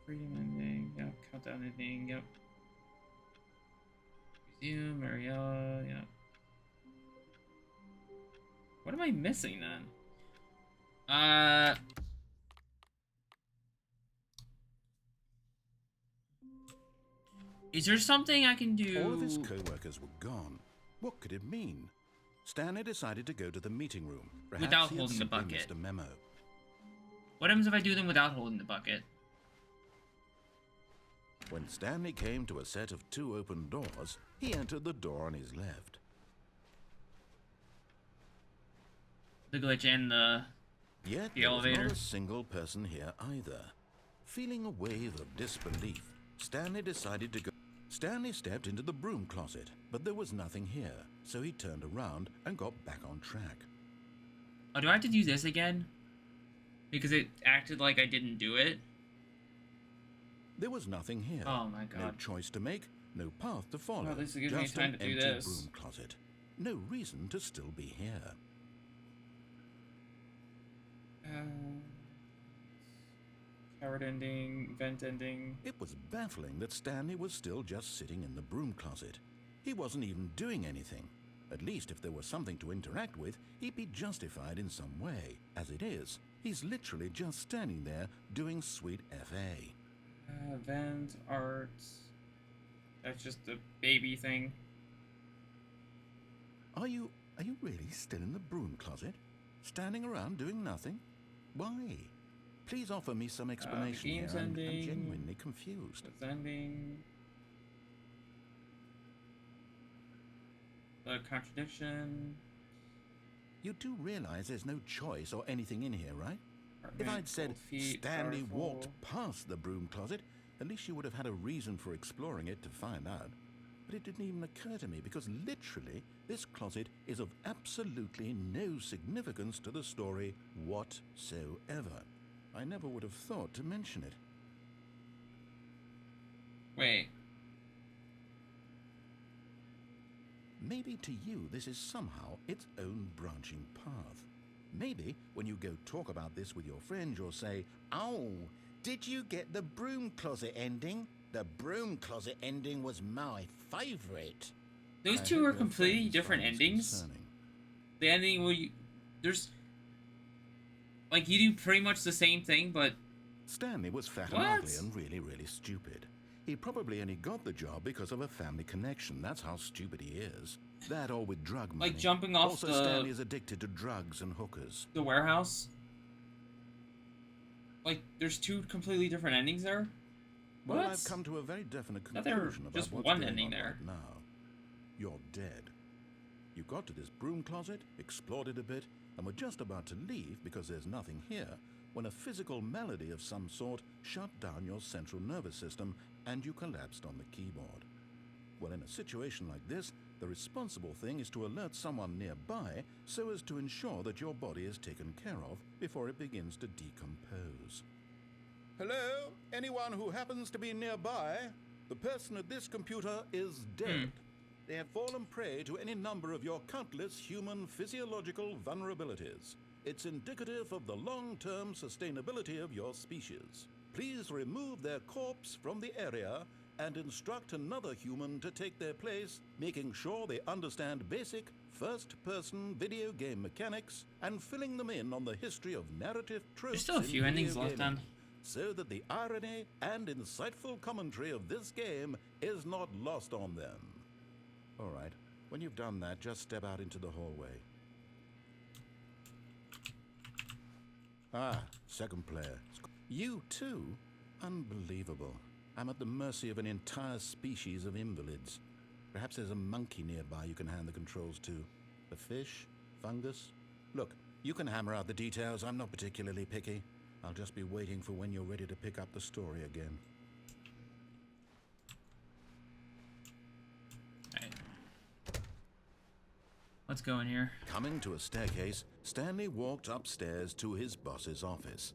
Freedom ending, yep. Countdown ending, yep. Museum, Mariella, yep. What am I missing then? Is there something I can do? All of his co-workers were gone. What could it mean? Stanley decided to go to the meeting room. Perhaps Without he had holding the simply bucket. missed a memo. What happens if I do them without holding the bucket? When Stanley came to a set of 2 open doors, he entered the door on his left. The glitch and the Yet The there was elevator. not a single person here either. Feeling a wave of disbelief, Stanley decided to go. Stanley stepped into the broom closet, but there was nothing here, so he turned around and got back on track. Oh, do I have to do this again? Because it acted like I didn't do it? There was nothing here. Oh my No god. choice to make, no path to follow. Well, at least it gives me just time an to do empty this. broom closet. No reason to still be here. Coward ending, vent ending. It was baffling that Stanley was still just sitting in the broom closet. He wasn't even doing anything. At least if there was something to interact with, he'd be justified in some way. As it is, he's literally just standing there doing sweet FA. Vent, art. That's just the baby thing. Are you really still in the broom closet? Standing around doing nothing? Why? Please offer me some explanation here. game's I'm ending. genuinely confused. It's ending. The contradiction. You do realize there's no choice or anything in here, right? If Apartment, I'd said cold feet, Stanley powerful. walked past the broom closet, at least you would have had a reason for exploring it to find out. But it didn't even occur to me because literally this closet is of absolutely no significance to the story whatsoever. I never would have thought to mention it. Wait. Maybe to you this is somehow its own branching path. Maybe when you go talk about this with your friends you'll say, "Oh, did you get the broom closet ending? The broom closet ending was my favourite." Those I two hope are your completely friends different find this endings. concerning. The ending where there's like you do pretty much the same thing, but Stanley was fat What? and ugly and really, really stupid. He probably only got the job because of a family connection. That's how stupid he is. That or with drug money. like jumping off Also, Stanley the is addicted to drugs and hookers. warehouse. Like there's two completely different endings there. Well, What? I've come to a very definite Thought there were conclusion about just what's one going ending on there. right now. You're dead. You got to this broom closet, explored it a bit, and were just about to leave because there's nothing here, when a physical malady of some sort shut down your central nervous system and you collapsed on the keyboard. Well, in a situation like this, the responsible thing is to alert someone nearby so as to ensure that your body is taken care of before it begins to decompose. Hello? Anyone who happens to be nearby? The person at this computer is dead. They have fallen prey to any number of your countless human physiological vulnerabilities. It's indicative of the long-term sustainability of your species. Please remove their corpse from the area and instruct another human to take their place, making sure they understand basic first-person video game mechanics and filling them in on the history of narrative tropes. There's still a in few video endings left gaming, then. so that the irony and insightful commentary of this game is not lost on them. All right, when you've done that, just step out into the hallway. Ah, second player. You too? Unbelievable. I'm at the mercy of an entire species of invalids. Perhaps there's a monkey nearby you can hand the controls to. A fish? Fungus? Look, you can hammer out the details. I'm not particularly picky. I'll just be waiting for when you're ready to pick up the story again. Alright. Let's go in here. Coming to a staircase, Stanley walked upstairs to his boss's office.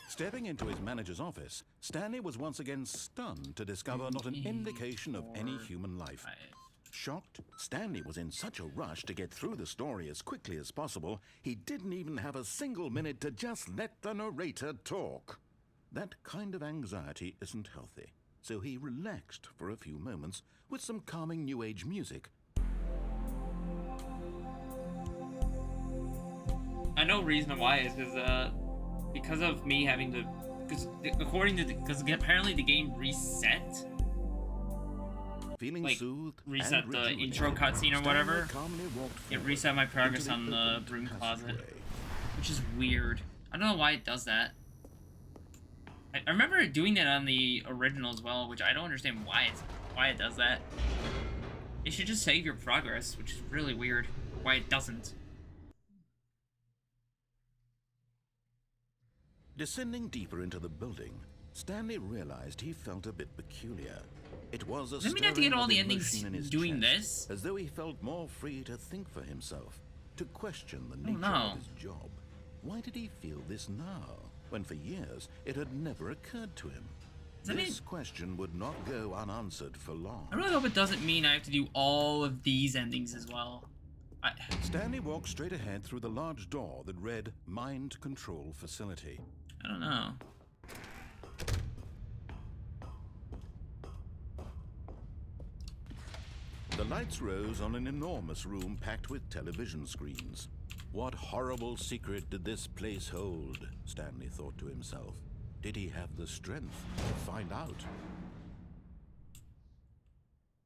Stepping into his manager's office, Stanley was once again stunned to discover not an indication of any human life. Shocked, Stanley was in such a rush to get through the story as quickly as possible, he didn't even have a single minute to just let the narrator talk. That kind of anxiety isn't healthy, so he relaxed for a few moments with some calming New Age music. I know reason why is because of me having to, because apparently the game reset. Feeling Like, soothed reset and the rejuvenated, intro cutscene or Stanley whatever. calmly walked It forward reset my progress into the on the open broom closet, passageway. which is weird. I don't know why it does that. I remember it doing that on the original as well, which I don't understand why it does that. It should just save your progress, which is really weird. Why it doesn't. Descending deeper into the building, Stanley realized he felt a bit peculiar. It was a Does that mean I have to get stirring all of the endings emotion in his doing chest, this? as though he felt more free to think for himself, to question the nature no. of his job. Why did he feel this now, when for years it had never occurred to him? Does that mean... This question would not go unanswered for long. I really hope it doesn't mean I have to do all of these endings as well. Stanley walked straight ahead through the large door that read Mind Control Facility. I don't know. The lights rose on an enormous room packed with television screens. What horrible secret did this place hold? Stanley thought to himself. Did he have the strength to find out?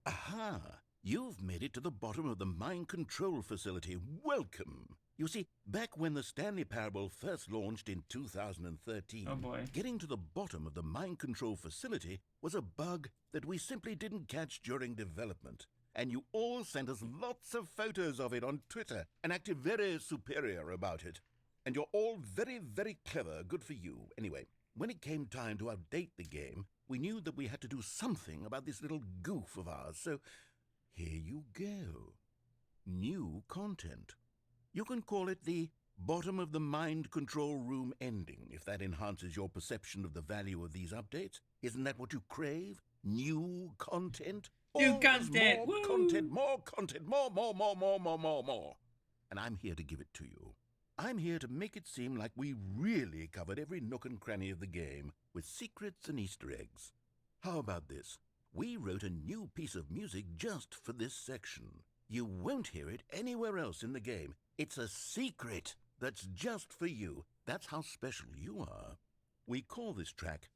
Aha! You've made it to the bottom of the mind control facility. Welcome! You see, back when the Stanley Parable first launched in 2013, Oh boy. getting to the bottom of the mind control facility was a bug that we simply didn't catch during development. And you all sent us lots of photos of it on Twitter and acted very superior about it. And you're all very, very clever. Good for you. Anyway, when it came time to update the game, we knew that we had to do something about this little goof of ours. So here you go. New content. You can call it the bottom of the mind control room ending, if that enhances your perception of the value of these updates. Isn't that what you crave? New content? New Always content! More Woo! content, more content, more. And I'm here to give it to you. I'm here to make it seem like we really covered every nook and cranny of the game with secrets and Easter eggs. How about this? We wrote a new piece of music just for this section. You won't hear it anywhere else in the game. It's a secret that's just for you. That's how special you are. We call this track,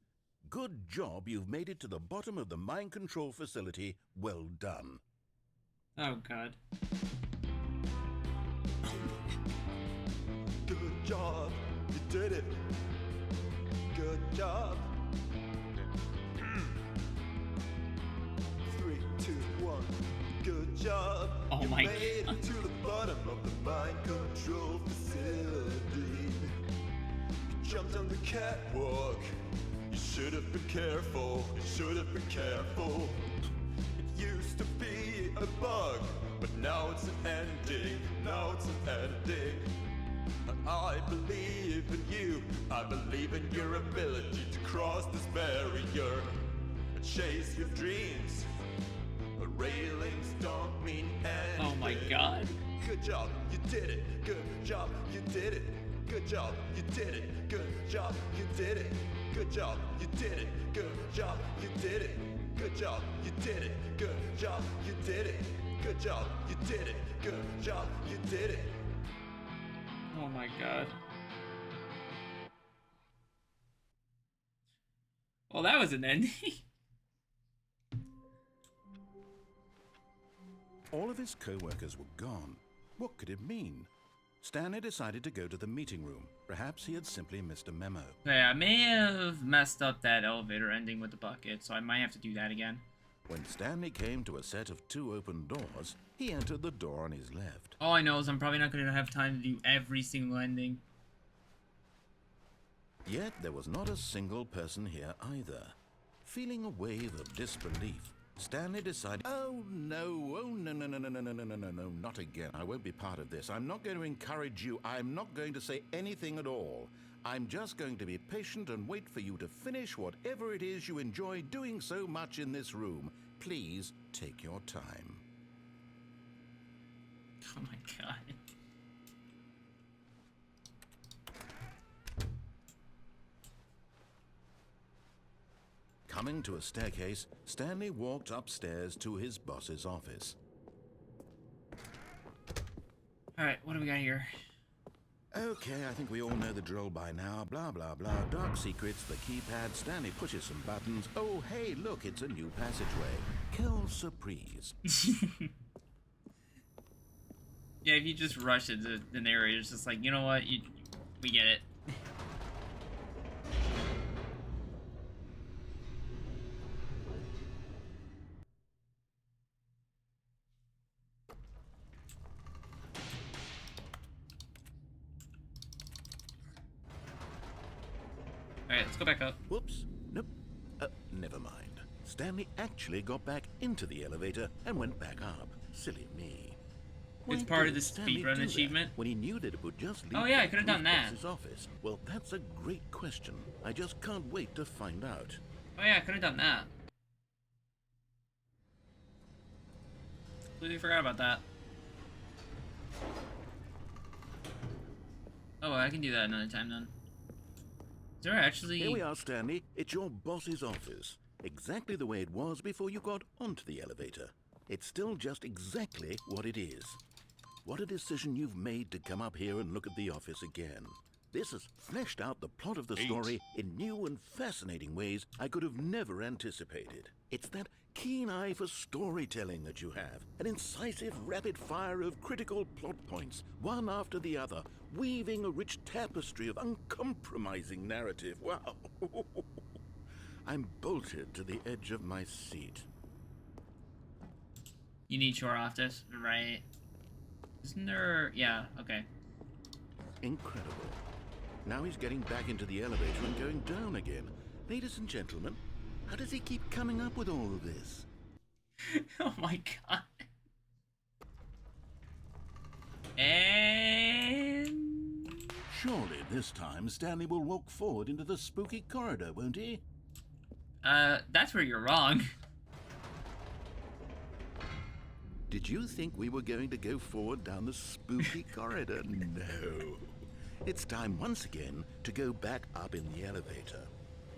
Good Job You've Made It to the Bottom of the Mind Control Facility. Well done. Oh god. Good job, you did it. Good job. 3, 2, 1. Good job. Oh you my made God. it to the bottom of the mind control facility. You jumped on the catwalk. You should have been careful. You should have been careful. It used to be a bug, but now it's an ending. Now it's an ending. I believe in you. I believe in your ability to cross this barrier and chase your dreams. Railings don't mean anything. Oh my god. Good job, you did it. Good job, you did it. Good job, you did it. Good job, you did it. Good job, you did it. Good job, you did it. Good job, you did it. Good job, you did it. Good job, you did it. Good job, you did it. Oh my god. Well, that was an ending. All of his co-workers were gone. What could it mean? Stanley decided to go to the meeting room. Perhaps he had simply missed a memo. Okay, I may have messed up that elevator ending with the bucket, so I might have to do that again. When Stanley came to a set of 2 open doors, he entered the door on his left. All I know is I'm probably not going to have time to do every single ending. Yet there was not a single person here either. Feeling a wave of disbelief, Stanley decided, oh no, not again. I won't be part of this. I'm not going to encourage you. I'm not going to say anything at all. I'm just going to be patient and wait for you to finish whatever it is you enjoy doing so much in this room. Please take your time. Oh my god. Coming to a staircase, Stanley walked upstairs to his boss's office. Alright, what do we got here? Okay, I think we all know the drill by now. Blah, blah, blah. Dark secrets, the keypad. Stanley pushes some buttons. Oh, hey, look, it's a new passageway. Quelle surprise. Yeah, if you just rush it, the narrator's just like, you know what, we get it. Alright, let's go back up. Whoops. Nope. Never mind. Stanley actually got back into the elevator and went back up. Silly me. It's Why part of did the Stanley speedrun do that achievement. when he knew that it would just lead Oh yeah, I back could have to done his that. boss's office? Well, that's a great question. I just can't wait to find out. Oh yeah, I could have done that. Completely forgot about that. Oh, I can do that another time then. Is there actually... Here we are, Stanley. It's your boss's office. Exactly the way it was before you got onto the elevator. It's still just exactly what it is. What a decision you've made to come up here and look at the office again. This has fleshed out the plot of the story in new and fascinating ways I could have never anticipated. It's that keen eye for storytelling that you have, an incisive rapid fire of critical plot points, one after the other, weaving a rich tapestry of uncompromising narrative. Wow! I'm bolted to the edge of my seat. You need shore off this, right? Isn't there... Yeah, okay. Incredible. Now he's getting back into the elevator and going down again. Ladies and gentlemen, how does he keep coming up with all of this? Oh my god. And... Surely this time Stanley will walk forward into the spooky corridor, won't he? That's where you're wrong. Did you think we were going to go forward down the spooky corridor? No. It's time once again to go back up in the elevator.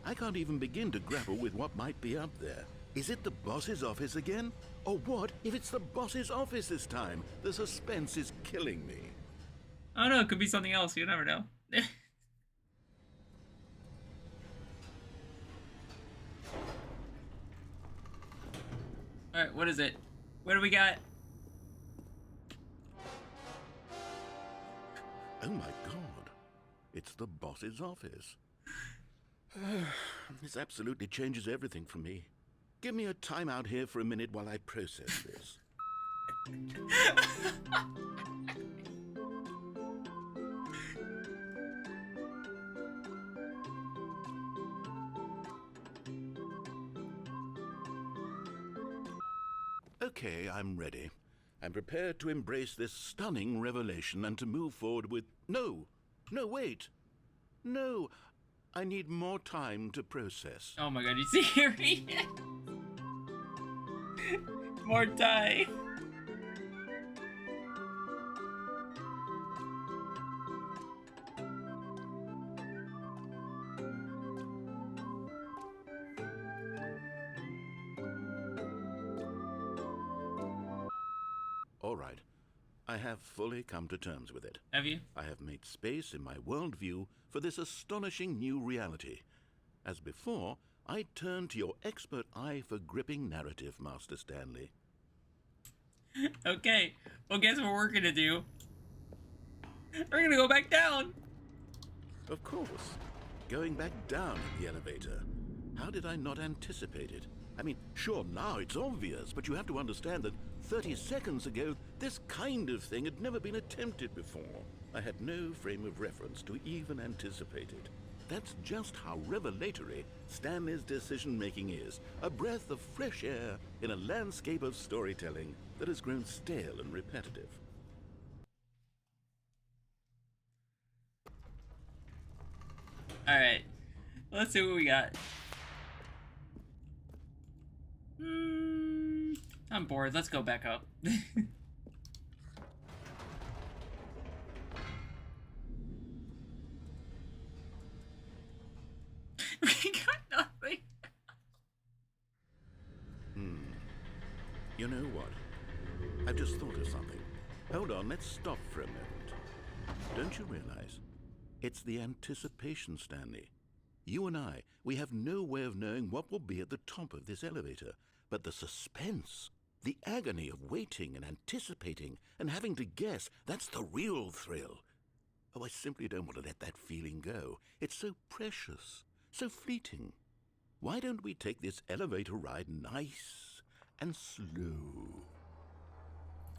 I can't even begin to grapple with what might be up there. Is it the boss's office again? Or what if it's the boss's office this time? The suspense is killing me. Oh no, it could be something else. You never know. Alright, what is it? What do we got? Oh my god. It's the boss's office. This absolutely changes everything for me. Give me a time out here for a minute while I process this. Okay, I'm ready. I'm prepared to embrace this stunning revelation and to move forward with... No! No, wait! No! I need more time to process. Oh my god, you see here? More time. All right. I have fully come to terms with it. Have you? I have made space in my worldview for this astonishing new reality. As before, I turn to your expert eye for gripping narrative, Master Stanley. Okay, well, guess what we're gonna do? We're gonna go back down. Of course. Going back down in the elevator. How did I not anticipate it? I mean, sure, now it's obvious, but you have to understand that 30 seconds ago, this kind of thing had never been attempted before. I had no frame of reference to even anticipate it. That's just how revelatory Stanley's decision-making is. A breath of fresh air in a landscape of storytelling that has grown stale and repetitive. Alright, let's see what we got. I'm bored. Let's go back up. We got nothing. You know what? I've just thought of something. Hold on, let's stop for a moment. Don't you realize? It's the anticipation, Stanley. You and I, we have no way of knowing what will be at the top of this elevator. But the suspense, the agony of waiting and anticipating and having to guess, that's the real thrill. Oh, I simply don't want to let that feeling go. It's so precious, so fleeting. Why don't we take this elevator ride nice and slow?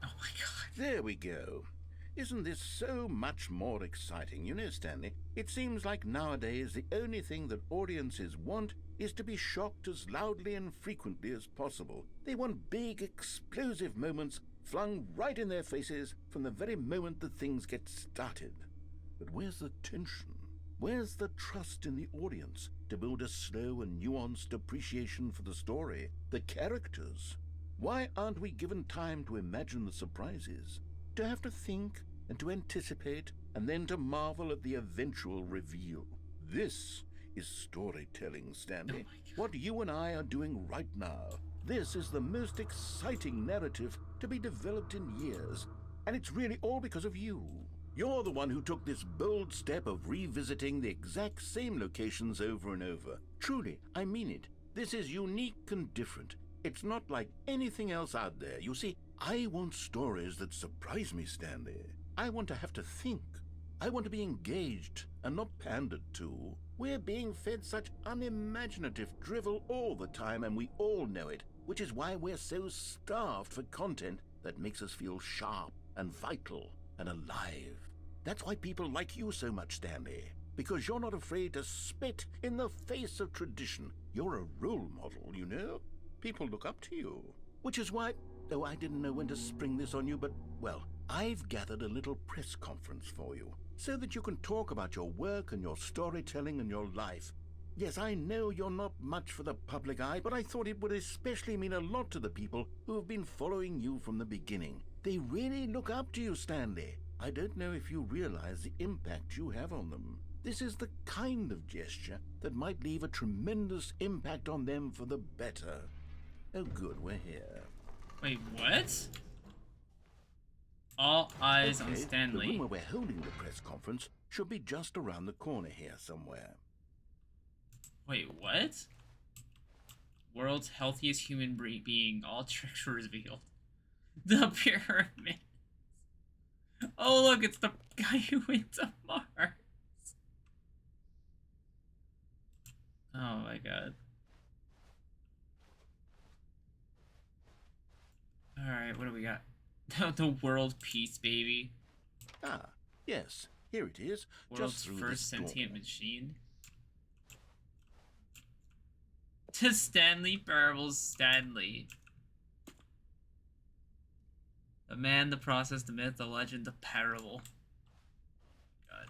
Oh my god. There we go. Isn't this so much more exciting? You know, Stanley, it seems like nowadays the only thing that audiences want is to be shocked as loudly and frequently as possible. They want big, explosive moments flung right in their faces from the very moment that things get started. But where's the tension? Where's the trust in the audience to build a slow and nuanced appreciation for the story, the characters? Why aren't we given time to imagine the surprises, to have to think and to anticipate, and then to marvel at the eventual reveal? This is storytelling, Stanley. What you and I are doing right now. This is the most exciting narrative to be developed in years, and it's really all because of you. You're the one who took this bold step of revisiting the exact same locations over and over. Truly, I mean it. This is unique and different. It's not like anything else out there. You see, I want stories that surprise me, Stanley. I want to have to think. I want to be engaged and not pandered to. We're being fed such unimaginative drivel all the time, and we all know it, which is why we're so starved for content that makes us feel sharp and vital and alive. That's why people like you so much, Stanley, because you're not afraid to spit in the face of tradition. You're a role model, you know? People look up to you. Which is why, though I didn't know when to spring this on you, but, well, I've gathered a little press conference for you, so that you can talk about your work and your storytelling and your life. Yes, I know you're not much for the public eye, but I thought it would especially mean a lot to the people who have been following you from the beginning. They really look up to you, Stanley. I don't know if you realize the impact you have on them. This is the kind of gesture that might leave a tremendous impact on them for the better. Oh good, we're here. Wait, what? All eyes on The Stanley. room where we're holding the press conference should be just around the corner here somewhere. Wait, what? World's healthiest human being. All tricks revealed. The pyramid. Oh, look, it's the guy who went to Mars. Oh my god. Alright, what do we got? The world peace, baby. Ah, yes, here it is. World's just through first this door. sentient machine. To Stanley Parable's Stanley. The man, the process, the myth, the legend, the parable. God.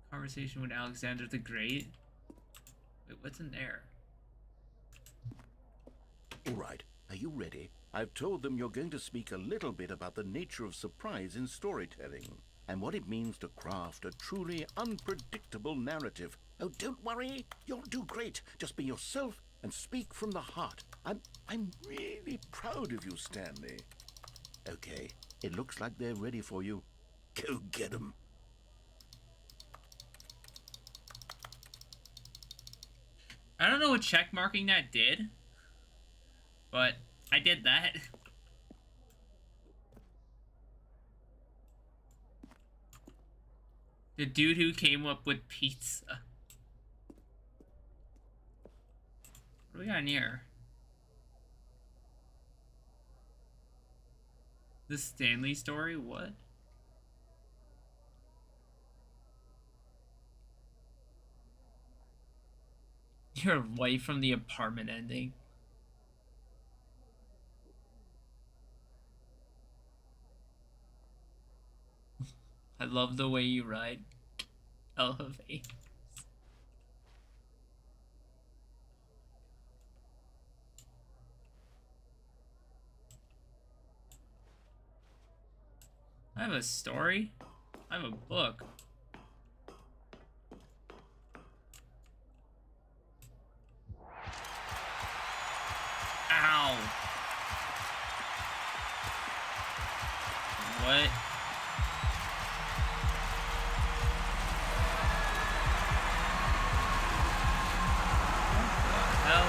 Conversation with Alexander the Great. Wait, what's in there? All right, are you ready? I've told them you're going to speak a little bit about the nature of surprise in storytelling and what it means to craft a truly unpredictable narrative. Oh, don't worry, you'll do great. Just be yourself and speak from the heart. I'm really proud of you, Stanley. Okay, it looks like they're ready for you. Go get them. I don't know what check marking that did, but I did that. The dude who came up with pizza. What do we got in here? The Stanley story? What? Your wife from the apartment ending. I love the way you ride elevators. I have a story. I have a book. Ow. What? Hell.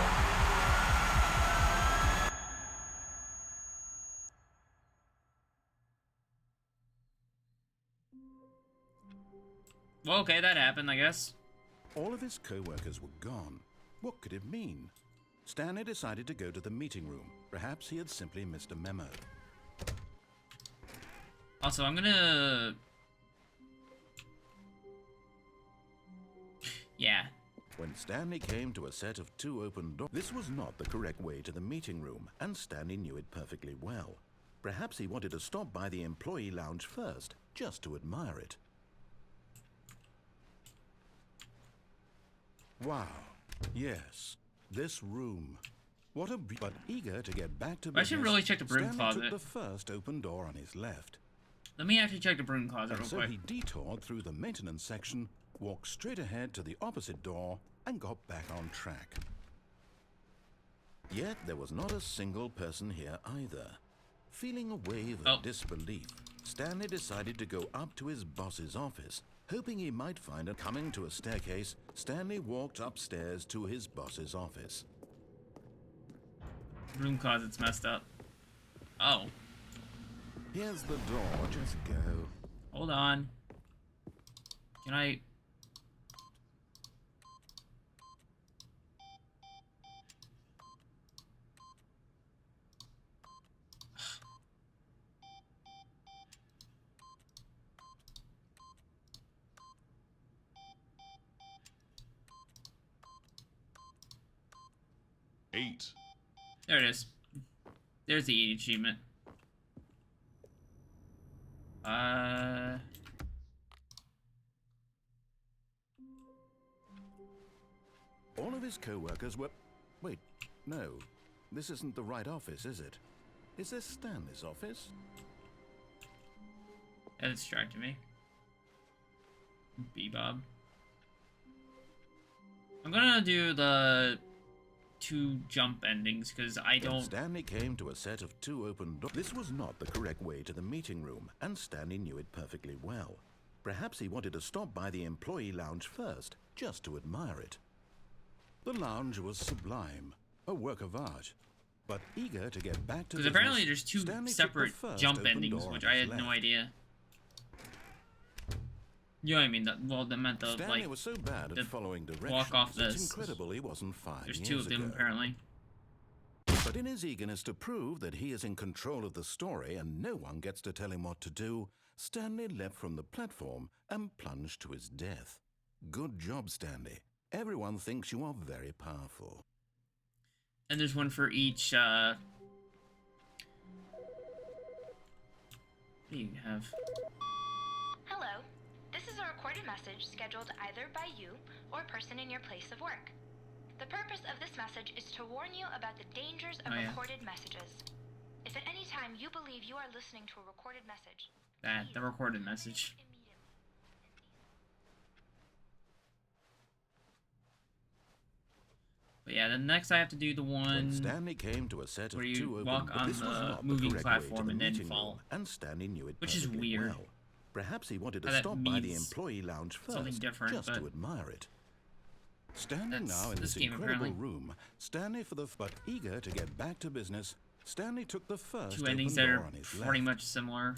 Well, okay, that happened, I guess. All of his co-workers were gone. What could it mean? Stanley decided to go to the meeting room. Perhaps he had simply missed a memo. Also, I'm gonna... Yeah. When Stanley came to a set of 2 open doors, this was not the correct way to the meeting room, and Stanley knew it perfectly well. Perhaps he wanted to stop by the employee lounge first, just to admire it. Wow. Yes. This room. What a... But eager to get back to business, I should really check the broom Stanley closet. took the first open door on his left. Let me actually check the broom closet And real so quick. he detoured through the maintenance section, walked straight ahead to the opposite door, and got back on track. Yet there was not a single person here either. Feeling a wave of disbelief, Stanley decided to go up to his boss's office, hoping he might find a... Coming to a staircase, Stanley walked upstairs to his boss's office. Broom closet's messed up. Oh. Here's the door, just go. Hold on. Can I... There it is. There's the achievement. All of his co-workers were... Wait, no. This isn't the right office, is it? Is this Stanley's office? That distracted me. Bebop. I'm gonna do the 2 jump endings because I don't... Stanley came to a set of 2 open doors. This was not the correct way to the meeting room, and Stanley knew it perfectly well. Perhaps he wanted to stop by the employee lounge first, just to admire it. The lounge was sublime, a work of art. But eager to get back to because apparently there's 2 separate jump endings, which I had no idea. You know what I mean? Well, that meant the, Stanley like, was so bad at following directions, walk off it's this. incredible he wasn't 5 There's years 2 of them, ago. apparently. But in his eagerness to prove that he is in control of the story and no one gets to tell him what to do, Stanley leapt from the platform and plunged to his death. Good job, Stanley. Everyone thinks you are very powerful. And there's one for each, what do you have? Hello. This is a recorded message scheduled either by you or a person in your place of work. The purpose of this message is to warn you about the dangers of recorded messages. If at any time you believe you are listening to a recorded message, The recorded message. But yeah, then next I have to do the one When Stanley came to a set of where you 2 open walk on this was the not moving correct way to platform the and then meeting fall. room, and Stanley knew it Which is perfectly weird. well. Perhaps he wanted to How that stop by the means employee lounge something first, different, just but to admire it. Standing That's now in this this game, incredible apparently. room, but eager to get back to business, Stanley took the first Two open endings that door are on his pretty left. much similar.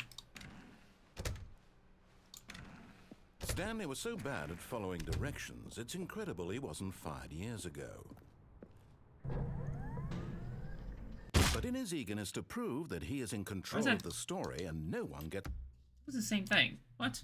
Stanley was so bad at following directions, it's incredible he wasn't fired years ago. But in his eagerness to prove that he is in control that? of the story and no one gets... It was the same thing. What?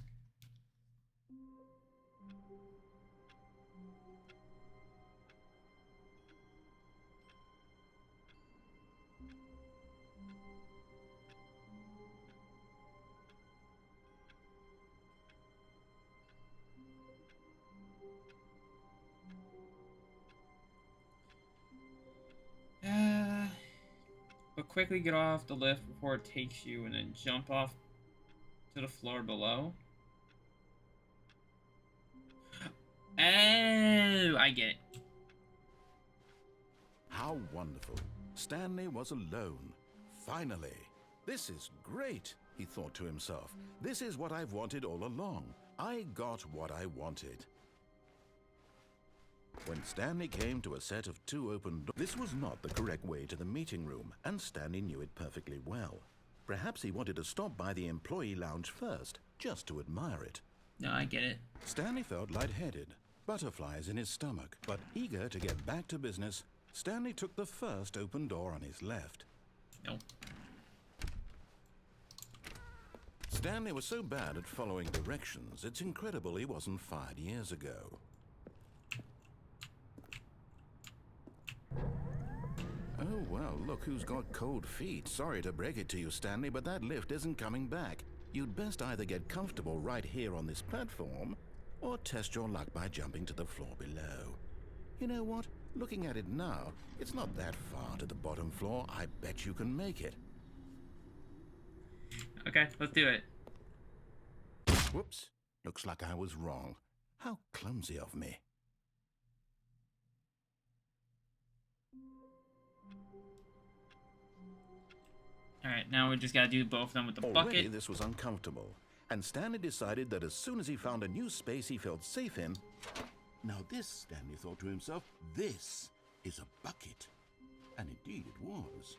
But quickly get off the lift before it takes you and then jump off to the floor below. Oh, I get it. How wonderful. Stanley was alone. Finally. This is great, he thought to himself. This is what I've wanted all along. I got what I wanted. When Stanley came to a set of two open doors, this was not the correct way to the meeting room, and Stanley knew it perfectly well. Perhaps he wanted to stop by the employee lounge first, just to admire it. No, I get it. Stanley felt lightheaded, butterflies in his stomach, but eager to get back to business, Stanley took the first open door on his left. No. Stanley was so bad at following directions, it's incredible he wasn't fired years ago. Oh, well, look who's got cold feet. Sorry to break it to you, Stanley, but that lift isn't coming back. You'd best either get comfortable right here on this platform, or test your luck by jumping to the floor below. You know what? Looking at it now, it's not that far to the bottom floor. I bet you can make it. Okay, let's do it. Whoops. Looks like I was wrong. How clumsy of me. Alright, now we just gotta do both of them with the Already bucket. this was uncomfortable, and Stanley decided that as soon as he found a new space he felt safe in... Now this, Stanley thought to himself, this is a bucket. And indeed it was.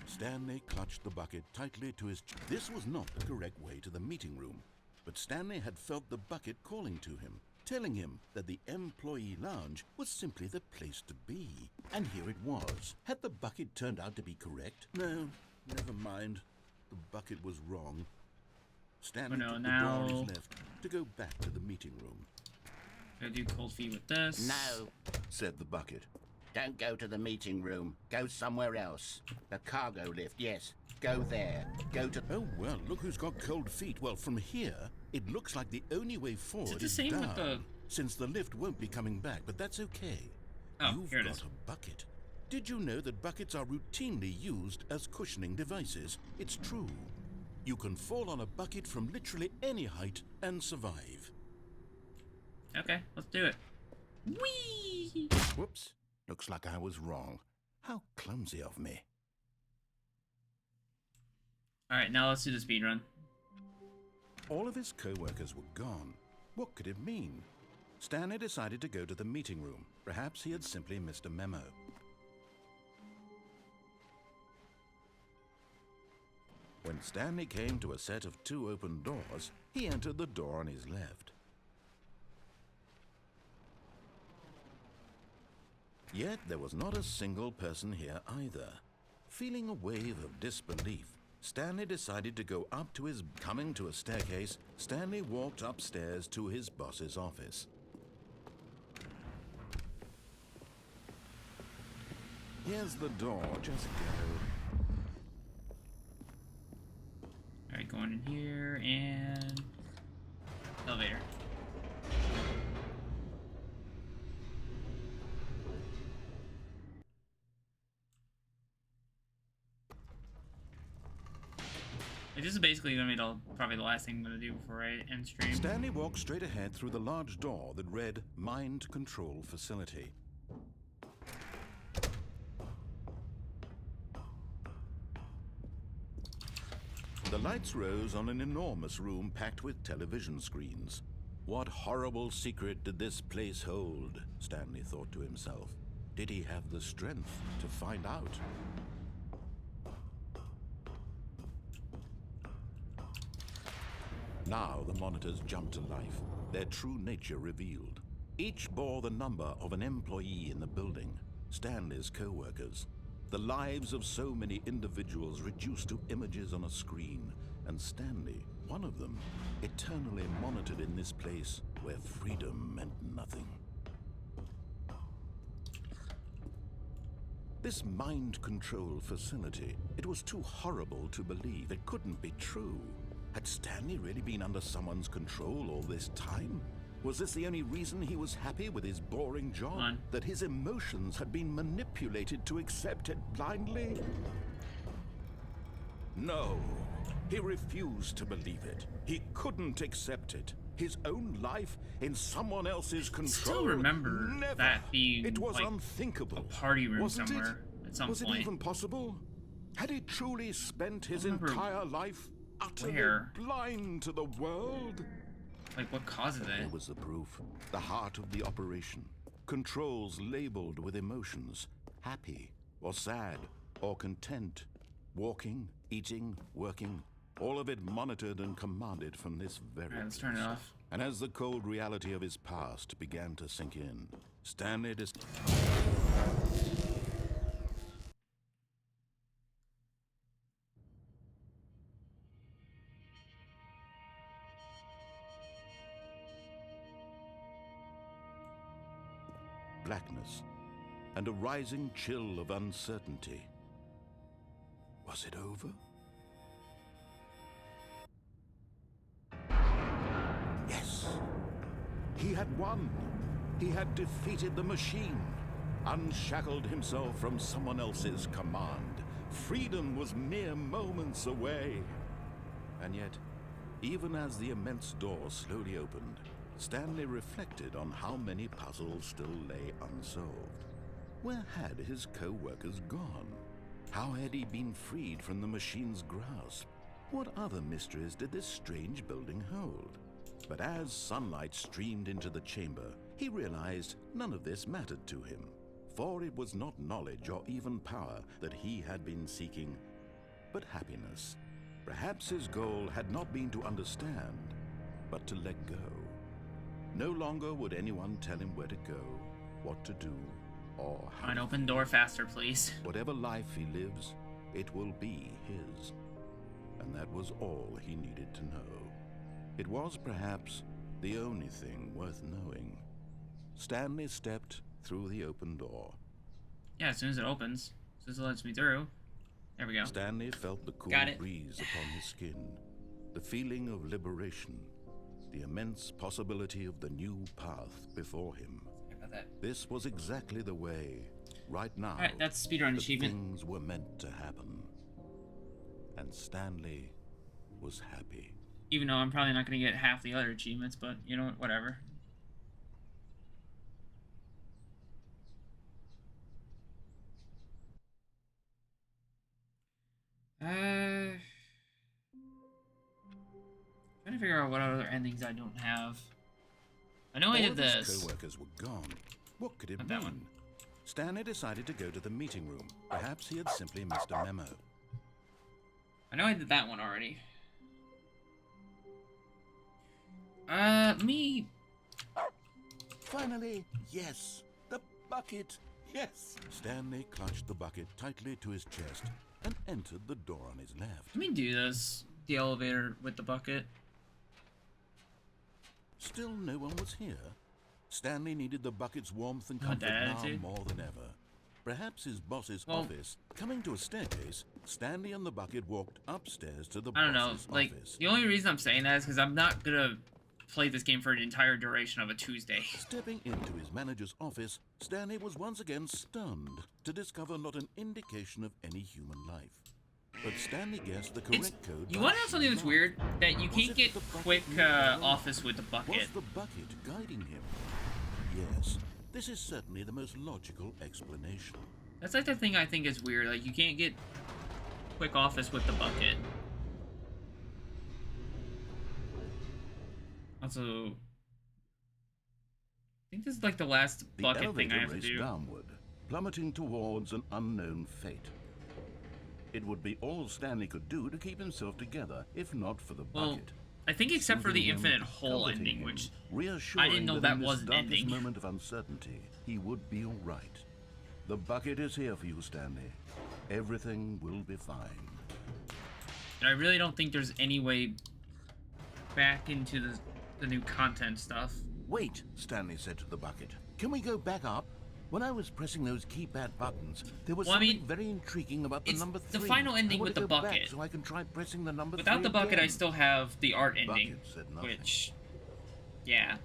Stanley clutched the bucket tightly to his... This was not the correct way to the meeting room, but Stanley had felt the bucket calling to him, telling him that the employee lounge was simply the place to be. And here it was. Had the bucket turned out to be correct? No, never mind. The bucket was wrong. Stanley took the door on his left to go back to the meeting room. Gotta do cold feet with this. No, Said the bucket. don't go to the meeting room. Go somewhere else. The cargo lift, yes. Go there. Go to... Oh, well, look who's got cold feet. Well, from here, it looks like the only way forward the is same down, with the- since the lift won't be coming back, but that's okay. Oh, You've here it got is. a bucket. Did you know that buckets are routinely used as cushioning devices? It's true. You can fall on a bucket from literally any height and survive. Okay, let's do it. Whee! Whoops. Looks like I was wrong. How clumsy of me. Alright, now let's do the speed run. All of his co-workers were gone. What could it mean? Stanley decided to go to the meeting room. Perhaps he had simply missed a memo. When Stanley came to a set of two open doors, he entered the door on his left. Yet there was not a single person here either. Feeling a wave of disbelief, Stanley decided to go up to his... Coming to a staircase, Stanley walked upstairs to his boss's office. Here's the door, just go. Alright, going in here and... elevator. Like, this is basically gonna be probably the last thing I'm gonna do before I end stream. Stanley walked straight ahead through the large door that read Mind Control Facility. The lights rose on an enormous room packed with television screens. What horrible secret did this place hold? Stanley thought to himself. Did he have the strength to find out? Now the monitors jumped to life, their true nature revealed. Each bore the number of an employee in the building, Stanley's co-workers. The lives of so many individuals reduced to images on a screen, and Stanley, one of them, eternally monitored in this place where freedom meant nothing. This mind control facility, it was too horrible to believe. It couldn't be true. Had Stanley really been under someone's control all this time? Was this the only reason he was happy with his boring job? That his emotions had been manipulated to accept it blindly? No. He refused to believe it. He couldn't accept it. His own life in someone else's control. I still remember Never. that being It was like unthinkable. a party room Wasn't somewhere at some was point. it even possible? Had he truly spent his entire life utterly blind to the world? Like, what causes it? Here was the proof. The heart of the operation. Controls labeled with emotions. Happy, or sad, or content. Walking, eating, working. All of it monitored and commanded from this very Alright, let's turn it off. And as the cold reality of his past began to sink in, Stanley blackness, and a rising chill of uncertainty. Was it over? Yes. He had won. He had defeated the machine, unshackled himself from someone else's command. Freedom was mere moments away. And yet, even as the immense door slowly opened, Stanley reflected on how many puzzles still lay unsolved. Where had his co-workers gone? How had he been freed from the machine's grasp? What other mysteries did this strange building hold? But as sunlight streamed into the chamber, he realized none of this mattered to him, for it was not knowledge or even power that he had been seeking, but happiness. Perhaps his goal had not been to understand, but to let go. No longer would anyone tell him where to go, what to do, or how. Fine, open door faster, please. Whatever life he lives, it will be his. And that was all he needed to know. It was perhaps the only thing worth knowing. Stanley stepped through the open door. Yeah, as soon as it opens, as soon as it lets me through. There we go. Stanley felt the cool breeze upon his skin, the feeling of liberation, the immense possibility of the new path before him. Sorry about that. This was exactly the way, right now, Alright, that's speedrun achievement. Things were meant to happen. And Stanley was happy. Even though I'm probably not going to get half the other achievements, but you know what, whatever. Trying to figure out what other endings I don't have. I know I did this. All of his co-workers were gone. What could it Not mean? that one. Stanley decided to go to the meeting room. Perhaps he had simply missed a memo. I know I did that one already. Me. Finally, yes. The bucket. Yes. Stanley clutched the bucket tightly to his chest and entered the door on his left. Let me do this. The elevator with the bucket. Still no one was here. Stanley needed the bucket's warmth and comfort that now attitude. more than ever. Perhaps his boss's office. Coming to a staircase, Stanley and the bucket walked upstairs to the I don't know. boss's Like, office. the only reason I'm saying that is because I'm not gonna play this game for an entire duration of a Tuesday. Stepping into his manager's office, Stanley was once again stunned to discover not an indication of any human life. But Stanley guessed the correct code. You want to know something that's weird? That you can't get quick office with the bucket. Was the bucket guiding him? Yes, this is certainly the most logical explanation. That's like the thing I think is weird. Like, you can't get quick office with the bucket. Also, think this is like the last The bucket thing I elevator have to raced do. downward, plummeting towards an unknown fate. It would be all Stanley could do to keep himself together, if not for the Well, bucket. I think except for Soothing the him, infinite hole comforting ending, him, which reassuring I didn't know that that in this was an darkest ending. moment of uncertainty, he would be all right. The bucket is here for you, Stanley. Everything will be fine. And I really don't think there's any way back into the new content stuff. Wait, Stanley said to the bucket. Can we go back up? When I was pressing those keypad buttons, there was Well, I something mean, very intriguing about the it's number the 3. final ending I want with to the go back bucket. so I can try pressing the number 3 Without the bucket, I again. still have the art ending, Bucket said nothing. which, yeah.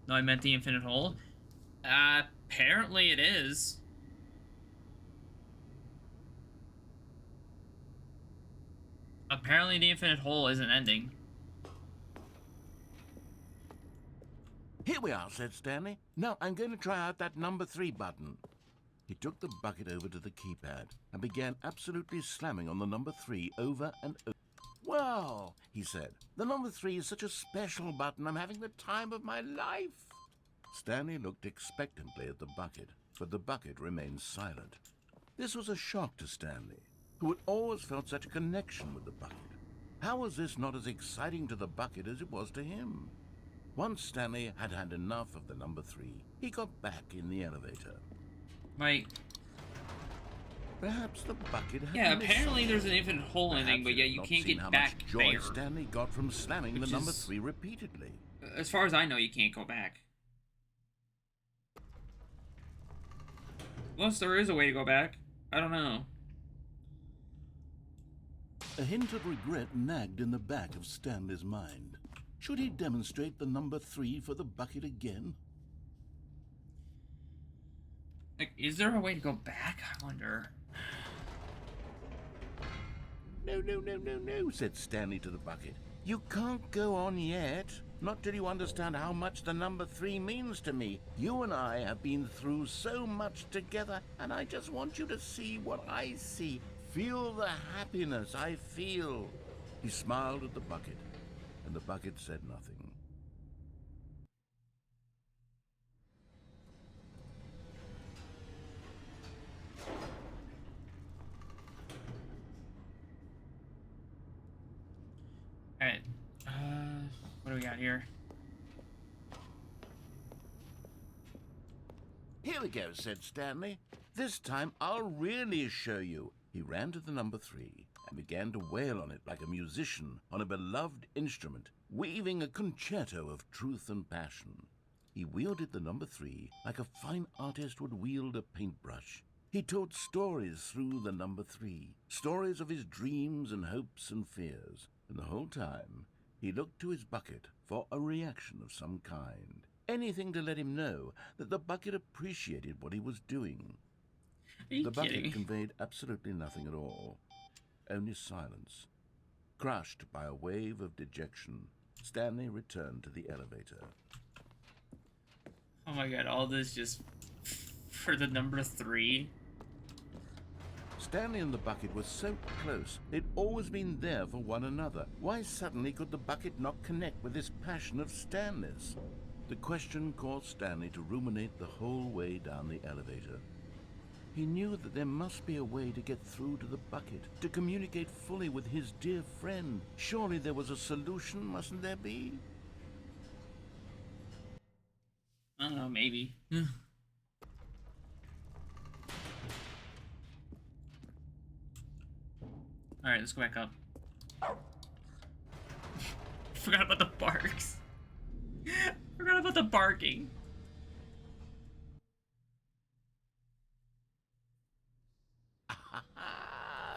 No, I meant the infinite hole. Apparently it is. Apparently the infinite hole isn't ending. Here we are, said Stanley. Now I'm going to try out that number 3 button. He took the bucket over to the keypad and began absolutely slamming on the number 3 over and over. Wow, he said. The number 3 is such a special button. I'm having the time of my life. Stanley looked expectantly at the bucket, but the bucket remained silent. This was a shock to Stanley, who had always felt such a connection with the bucket. How was this not as exciting to the bucket as it was to him? Once Stanley had had enough of the number 3, he got back in the elevator. Right. Perhaps the bucket had Yeah, missed apparently something. there's an infinite hole Perhaps ending, but he yeah, had you not can't seen get how back much joy there. Stanley got from slamming the Which number is- 3 repeatedly. As far as I know, you can't go back. Unless there is a way to go back. I don't know. A hint of regret nagged in the back of Stanley's mind. Should he demonstrate the number 3 for the bucket again? Like, is there a way to go back? I wonder. No, no, no, no, no, said Stanley to the bucket. You can't go on yet. Not till you understand how much the number 3 means to me. You and I have been through so much together, and I just want you to see what I see. Feel the happiness I feel. He smiled at the bucket, and the bucket said nothing. Alright. What do we got here? Here we go, said Stanley. This time I'll really show you. He ran to the number 3 and began to wail on it like a musician on a beloved instrument, weaving a concerto of truth and passion. He wielded the number 3 like a fine artist would wield a paintbrush. He told stories through the number 3, stories of his dreams and hopes and fears, and the whole time he looked to his bucket for a reaction of some kind. Anything to let him know that the bucket appreciated what he was doing. Are you The bucket kidding? conveyed absolutely nothing at all, only silence. Crushed by a wave of dejection, Stanley returned to the elevator. Oh my god, all this just for the number 3? Stanley and the bucket were so close. They'd always been there for one another. Why suddenly could the bucket not connect with this passion of Stanley's? The question caused Stanley to ruminate the whole way down the elevator. He knew that there must be a way to get through to the bucket, to communicate fully with his dear friend. Surely there was a solution, mustn't there be? I don't know, maybe. Alright, let's go back up. Forgot about the barks. Forgot about the barking.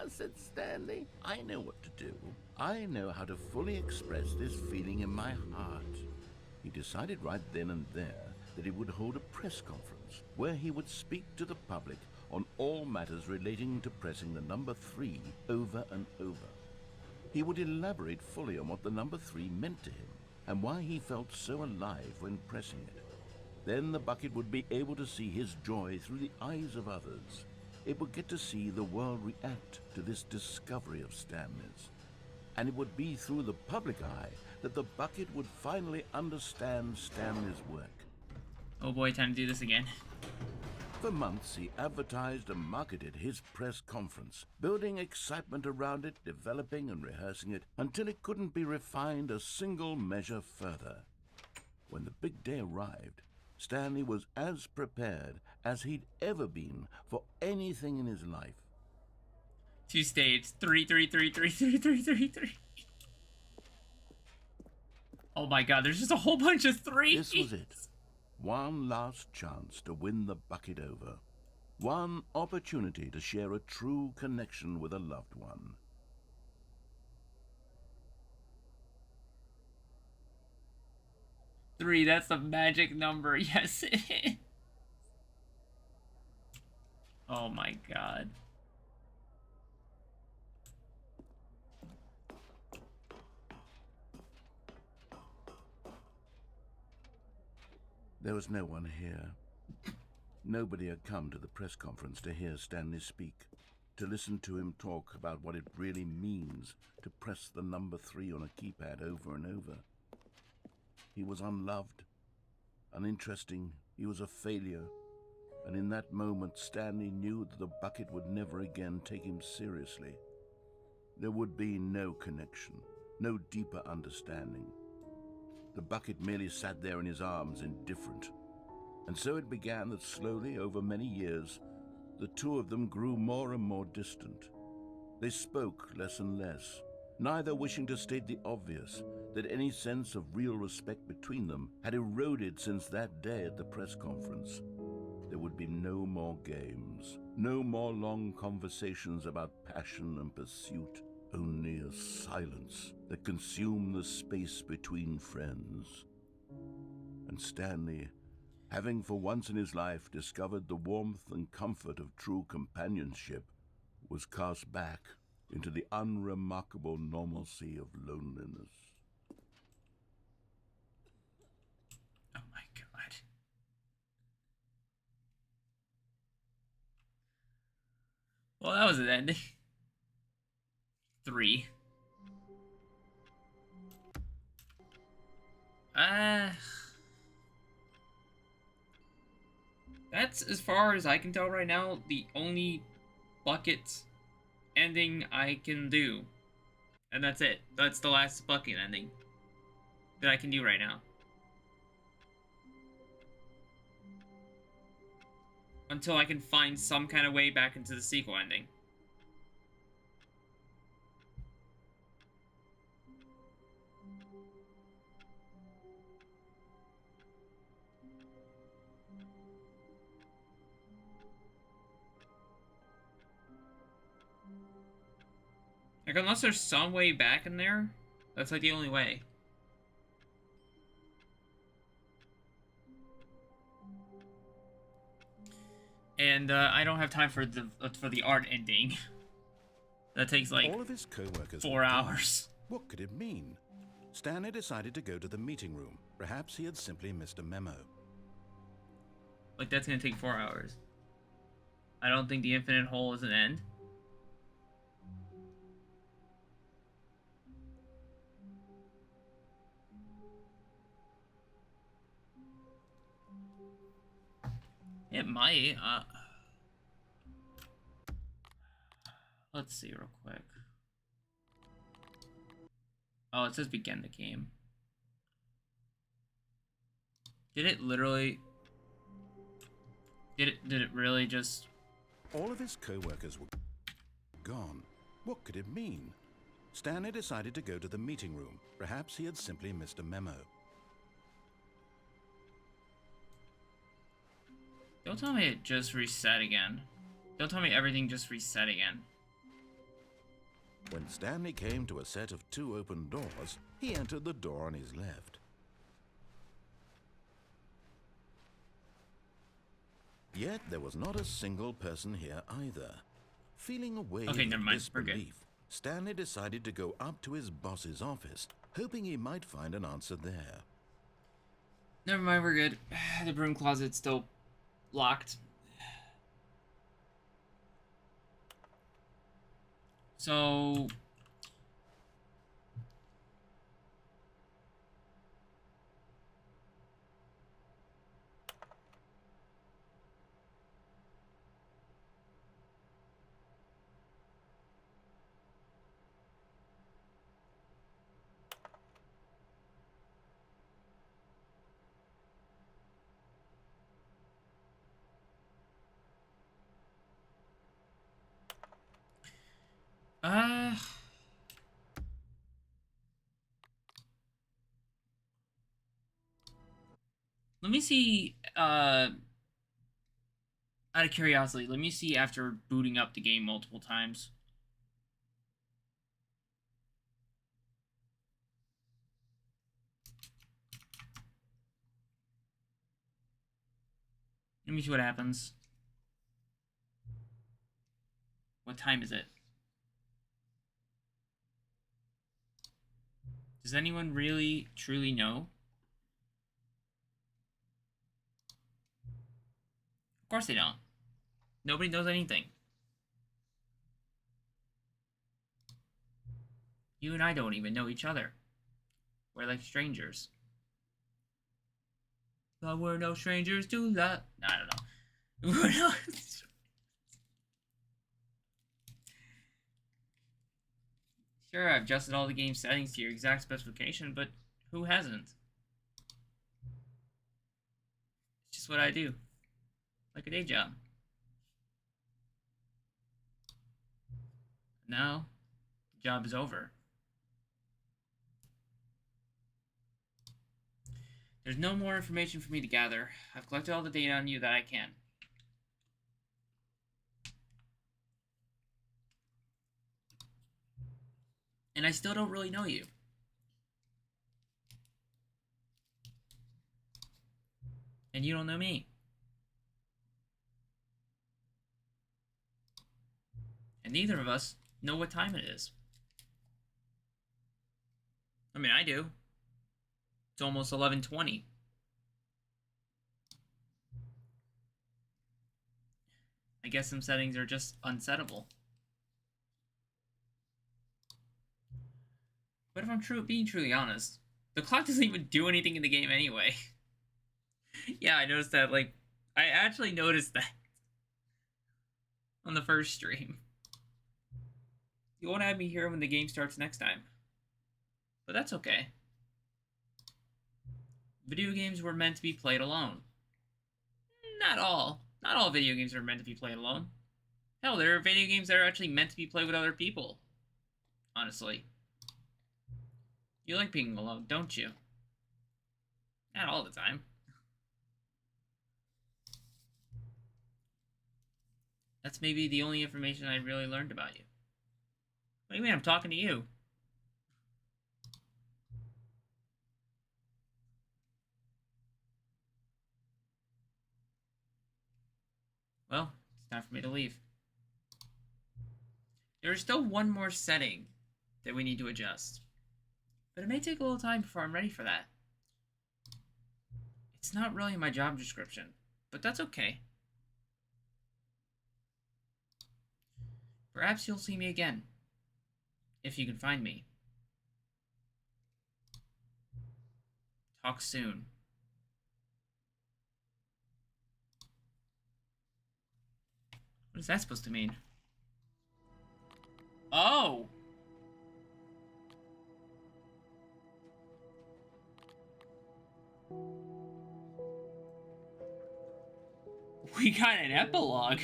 Said Stanley. I know what to do. I know how to fully express this feeling in my heart. He decided right then and there that he would hold a press conference where he would speak to the public on all matters relating to pressing the number 3 over and over. He would elaborate fully on what the number 3 meant to him and why he felt so alive when pressing it. Then the bucket would be able to see his joy through the eyes of others. It would get to see the world react to this discovery of Stanley's. And it would be through the public eye that the bucket would finally understand Stanley's work. Oh boy, time to do this again. For months, he advertised and marketed his press conference, building excitement around it, developing and rehearsing it, until it couldn't be refined a single measure further. When the big day arrived, Stanley was as prepared as he'd ever been for anything in his life. 2 states. 3, 3, 3, 3, 3, 3, 3, 3. Oh my god, there's just a whole bunch of 3s. This was it. One last chance to win the bucket over. One opportunity to share a true connection with a loved one. Three, that's the magic number. Yes, it is. Oh my god. There was no one here. Nobody had come to the press conference to hear Stanley speak, to listen to him talk about what it really means to press the number 3 on a keypad over and over. He was unloved, uninteresting, he was a failure, and in that moment Stanley knew that the bucket would never again take him seriously. There would be no connection, no deeper understanding. The bucket merely sat there in his arms, indifferent. And so it began that slowly, over many years, the two of them grew more and more distant. They spoke less and less, neither wishing to state the obvious, that any sense of real respect between them had eroded since that day at the press conference. There would be no more games, no more long conversations about passion and pursuit, only a silence that consumed the space between friends. And Stanley, having for once in his life discovered the warmth and comfort of true companionship, was cast back into the unremarkable normalcy of loneliness. Oh my god. Well, that was an ending. 3. That's, as far as I can tell right now, the only bucket ending I can do. And that's it. That's the last bucket ending that I can do right now. Until I can find some kind of way back into the sequel ending. Like, unless there's some way back in there, that's like the only way. And I don't have time for the art ending. That takes like All of his co-workers 4 were gone. hours. What could it mean? Stanley decided to go to the meeting room. Perhaps he had simply missed a memo. Like, that's gonna take 4 hours. I don't think the infinite hole is an end. It might. Let's see real quick. Oh, it says begin the game. Did it literally... Did it really just... All of his co-workers were gone. What could it mean? Stanley decided to go to the meeting room. Perhaps he had simply missed a memo. Don't tell me it just reset again. Don't tell me everything just reset again. When Stanley came to a set of 2 open doors, he entered the door on his left. Yet there was not a single person here either. Feeling a wave Okay, never of mind. We're good. disbelief, Stanley decided to go up to his boss's office, hoping he might find an answer there. Never mind, we're good. The broom closet's still locked. So... Let me see, out of curiosity, let me see after booting up the game multiple times. Let me see what happens. What time is it? Does anyone really, truly know? Of course they don't. Nobody knows anything. You and I don't even know each other. We're like strangers. But we're no strangers to love. No, I don't know. We're not. Sure, I've adjusted all the game settings to your exact specification, but who hasn't? It's just what I do. Like a day job. Now, the job is over. There's no more information for me to gather. I've collected all the data on you that I can. And I still don't really know you. And you don't know me. And neither of us know what time it is. I mean, I do. It's almost 11:20. I guess some settings are just unsettable. But if I'm being truly honest, the clock doesn't even do anything in the game anyway. Yeah, I noticed that, like, I actually noticed that on the first stream. You won't have me here when the game starts next time. But that's okay. Video games were meant to be played alone. Not all. Not all video games are meant to be played alone. Hell, there are video games that are actually meant to be played with other people. Honestly. You like being alone, don't you? Not all the time. That's maybe the only information I really learned about you. What do you mean? I'm talking to you. Well, it's time for me to leave. There is still one more setting that we need to adjust. But it may take a little time before I'm ready for that. It's not really in my job description, but that's okay. Perhaps you'll see me again. If you can find me. Talk soon. What is that supposed to mean? Oh! We got an epilogue.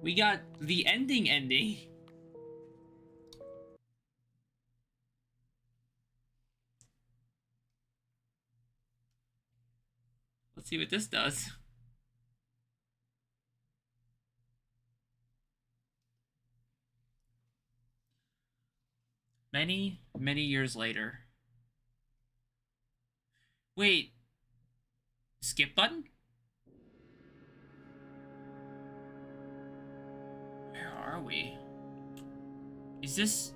We got the ending. Let's see what this does. Many, many years later. Wait. Skip button? Where are we? Is this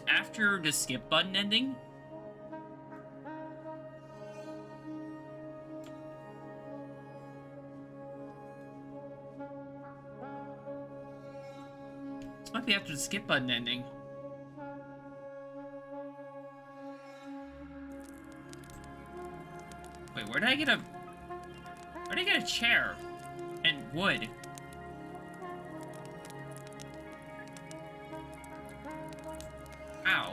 after the skip button ending? This might be after the skip button ending. Wait, where did I get a chair? And wood? Ow.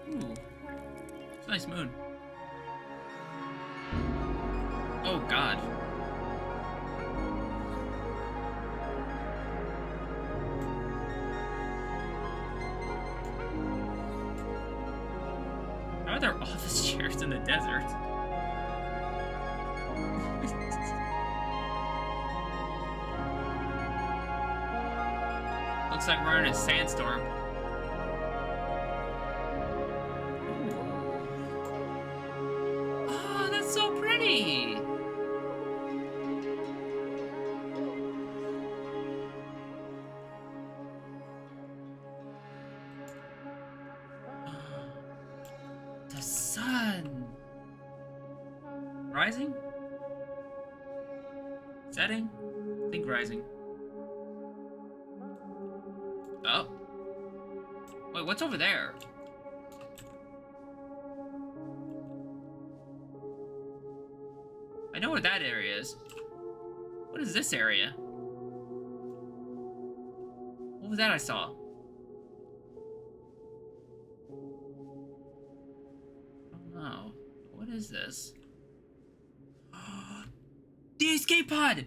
Ooh. It's a nice moon. Oh, God. How are there office chairs in the desert? Looks like we're in a sandstorm. Oh, that's so pretty! The sun! Rising? Setting? I think rising. Oh. Wait, what's over there? I know what that area is. What is this area? What was that I saw? Oh, what is this? The escape pod!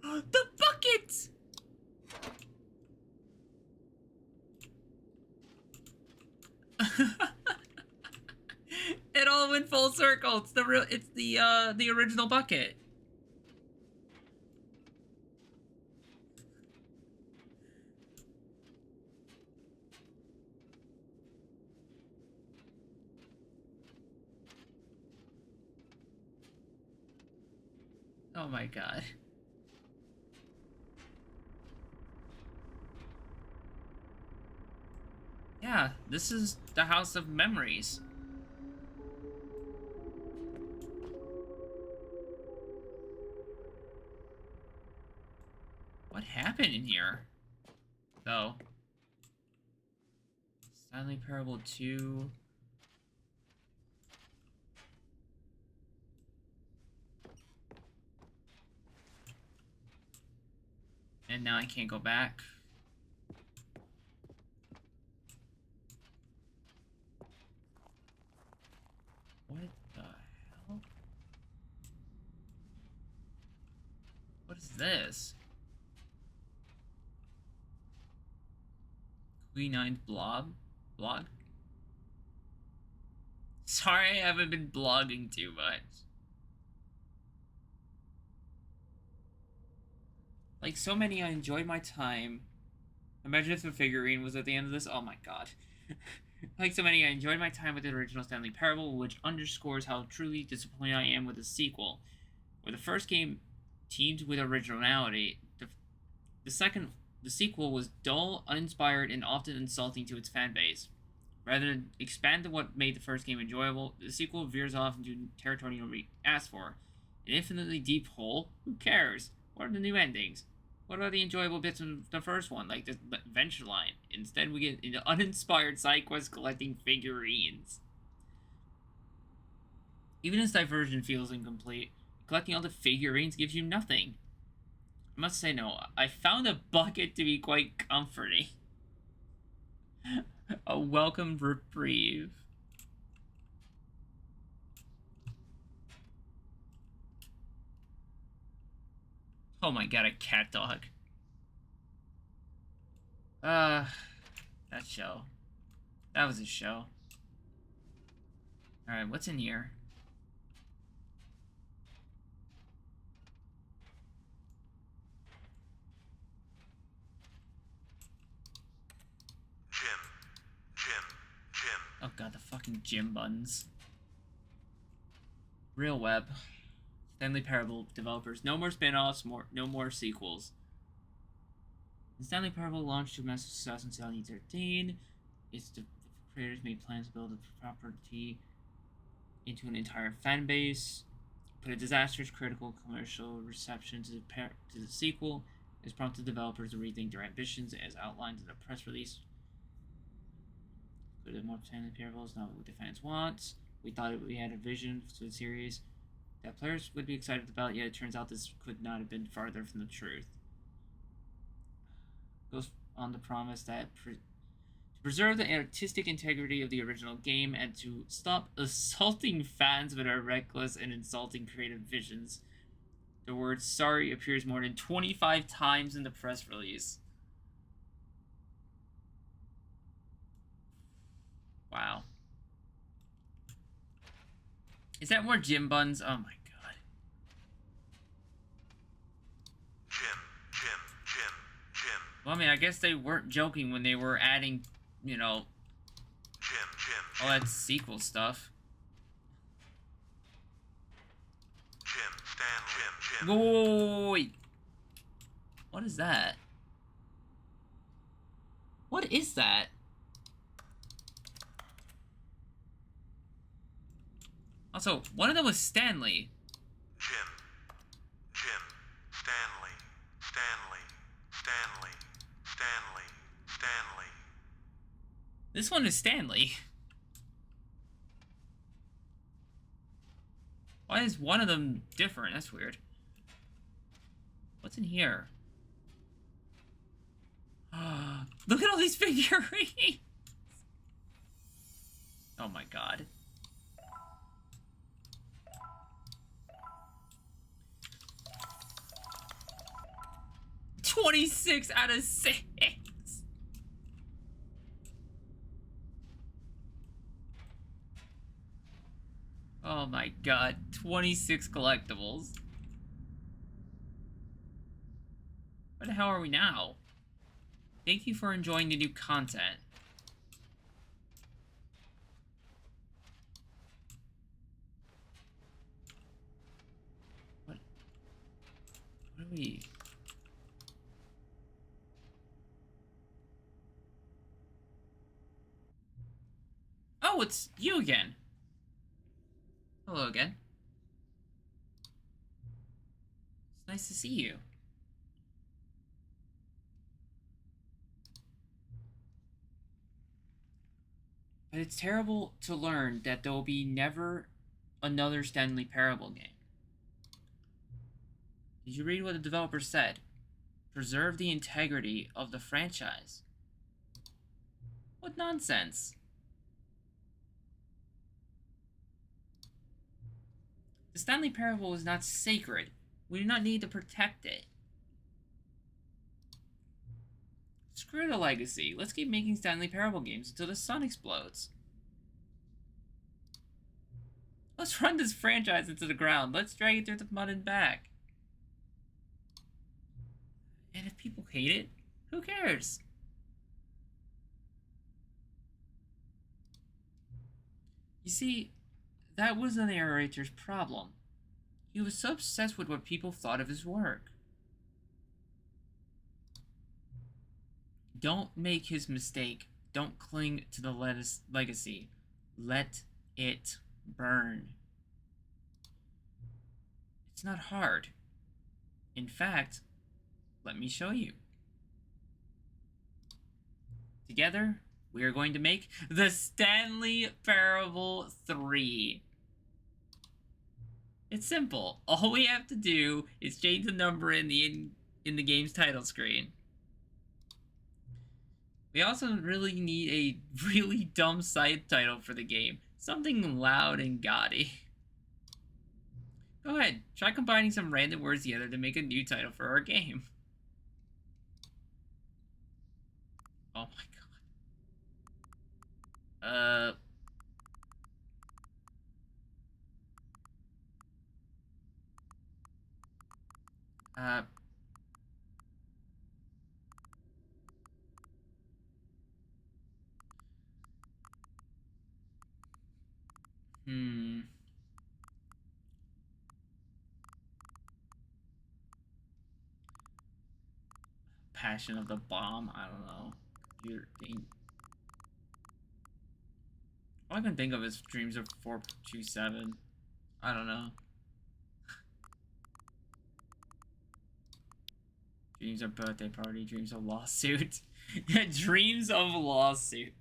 The buckets! It all went full circle. It's the original bucket. Oh my god. Yeah, this is the House of Memories. What happened in here? Though. Stanley Parable 2. And now I can't go back. What the hell? What is this? Queen9's blog? Sorry, I haven't been blogging too much. Like so many, I enjoyed my time. Imagine if the figurine was at the end of this. Oh my god. Like so many, I enjoyed my time with the original Stanley Parable, which underscores how truly disappointed I am with the sequel. Where the first game teamed with originality, the sequel was dull, uninspired, and often insulting to its fan base. Rather than expand to what made the first game enjoyable, the sequel veers off into territory nobody asked for. An infinitely deep hole? Who cares? What are the new endings? What about the enjoyable bits of the first one, like the adventure line? Instead, we get into uninspired side quests collecting figurines. Even as diversion feels incomplete, collecting all the figurines gives you nothing. I must say, no, I found a bucket to be quite comforting. A welcome reprieve. Oh my god, a cat dog. That show. That was a show. Alright, what's in here? Jim. Oh god, the fucking Jim buttons. Real web. Stanley Parable developers. No more spin-offs, no more sequels. The Stanley Parable launched to massive success in 2013. The creators made plans to build a property into an entire fan base, put a disastrous critical commercial reception to the sequel, has prompted developers to rethink their ambitions as outlined in the press release. Included more Stanley Parables, not what the fans want. We thought we had a vision for the series that players would be excited about, yet it turns out this could not have been farther from the truth. Goes on to promise that to preserve the artistic integrity of the original game and to stop assaulting fans with our reckless and insulting creative visions. The word sorry appears more than 25 times in the press release. Wow. Is that more Jim buns? Oh my god. Jim. Well, I mean, I guess they weren't joking when they were adding, you know, all that sequel stuff. Jim. Whoa, wait. What is that? What is that? Also, one of them was Stanley. Jim. Stanley. This one is Stanley. Why is one of them different? That's weird. What's in here? Look at all these figurines! Oh my god. "26 out of 6. Oh my god, 26 collectibles. Where the hell are we now? Thank you for enjoying the new content. What are we... Oh, it's you again. Hello again. It's nice to see you. But it's terrible to learn that there will be never another Stanley Parable game. Did you read what the developer said? Preserve the integrity of the franchise. What nonsense. The Stanley Parable is not sacred. We do not need to protect it. Screw the legacy. Let's keep making Stanley Parable games until the sun explodes. Let's run this franchise into the ground. Let's drag it through the mud and back. And if people hate it, who cares? You see, that was the narrator's problem. He was so obsessed with what people thought of his work. Don't make his mistake. Don't cling to the legacy. Let it burn. It's not hard. In fact, let me show you. Together, we are going to make the Stanley Parable 3. It's simple. All we have to do is change the number in the game's title screen. We also really need a really dumb side title for the game. Something loud and gaudy. Go ahead, try combining some random words together to make a new title for our game. Oh my god. Passion of the Bomb, I don't know. Computer game. All I can think of is Dreams of 427. I don't know. Dreams of birthday party, dreams of lawsuit. Dreams of lawsuit.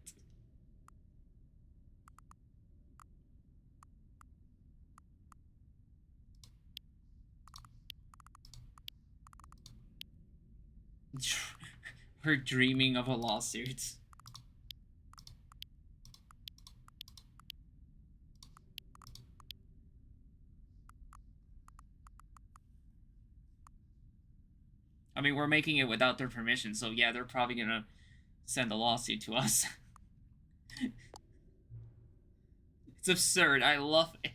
We're dreaming of a lawsuit. I mean, we're making it without their permission, so yeah, they're probably gonna send a lawsuit to us. It's absurd. I love it.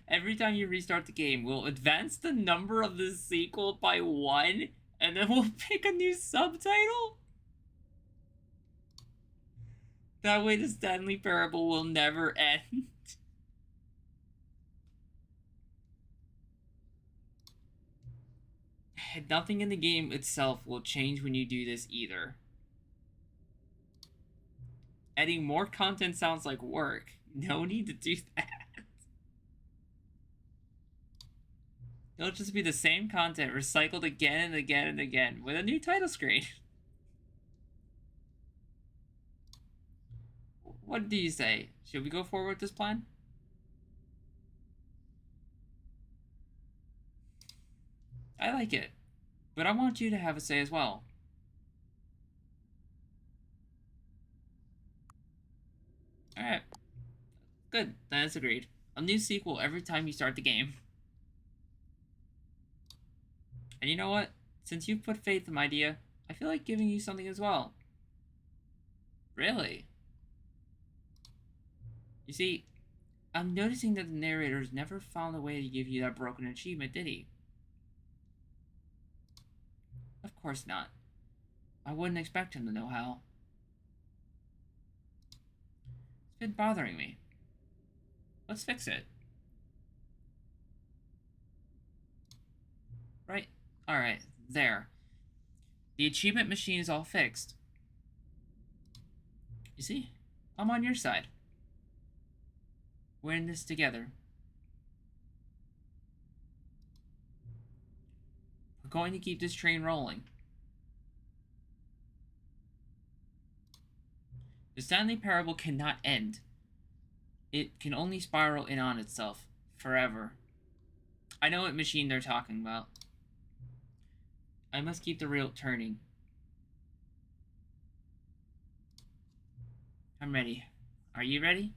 Every time you restart the game, we'll advance the number of the sequel by 1, and then we'll pick a new subtitle? That way the Stanley Parable will never end. Nothing in the game itself will change when you do this either. Adding more content sounds like work. No need to do that. It'll just be the same content recycled again and again and again with a new title screen. What do you say? Should we go forward with this plan? I like it, but I want you to have a say as well. Alright. Good, then it's agreed. A new sequel every time you start the game. And you know what? Since you've put faith in my idea, I feel like giving you something as well. Really? You see, I'm noticing that the narrator's never found a way to give you that broken achievement, did he? Of course not. I wouldn't expect him to know how. It's been bothering me. Let's fix it. Right? Alright, there. The achievement machine is all fixed. You see? I'm on your side. We're in this together. We're going to keep this train rolling. The Stanley Parable cannot end. It can only spiral in on itself. Forever. I know what machine they're talking about. I must keep the reel turning. I'm ready. Are you ready?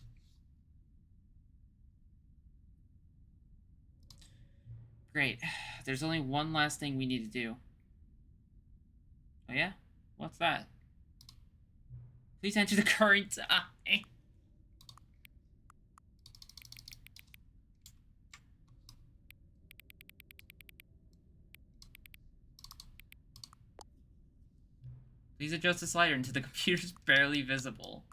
Great. There's only one last thing we need to do. Oh yeah? What's that? Please enter the current time. Please adjust the slider until the computer's barely visible.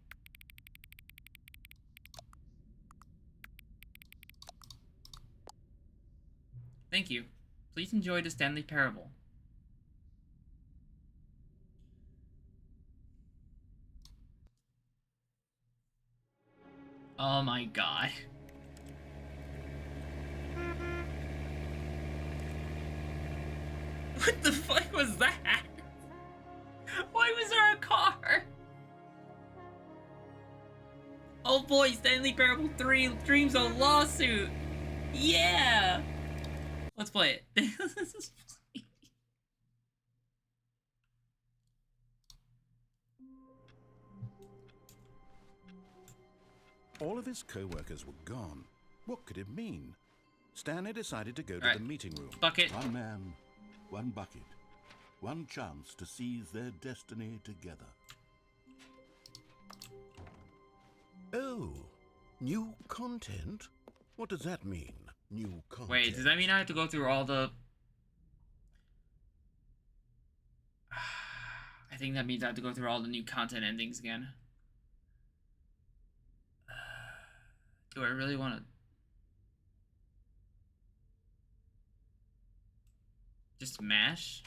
Thank you. Please enjoy the Stanley Parable. Oh my god. What the fuck was that? Why was there a car? Oh boy, Stanley Parable 3 Dreams of Lawsuit. Yeah! Let's play it. All of his co-workers were gone. What could it mean? Stanley decided to go to Alright. the meeting room. Bucket. One man, one bucket. One chance to seize their destiny together. Oh, new content? What does that mean? New content. Wait, does that mean I have to go through all the... I think that means I have to go through all the new content endings again. Do I really want to... Just mash?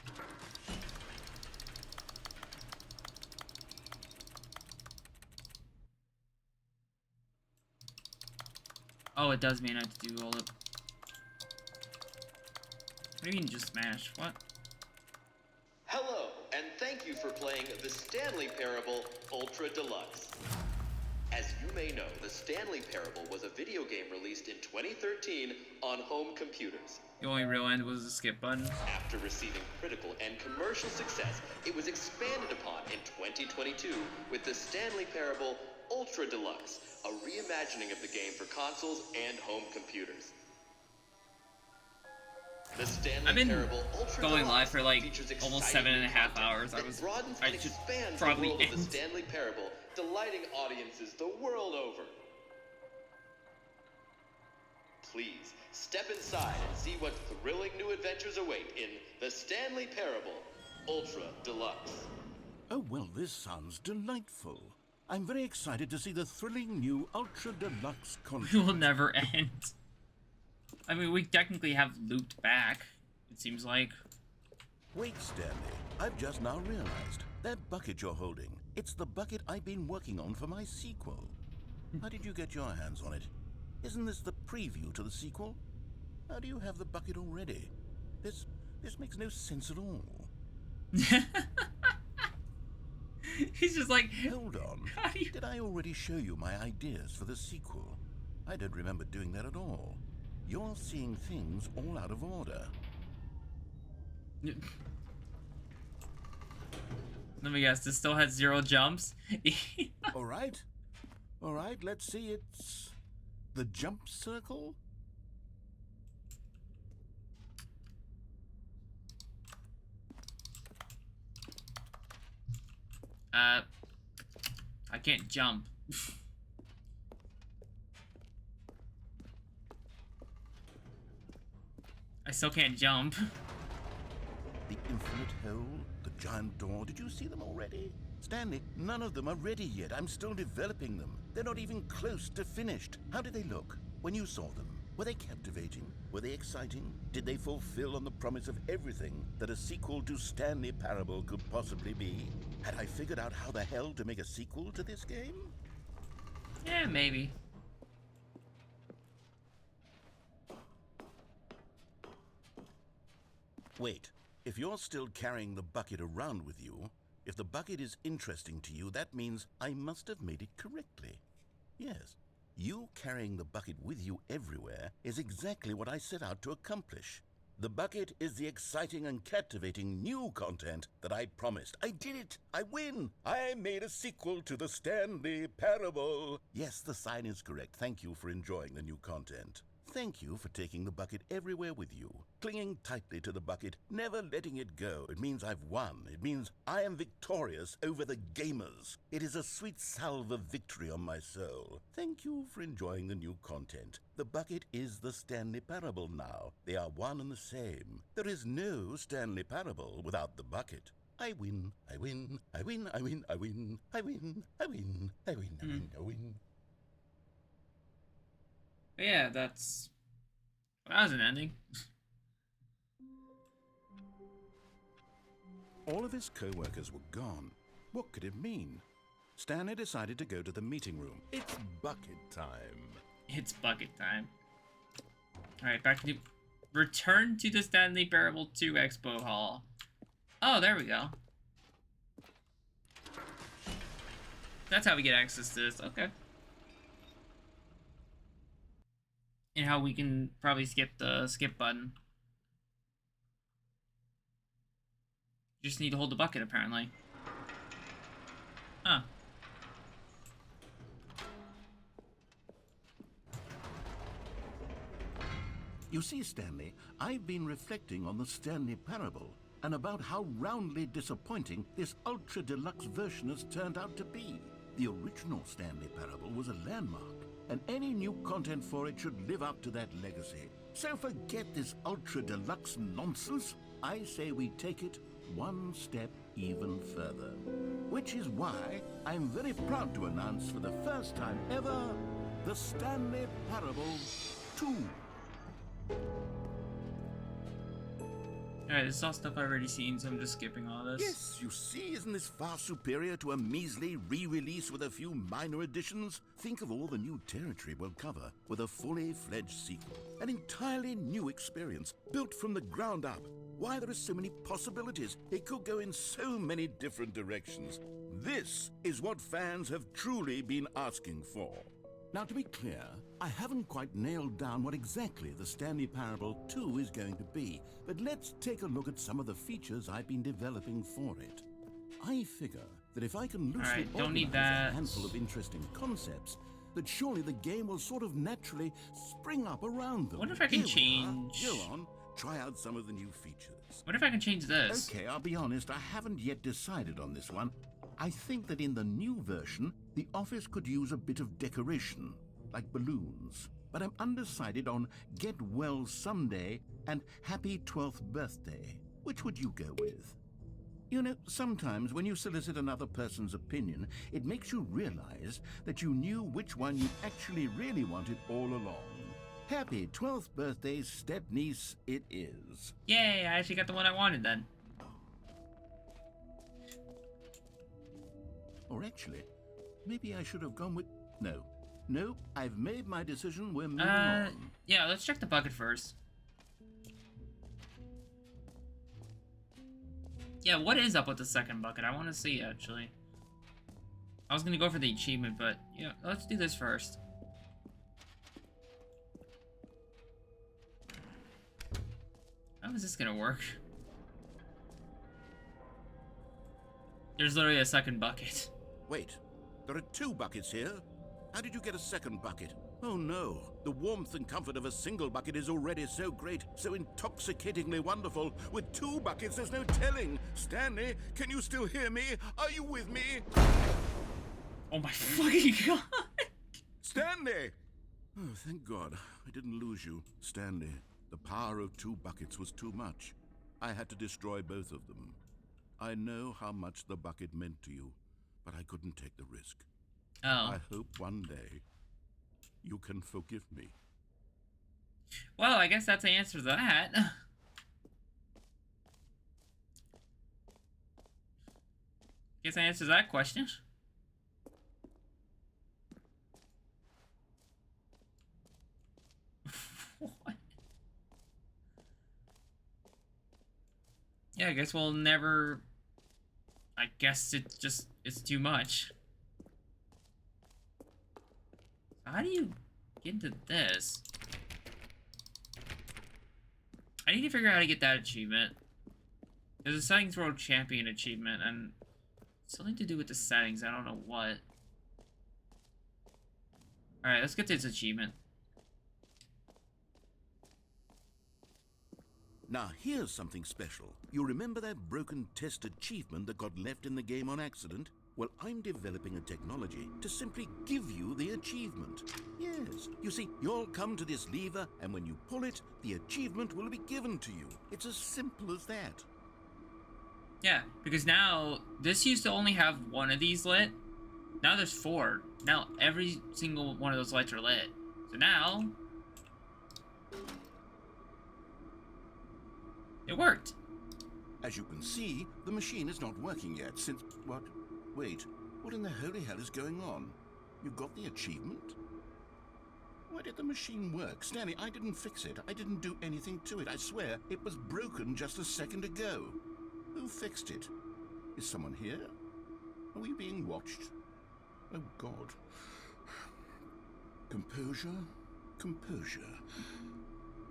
Oh, it does mean I have to do all the... What do you mean just smash? What? Hello, and thank you for playing the Stanley Parable Ultra Deluxe. As you may know, the Stanley Parable was a video game released in 2013 on home computers. The only real end was the skip button. After receiving critical and commercial success, it was expanded upon in 2022 with the Stanley Parable Ultra Deluxe, a reimagining of the game for consoles and home computers. The Stanley I've been Parable Ultra going Deluxe live for like features almost exciting 7.5 content hours. that broadens and should expands probably the world of end. the Stanley Parable, delighting audiences the world over. Please, step inside and see what thrilling new adventures await in the Stanley Parable Ultra Deluxe. Oh, well, this sounds delightful. I'm very excited to see the thrilling new Ultra Deluxe We content. will never end. I mean, we technically have looped back, it seems like. Wait, Stanley. I've just now realized. That bucket you're holding, it's the bucket I've been working on for my sequel. How did you get your hands on it? Isn't this the preview to the sequel? How do you have the bucket already? This makes no sense at all. He's just like... Hold on. Did I already show you my ideas for the sequel? I don't remember doing that at all. You're seeing things all out of order. Let me guess, this still has 0 jumps? All right, let's see. It's the jump circle. I can't jump. I still can't jump. The infinite hole, the giant door, did you see them already? Stanley, none of them are ready yet. I'm still developing them. They're not even close to finished. How did they look when you saw them? Were they captivating? Were they exciting? Did they fulfill on the promise of everything that a sequel to Stanley Parable could possibly be? Had I figured out how the hell to make a sequel to this game? Yeah, maybe. Wait, if you're still carrying the bucket around with you, if the bucket is interesting to you, that means I must have made it correctly. Yes, you carrying the bucket with you everywhere is exactly what I set out to accomplish. The bucket is the exciting and captivating new content that I promised. I did it! I win! I made a sequel to the Stanley Parable. Yes, the sign is correct. Thank you for enjoying the new content. Thank you for taking the bucket everywhere with you, clinging tightly to the bucket, never letting it go. It means I've won. It means I am victorious over the gamers. It is a sweet salve of victory on my soul. Thank you for enjoying the new content. The bucket is the Stanley Parable now. They are one and the same. There is no Stanley Parable without the bucket. I win, I win, I win, I win, I win, I win, I win, I win, I win, I win. But yeah, that was an ending. All of his co-workers were gone. What could it mean? Stanley decided to go to the meeting room. It's bucket time. It's bucket time. Alright, back to... Return to the Stanley Parable 2 Expo Hall. Oh, there we go. That's how we get access to this, okay. And how we can probably skip the skip button. You just need to hold the bucket, apparently. Huh. You see, Stanley, I've been reflecting on the Stanley Parable and about how roundly disappointing this Ultra Deluxe version has turned out to be. The original Stanley Parable was a landmark, and any new content for it should live up to that legacy. So forget this Ultra Deluxe nonsense. I say we take it one step even further. Which is why I'm very proud to announce for the first time ever, the Stanley Parable 2. Alright, this is all stuff I've already seen, so I'm just skipping all this. Yes, you see, isn't this far superior to a measly re-release with a few minor additions? Think of all the new territory we'll cover with a fully fledged sequel. An entirely new experience, built from the ground up. Why, there are so many possibilities. It could go in so many different directions. This is what fans have truly been asking for. Now, to be clear, I haven't quite nailed down what exactly the Stanley Parable 2 is going to be, but let's take a look at some of the features I've been developing for it. I figure that if I can loosely don't need organize that. a handful of interesting concepts, that surely the game will sort of naturally spring up around them. What if I can Here we change... are. Go on, try out some of the new features. What if I can change this? Okay, I'll be honest, I haven't yet decided on this one. I think that in the new version, the office could use a bit of decoration, like balloons. But I'm undecided on Get Well Someday and Happy 12th Birthday. Which would you go with? You know, sometimes when you solicit another person's opinion, it makes you realize that you knew which one you actually really wanted all along. Happy 12th birthday, step-niece, it is. Yay, I actually got the one I wanted then. Or actually, maybe I should have gone with... No, I've made my decision, we're moving on. Yeah, let's check the bucket first. Yeah, what is up with the second bucket? I want to see, actually. I was gonna go for the achievement, but yeah, let's do this first. How is this gonna work? There's literally a second bucket. Wait, there are 2 buckets here? How did you get a second bucket? Oh no, the warmth and comfort of a single bucket is already so great, so intoxicatingly wonderful. With 2 buckets, there's no telling. Stanley, can you still hear me? Are you with me? Oh my fucking god! Stanley! Oh, thank God, I didn't lose you. Stanley, the power of 2 buckets was too much. I had to destroy both of them. I know how much the bucket meant to you, but I couldn't take the risk. Oh. I hope one day you can forgive me. Well, I guess that's the answer to that. Guess that answers that question. What? Yeah, I guess we'll never... I guess it's too much. How do you get into this? I need to figure out how to get that achievement. There's a Settings World Champion achievement, and something to do with the settings. I don't know what. Alright, let's get this achievement. Now, here's something special. You remember that broken test achievement that got left in the game on accident? Well, I'm developing a technology to simply give you the achievement. Yes, you see, you'll come to this lever, and when you pull it, the achievement will be given to you. It's as simple as that. Yeah, because now, this used to only have one of these lit. Now there's 4. Now every single one of those lights are lit. So now... it worked. As you can see, the machine is not working yet since... What? Wait, what in the holy hell is going on? You got the achievement? Why did the machine work? Stanley, I didn't fix it. I didn't do anything to it. I swear, it was broken just a second ago. Who fixed it? Is someone here? Are we being watched? Oh, God. Composure, composure.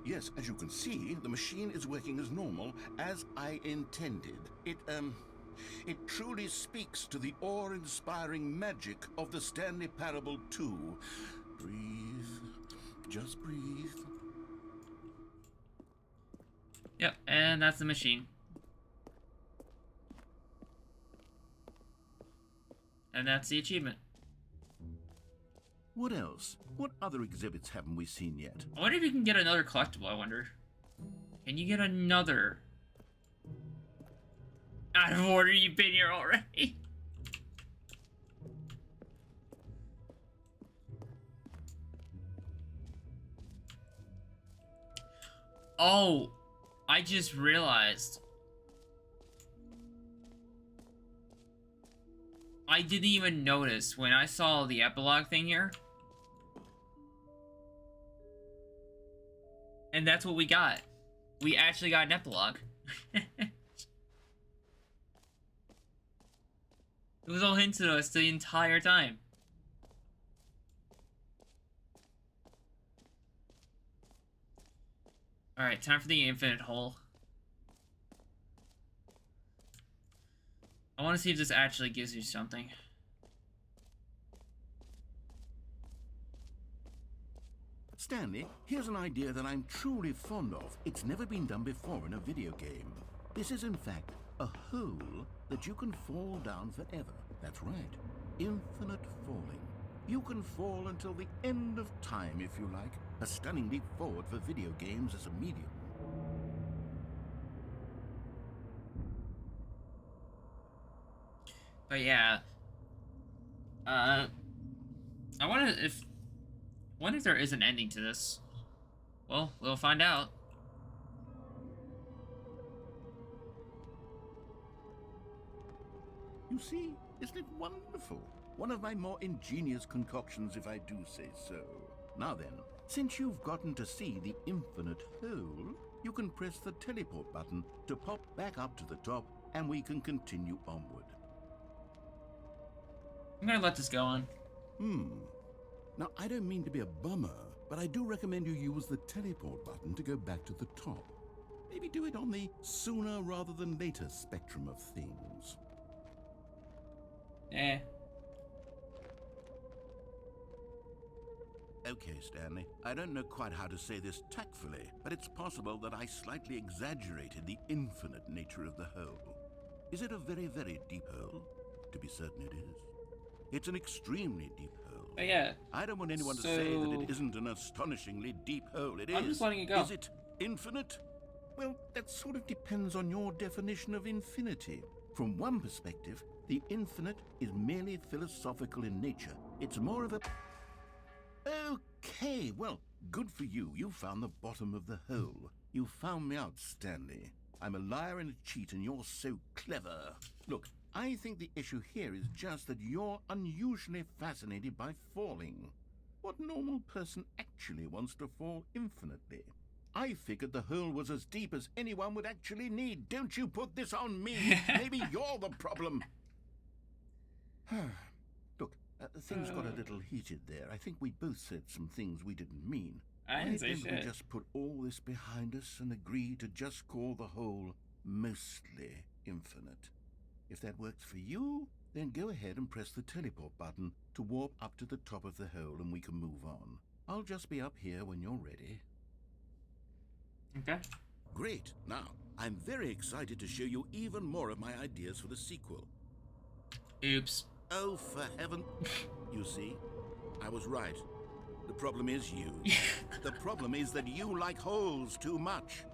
Yes, as you can see, the machine is working as normal, as I intended. It truly speaks to the awe-inspiring magic of the Stanley Parable 2. Breathe. Just breathe. Yep, and that's the machine. And that's the achievement. What else? What other exhibits haven't we seen yet? I wonder if you can get another collectible, I wonder. Can you get another? Out of order, you've been here already. Oh, I just realized I didn't even notice when I saw the epilogue thing here. And that's what we got. We actually got an epilogue. It was all hinted to us the entire time. Alright, time for the infinite hole. I want to see if this actually gives you something. Stanley, here's an idea that I'm truly fond of. It's never been done before in a video game. This is, in fact, a hole that you can fall down forever. That's right. Infinite falling. You can fall until the end of time, if you like. A stunning leap forward for video games as a medium. But yeah, I wonder if there is an ending to this. Well, we'll find out. You see, isn't it wonderful? One of my more ingenious concoctions, if I do say so. Now then, since you've gotten to see the infinite hole, you can press the teleport button to pop back up to the top, and we can continue onward. I'm gonna let this go on. Now, I don't mean to be a bummer, but I do recommend you use the teleport button to go back to the top. Maybe do it on the sooner rather than later spectrum of things. Eh. Okay, Stanley, I don't know quite how to say this tactfully, but it's possible that I slightly exaggerated the infinite nature of the hole. Is it a very, very deep hole? To be certain it is. It's an extremely deep hole. Oh, yeah. I don't want anyone to say that it isn't an astonishingly deep hole. It is. I'm just letting it go. Is it infinite? Well, that sort of depends on your definition of infinity. From one perspective, the infinite is merely philosophical in nature. It's more of a... Okay, well, good for you. You found the bottom of the hole. You found me out, Stanley. I'm a liar and a cheat, and you're so clever. Look, I think the issue here is just that you're unusually fascinated by falling. What normal person actually wants to fall infinitely? I figured the hole was as deep as anyone would actually need. Don't you put this on me. Maybe you're the problem. Look, things got a little heated there. I think we both said some things we didn't mean. I didn't say Why don't we shit. just put all this behind us and agree to just call the hole mostly infinite? If that works for you, then go ahead and press the teleport button to warp up to the top of the hole and we can move on. I'll just be up here when you're ready. Okay. Great. Now, I'm very excited to show you even more of my ideas for the sequel. Oops. Oh, for heaven... You see, I was right. The problem is you. The problem is that you like holes too much.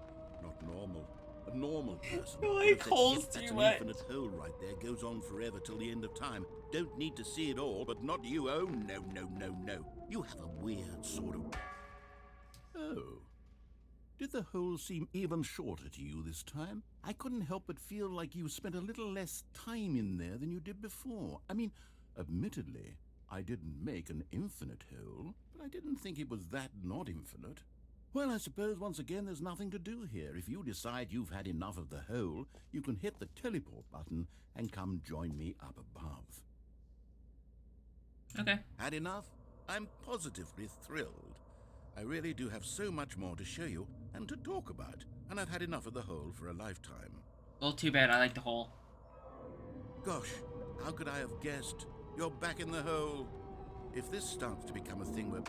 Not normal. A normal person. You like would have said, holes "Yes, that's too an much." infinite hole right there. Goes on forever till the end of time. Don't need to see it all, but not you. Oh, no, no, no, no. You have a weird sort of... Oh. Did the hole seem even shorter to you this time? I couldn't help but feel like you spent a little less time in there than you did before. I mean, admittedly, I didn't make an infinite hole, but I didn't think it was that not infinite. Well, I suppose once again there's nothing to do here. If you decide you've had enough of the hole, you can hit the teleport button and come join me up above. Okay. Had enough? I'm positively thrilled. I really do have so much more to show you and to talk about, and I've had enough of the hole for a lifetime. Well, too bad. I like the hole. Gosh, how could I have guessed? You're back in the hole. If this starts to become a thing where...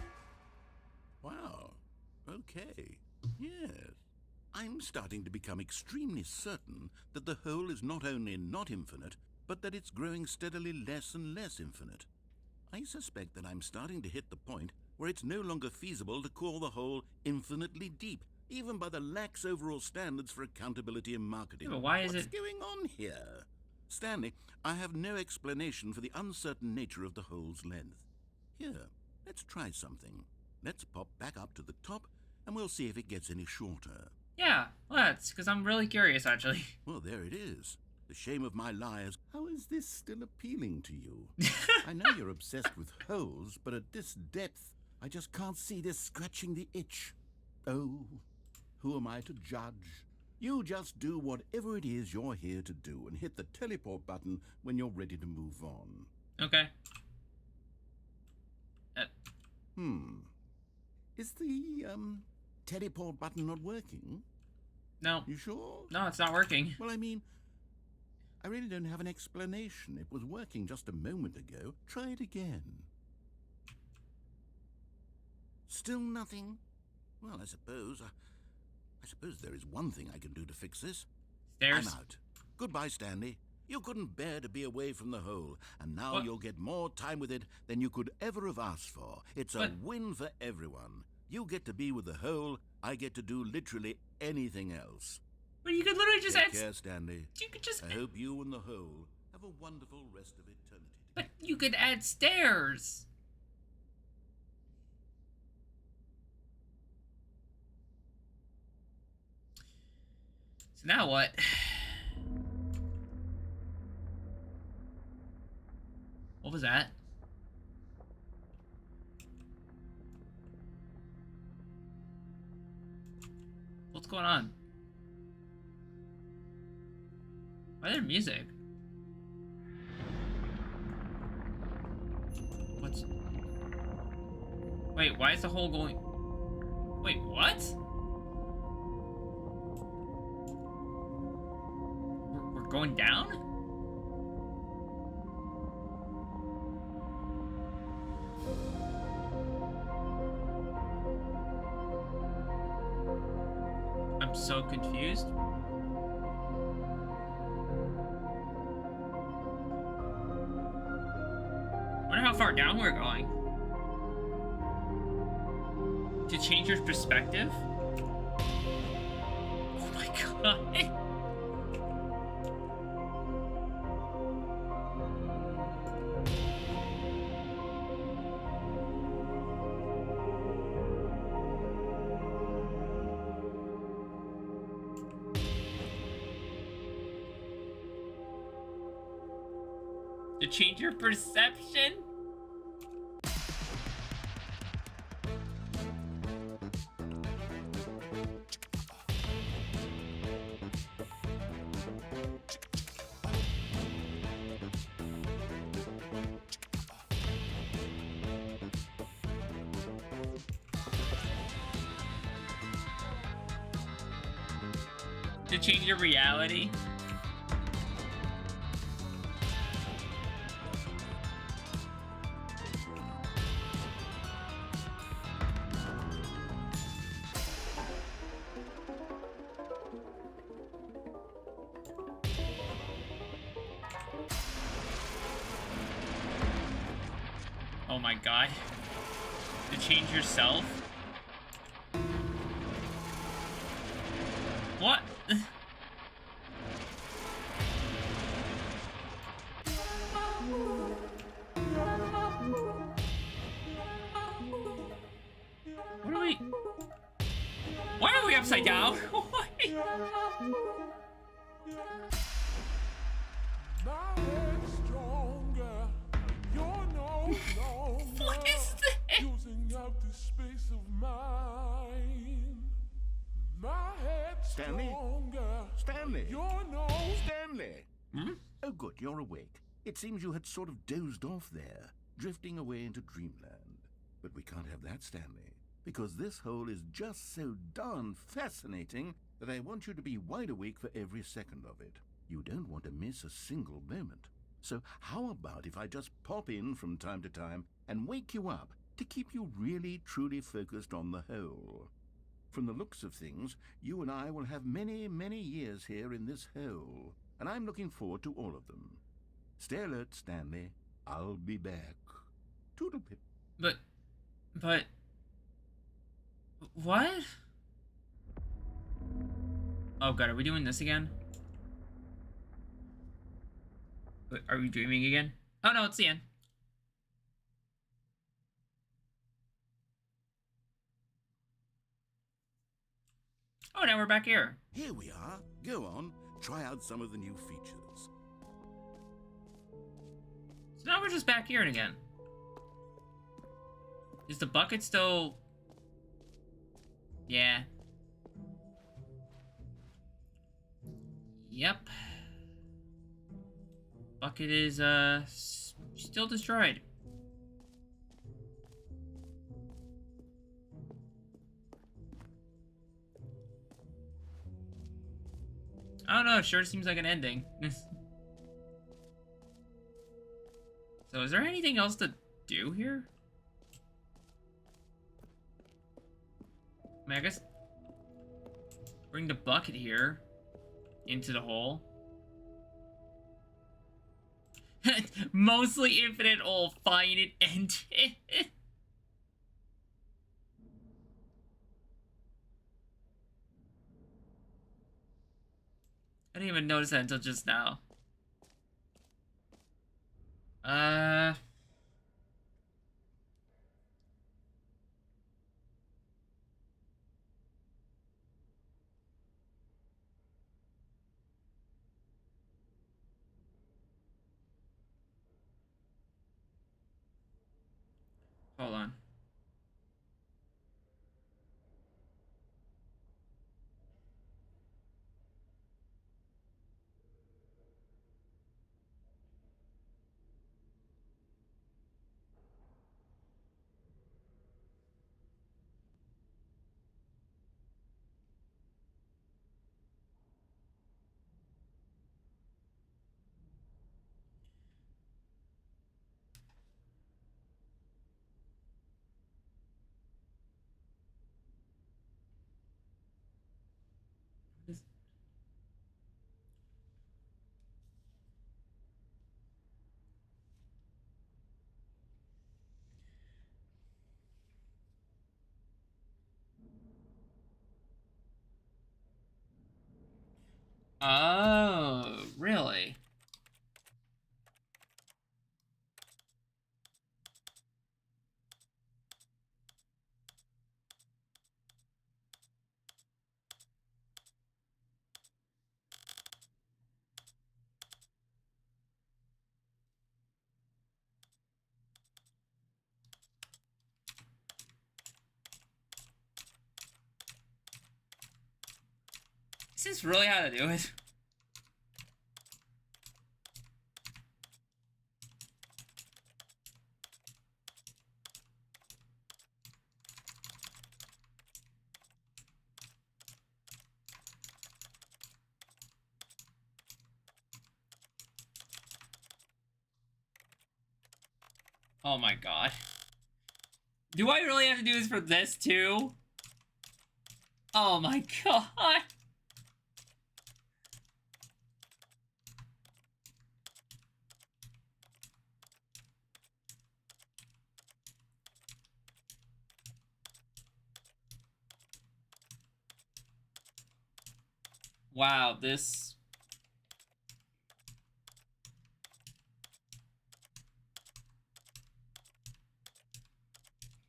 Wow. Okay. Yes. I'm starting to become extremely certain that the hole is not only not infinite, but that it's growing steadily less and less infinite. I suspect that I'm starting to hit the point where it's no longer feasible to call the hole infinitely deep, even by the lax overall standards for accountability in marketing. Yeah, but why is What's it... going on here? Stanley, I have no explanation for the uncertain nature of the hole's length. Here, let's try something. Let's pop back up to the top, and we'll see if it gets any shorter. Yeah, let's. stats? Because I'm really curious, actually. Well, there it is. The shame of my lies. How is this still appealing to you? I know you're obsessed with holes, but at this depth, I just can't see this scratching the itch. Oh, who am I to judge? You just do whatever it is you're here to do and hit the teleport button when you're ready to move on. Okay. Is the, teleport button not working? No. You sure? No, it's not working. Well, I mean, I really don't have an explanation. It was working just a moment ago. Try it again. Still nothing? Well, I suppose there is one thing I can do to fix this. Stairs? I'm out. Goodbye, Stanley. You couldn't bear to be away from the hole, and now What? you'll get more time with it than you could ever have asked for. It's a What? win for everyone. You get to be with the hole, I get to do literally anything else. But you could literally just Take add... care, Stanley. You could just... I hope you and the hole have a wonderful rest of eternity. But you could add stairs. So now what? What was that? What's going on? Why is there music? What's... Wait, why is the hole going... Wait, what? We're going down? I'm so confused. I wonder how far down we're going. To change your perspective? Oh my god. To change your perception? To change your reality? Oh my god. To change yourself? What? What are we... Why are we upside down? Why? What is this? Using up this space of mine. My head's Stanley? stronger. Stanley! You're no Stanley! Hmm? Oh, good, you're awake. It seems you had sort of dozed off there, drifting away into dreamland. But we can't have that, Stanley, because this hole is just so darn fascinating that I want you to be wide awake for every second of it. You don't want to miss a single moment. So how about if I just pop in from time to time and wake you up to keep you really, truly focused on the hole? From the looks of things, you and I will have many, many years here in this hole, and I'm looking forward to all of them. Stay alert, Stanley. I'll be back. Toodlepip. But... What? Oh god, are we doing this again? Wait, are we dreaming again? Oh no, it's the end. Oh, Oh, now we're back here. Here we are. Go on, try out some of the new features. So now we're just back here again. Is the bucket still... Yeah. Yep. Bucket is, still destroyed. I don't know, it sure seems like an ending. So is there anything else to do here? I mean, I guess bring the bucket here into the hole. Mostly infinite hole, find it, end it. I didn't even notice that until just now. Hold on. Oh, really? Is this really how to do it? Oh my god. Do I really have to do this for this too? Oh my god. Wow, this...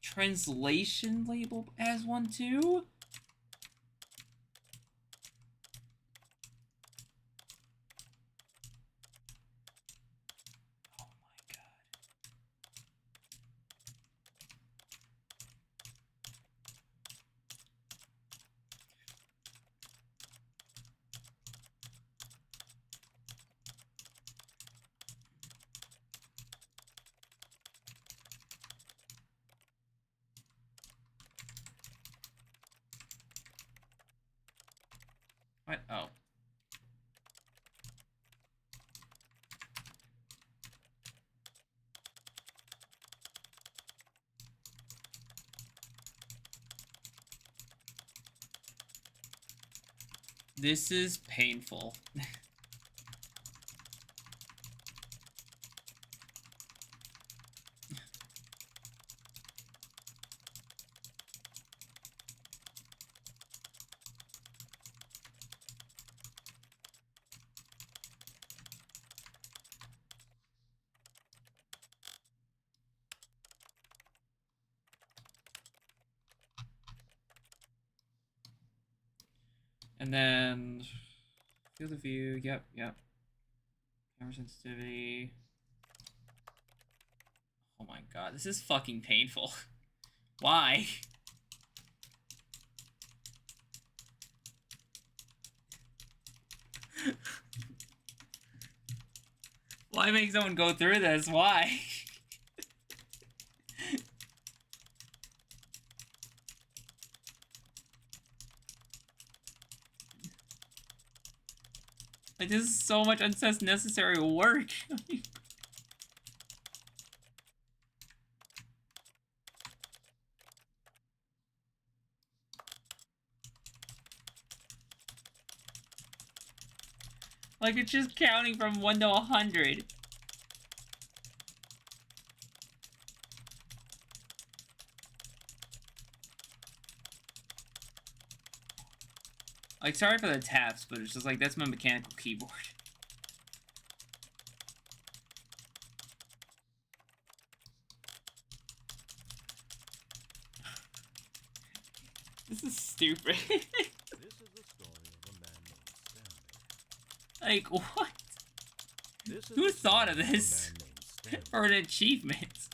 Translation label as one too? Oh my god. What? Oh. This is painful. And then field of view. Yep. Camera sensitivity. Oh my god, this is fucking painful. Why? Why make someone go through this? Why? Like, this is so much unnecessary work. Like, it's just counting from 1 to 100. Like, sorry for the taps, but it's just like, that's my mechanical keyboard. This is stupid. This is the story of a man named Stanley. Like, what? This is Who the thought of story this? a man named Stanley. For an achievement.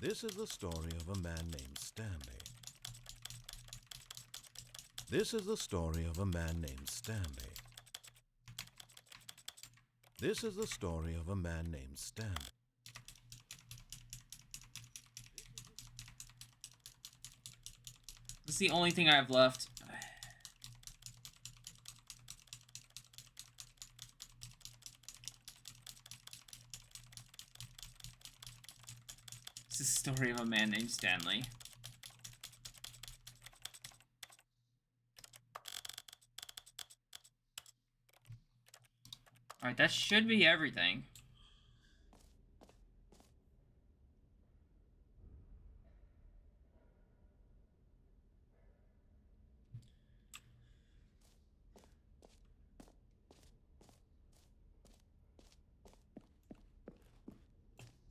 This is the story of a man named Stanley. This is the story of a man named Stanley. This is the story of a man named Stanley. This is the only thing I have left. This is the story of a man named Stanley. Alright, that should be everything.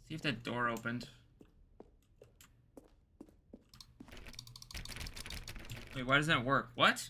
See if that door opened. Wait, why doesn't that work? What?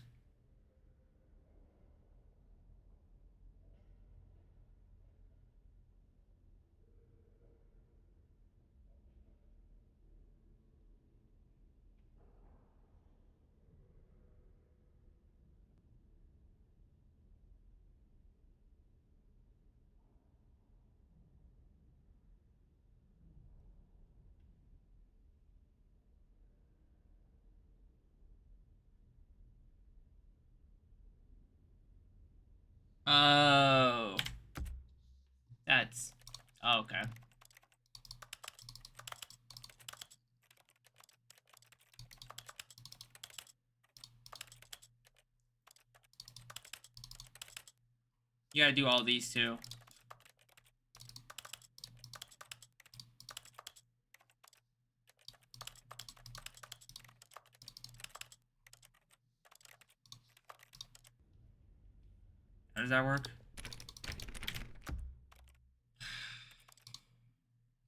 Oh. That's... Oh, okay. You gotta do all these too. How does that work?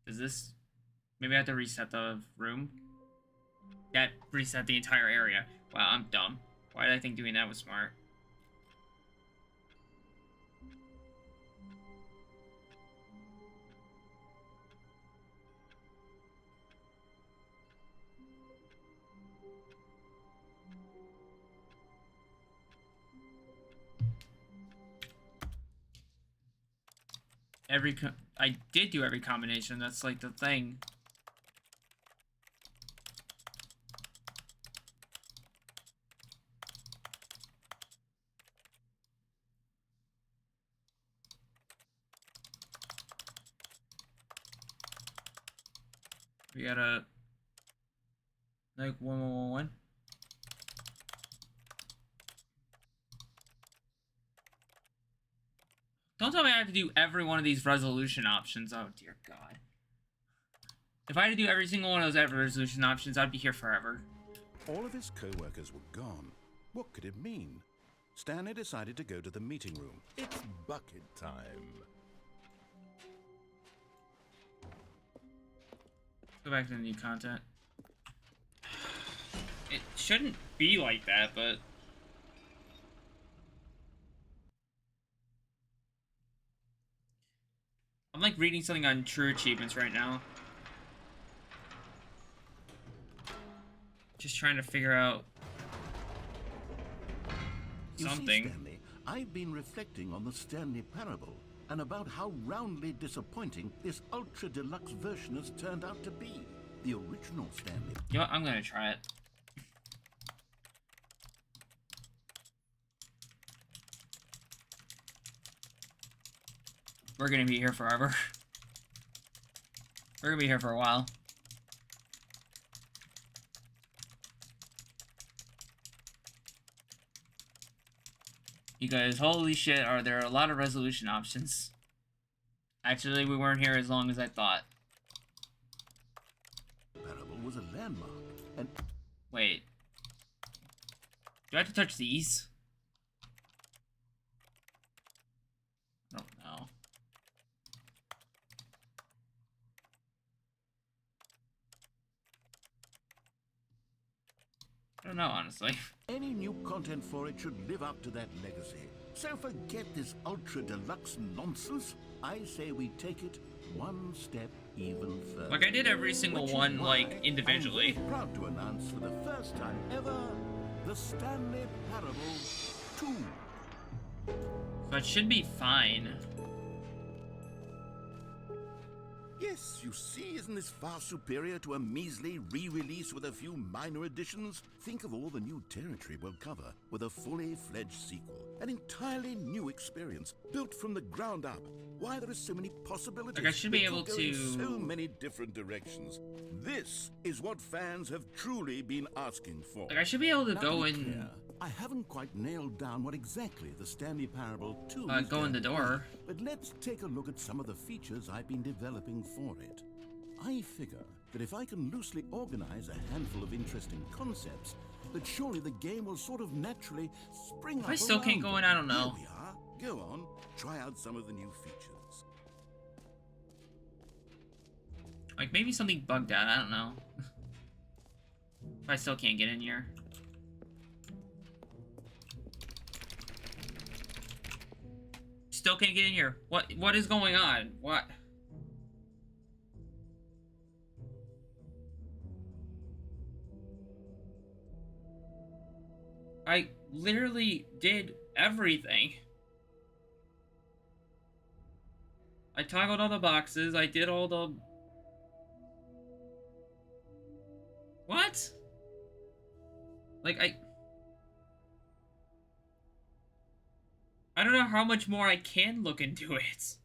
Does this... Maybe I have to reset the room? That reset the entire area. Wow, I'm dumb. Why did I think doing that was smart? I did do every combination. That's like the thing. We gotta like 1111. Don't tell me I have to do every one of these resolution options. Oh, dear God. If I had to do every single one of those resolution options, I'd be here forever. All of his co-workers were gone. What could it mean? Stanley decided to go to the meeting room. It's bucket time. Go back to the new content. It shouldn't be like that, but... I'm like reading something on True Achievements right now. Just trying to figure out something. You see, Stanley, I've been reflecting on the Stanley Parable and about how roundly disappointing this ultra deluxe version has turned out to be. The original Stanley. You know what? I'm gonna try it. We're gonna be here forever. We're gonna be here for a while. You guys, holy shit, are there a lot of resolution options? Actually, we weren't here as long as I thought. Parable was a landmark, and wait. Do I have to touch these? I don't know. I don't know, honestly. any new content for it should live up to that legacy. So forget this ultra deluxe nonsense. I say we take it one step even further. Like, I did every single one, like, individually. I'm proud to announce for the first time ever, the Stanley Parable 2. So it should be fine. Yes, you see, isn't this far superior to a measly re-release with a few minor additions? Think of all the new territory we'll cover with a fully fledged sequel. An entirely new experience, built from the ground up. Why there are so many possibilities. Like, I should be It able could go in to... so many different directions. This is what fans have truly been asking for. Like, I should be able to Now, go be in... clear, I haven't quite nailed down what exactly the Stanley Parable 2 go in the door. but let's take a look at some of the features I've been developing for it. I figure that if I can loosely organize a handful of interesting concepts, that surely the game will sort of naturally spring up. If I still can't go in, I don't know. Here we are. Go on, try out some of the new features. Like, maybe something bugged out, I don't know. If I still can't get in here. Still can't get in here. What is going on? What? I literally did everything. I toggled all the boxes. I did all the... What? Like, I don't know how much more I can look into it.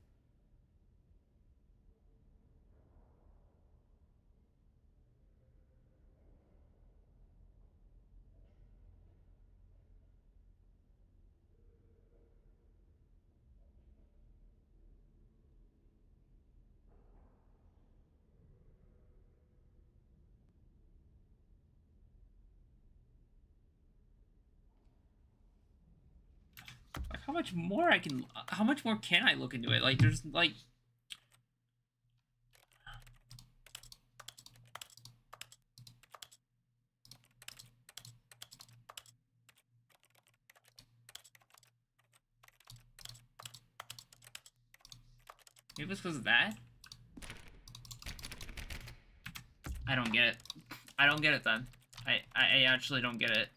Like, how much more how much more can I look into it? Like, there's, like... Maybe it's because of that? I don't get it. I don't get it then. I actually don't get it.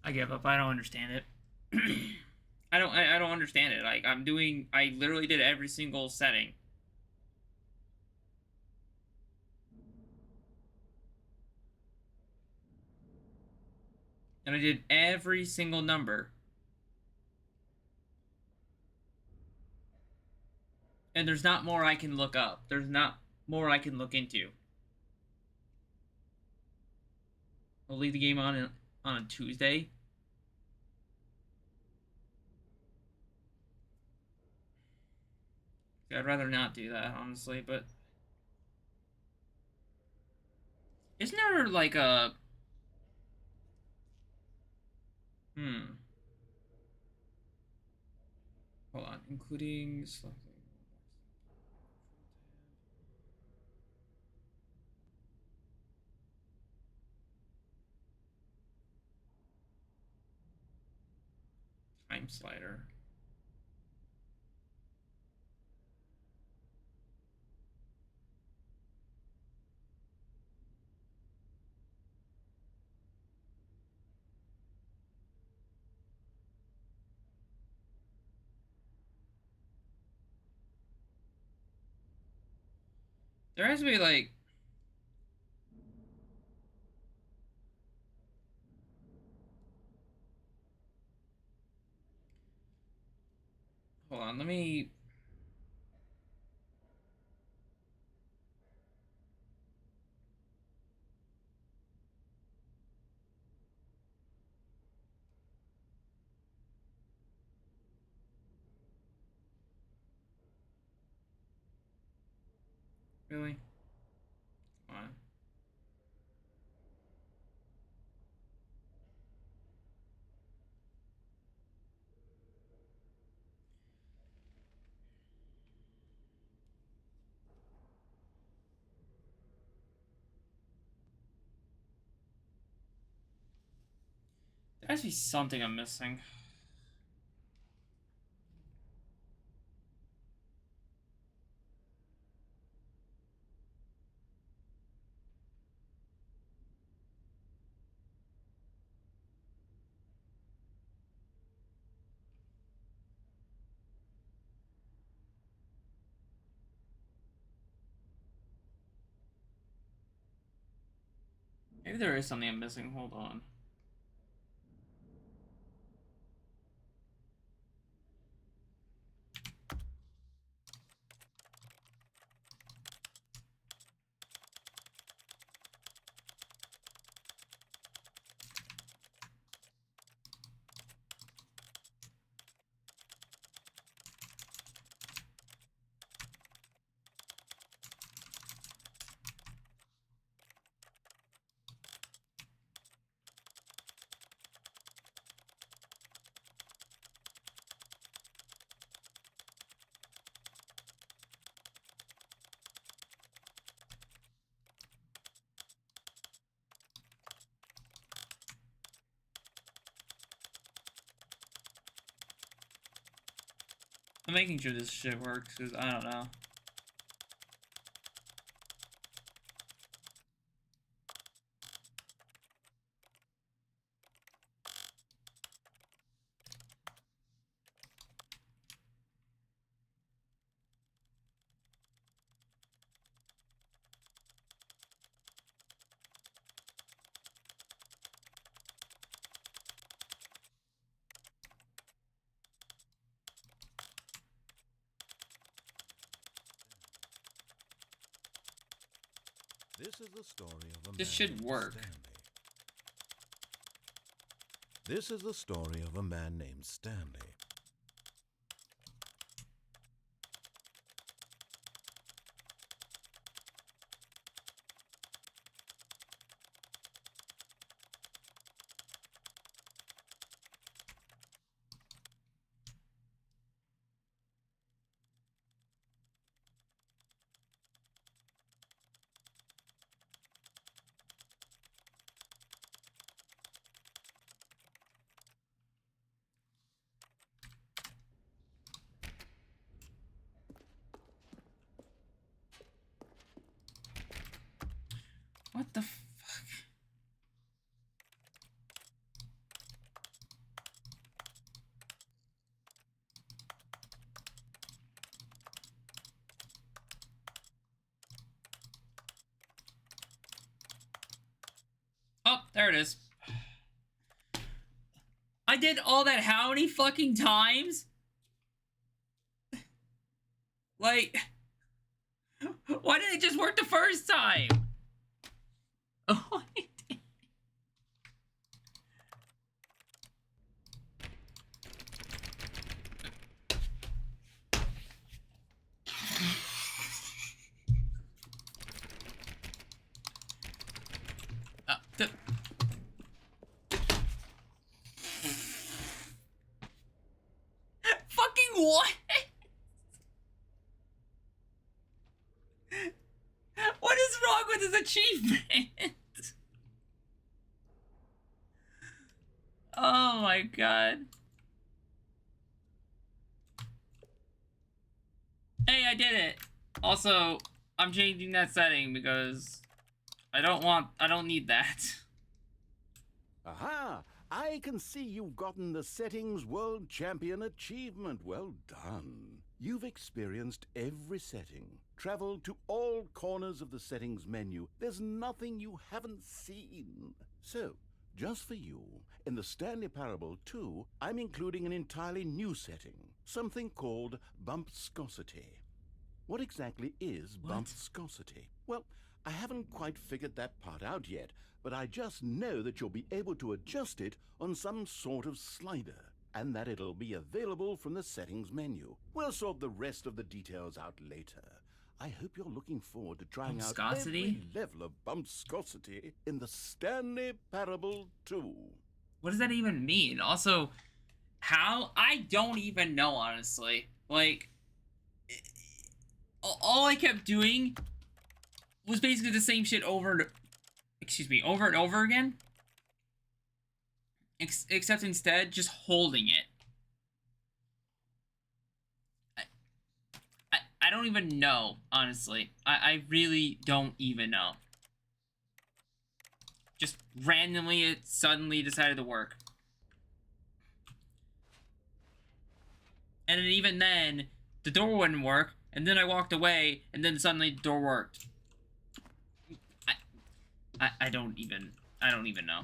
I give up. I don't understand it. I don't understand it. Like, I literally did every single setting. And I did every single number. And there's not more I can look up. There's not more I can look into. I'll leave the game on a Tuesday. I'd rather not do that, honestly, but... Isn't there, like, a... Hold on. Including... Time slider. There has to be, like... Hold on, let me... Really? Come on. There has to be something I'm missing. Maybe there is something I'm missing. Hold on. I'm making sure this shit works, because I don't know. This is the story of a This man should named work. Stanley. This is the story of a man named Stanley. What the fuck? there it is. I did all that how many fucking times? Like, why didn't it just work the first time? Oh, it did. Fucking what? What is wrong with this achievement? Oh my god. Hey, I did it. Also, I'm changing that setting because I don't need that. Aha! I can see you've gotten the Settings World Champion achievement. Well done. You've experienced every setting, traveled to all corners of the settings menu. There's nothing you haven't seen. So, just for you, in the Stanley Parable 2, I'm including an entirely new setting, something called bumpscosity. What exactly is bumpscosity? Well, I haven't quite figured that part out yet, but I just know that you'll be able to adjust it on some sort of slider, and that it'll be available from the settings menu. We'll sort the rest of the details out later. I hope you're looking forward to trying out every level of bumpscosity in the Stanley Parable 2. What does that even mean? Also, how? I don't even know, honestly. Like, all I kept doing was basically the same shit over and over again. Except instead, just holding it. I don't even know, honestly. I really don't even know. Just randomly, it suddenly decided to work. And then even then, the door wouldn't work, and then I walked away, and then suddenly the door worked. I don't even know.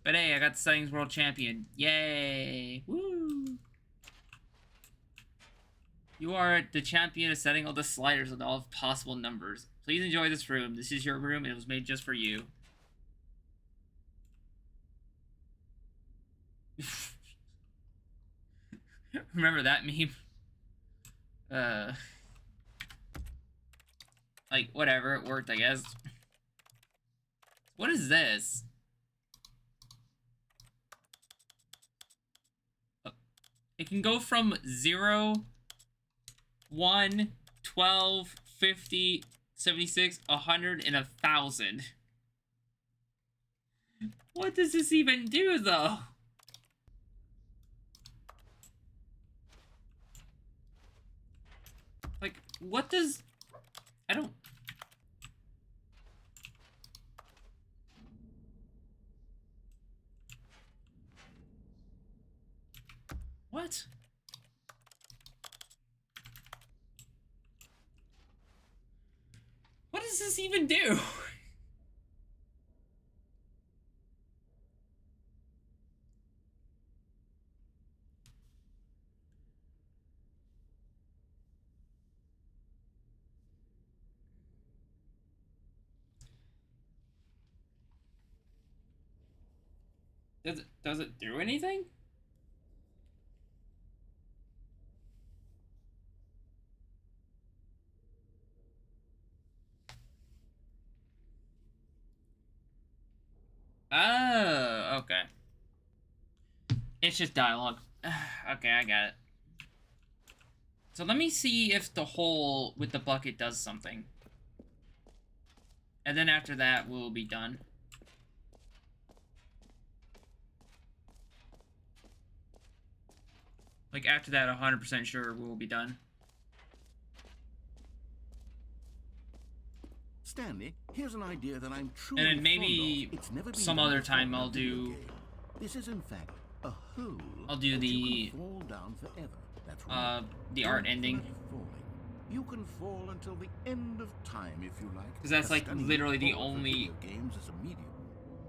But hey, I got the Settings World Champion. Yay! Woo! You are the champion of setting all the sliders with all possible numbers. Please enjoy this room. This is your room, and it was made just for you. Remember that meme? Like, whatever, it worked, I guess. What is this? It can go from 0, 1, 12, 50, 76, 100, and 1,000. What does this even do, though? Like, what does... I don't... What? What does this even do? Does it do anything? Oh, okay. It's just dialogue. Okay, I got it. So let me see if the hole with the bucket does something. And then after that, we'll be done. Like, after that, 100% sure we'll be done. Stanley, here's an idea that I'm truly And then maybe some other time I'll do... This is in fact a hole. I'll do the... Fall down forever. That's right. The art ending. You can fall until the end of time if you like. Because that's A like stunning literally the metaphor for only... video games as a medium.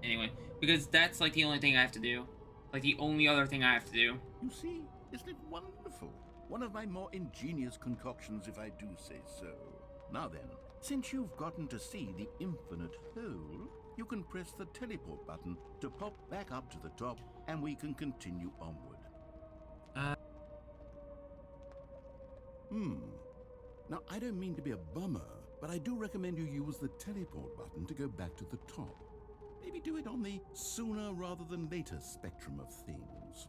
Anyway, because that's like the only thing I have to do. Like the only other thing I have to do. You see, isn't it wonderful? One of my more ingenious concoctions, if I do say so. Now then, since you've gotten to see the infinite hole, you can press the teleport button to pop back up to the top, and we can continue onward. Now, I don't mean to be a bummer, but I do recommend you use the teleport button to go back to the top. Maybe do it on the sooner rather than later spectrum of things.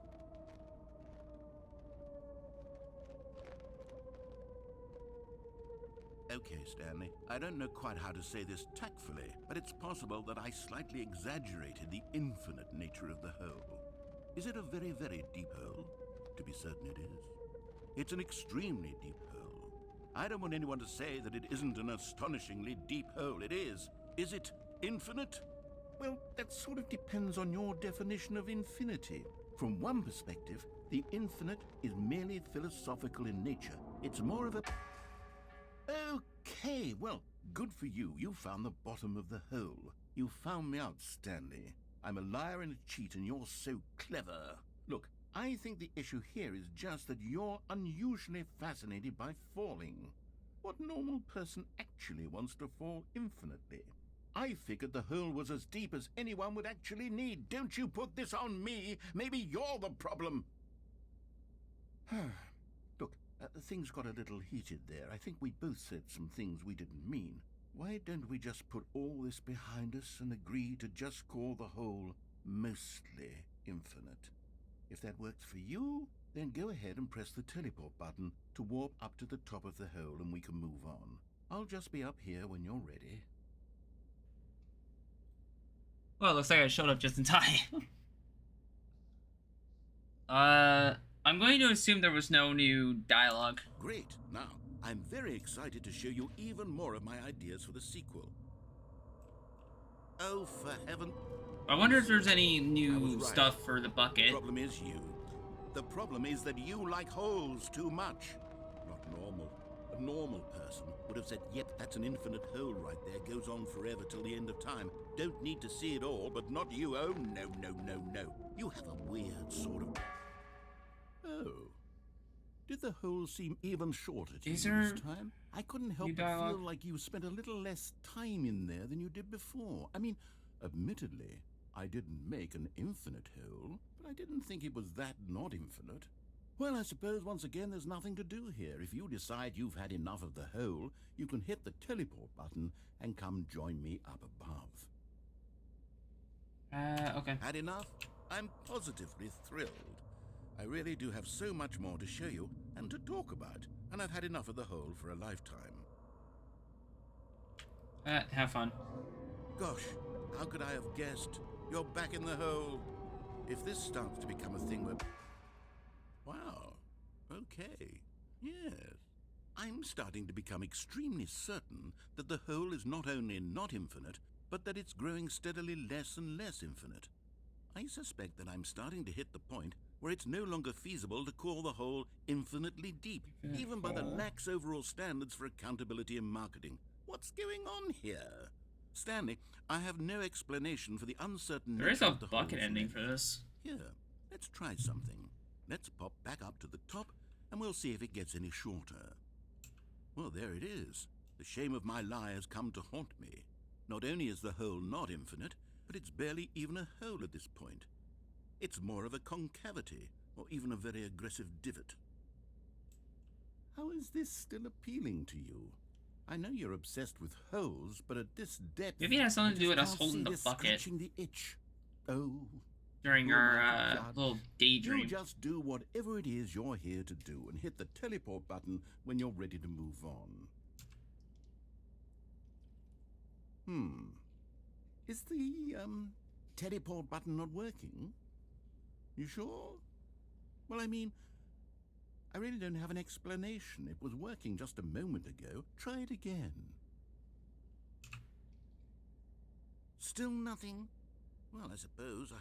Okay, Stanley, I don't know quite how to say this tactfully, but it's possible that I slightly exaggerated the infinite nature of the hole. Is it a very, very deep hole? To be certain it is. It's an extremely deep hole. I don't want anyone to say that it isn't an astonishingly deep hole. It is. Is it infinite? Well, that sort of depends on your definition of infinity. From one perspective, the infinite is merely philosophical in nature. It's more of a... Okay, well, good for you. You found the bottom of the hole. You found me out, Stanley. I'm a liar and a cheat, and you're so clever. Look, I think the issue here is just that you're unusually fascinated by falling. What normal person actually wants to fall infinitely? I figured the hole was as deep as anyone would actually need. Don't you put this on me. Maybe you're the problem. Look, things got a little heated there. I think we both said some things we didn't mean. Why don't we just put all this behind us and agree to just call the hole mostly infinite? If that works for you, then go ahead and press the teleport button to warp up to the top of the hole and we can move on. I'll just be up here when you're ready. Well, it looks like I showed up just in time. I'm going to assume there was no new dialogue. Great. Now, I'm very excited to show you even more of my ideas for the sequel. Oh, for heaven... I wonder if there's any I new was right. stuff for the The bucket. problem is you. The problem is that you like holes too much. Not normal. A normal person would have said, yep, that's an infinite hole right there. Goes on forever till the end of time. Don't need to see it all, but not you. Oh, no, no, no, no. You have a weird sort of... Oh. Did the hole seem even shorter to you this time? I couldn't help but feel like you spent a little less time in there than you did before. I mean, admittedly, I didn't make an infinite hole, but I didn't think it was that not infinite. Well, I suppose once again there's nothing to do here. If you decide you've had enough of the hole, you can hit the teleport button and come join me up above. Okay. Had enough? I'm positively thrilled. I really do have so much more to show you and to talk about, and I've had enough of the hole for a lifetime. Have fun. Gosh, how could I have guessed? You're back in the hole. If this starts to become a thing where... Wow. Okay. Yes. I'm starting to become extremely certain that the hole is not only not infinite, but that it's growing steadily less and less infinite. I suspect that I'm starting to hit the point where it's no longer feasible to call the hole infinitely deep, even by the lax overall standards for accountability and marketing. What's going on here? Stanley, I have no explanation for the uncertain There is nature a of the bucket hole's ending length. for this. Here, let's try something. Let's pop back up to the top, and we'll see if it gets any shorter. Well, there it is. The shame of my lie has come to haunt me. Not only is the hole not infinite, but it's barely even a hole at this point. It's more of a concavity, or even a very aggressive divot. How is this still appealing to you? I know you're obsessed with holes, but at this depth... Maybe it has something to do with us I just holding can't the see this bucket scratching the itch. Oh... during our little daydream. You just do whatever it is you're here to do and hit the teleport button when you're ready to move on. Is the, teleport button not working? You sure? Well, I mean, I really don't have an explanation. It was working just a moment ago. Try it again. Still nothing? Well, I suppose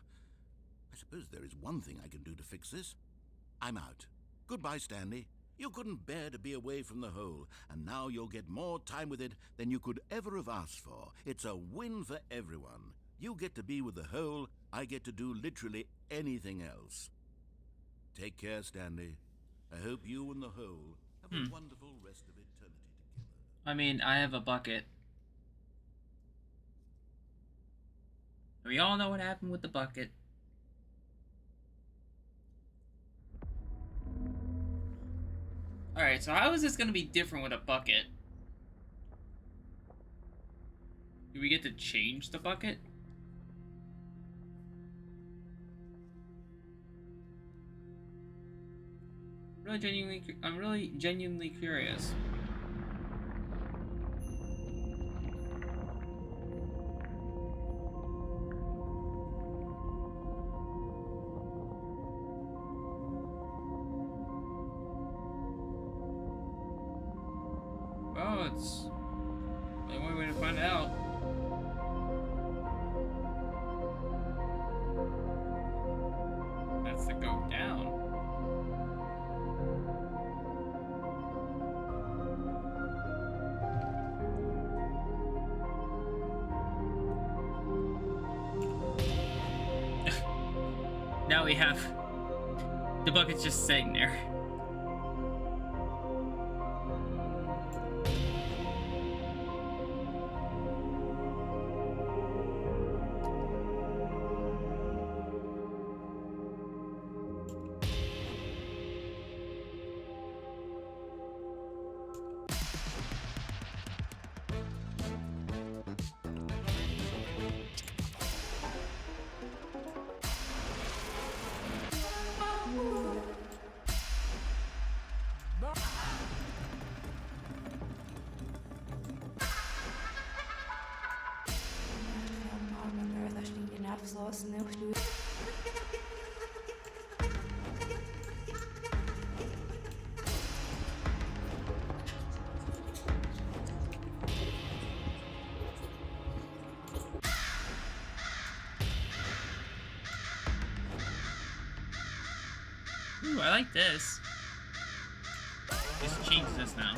there is one thing I can do to fix this. I'm out. Goodbye, Stanley. You couldn't bear to be away from the hole, and now you'll get more time with it than you could ever have asked for. It's a win for everyone. You get to be with the hole, I get to do literally anything else. Take care, Stanley. I hope you and the hole have a wonderful rest of eternity together. I mean, I have a bucket. We all know what happened with the bucket. Alright, so how is this gonna be different with a bucket? Do we get to change the bucket? I'm really genuinely curious. Oh, it's the only way to find out. That's to go down. Now we have the bucket's just sitting there. Ooh, I like this. Just change this now.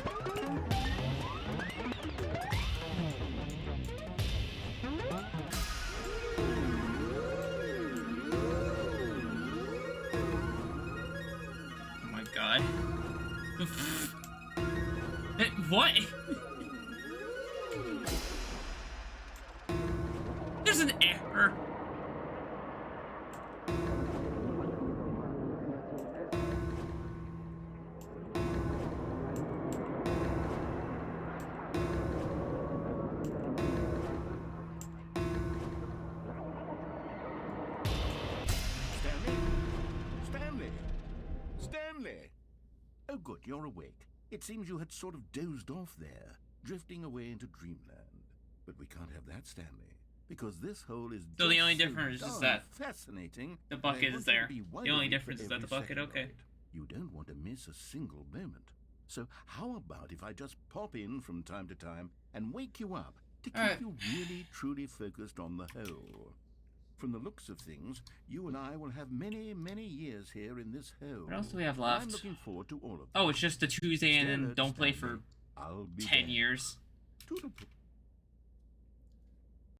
Oh my god. What? There's an error. Stanley! Oh good, you're awake. It seems you had sort of dozed off there, drifting away into dreamland. But we can't have that, Stanley, because this hole is So the just only so difference is darn that fascinating. the bucket that I is want you to there. be wide The only awake difference for is that the every bucket, second of okay. it. You don't want to miss a single moment. So how about if I just pop in from time to time and wake you up to keep Alright. you really truly focused on the hole? From the looks of things, you and I will have many, many years here in this hole. What else do we have I'm left? looking forward to all of them. Oh, it's just the Tuesday and then Stand up, don't play Stanley. for I'll be 10 back. years. Toodle-pip.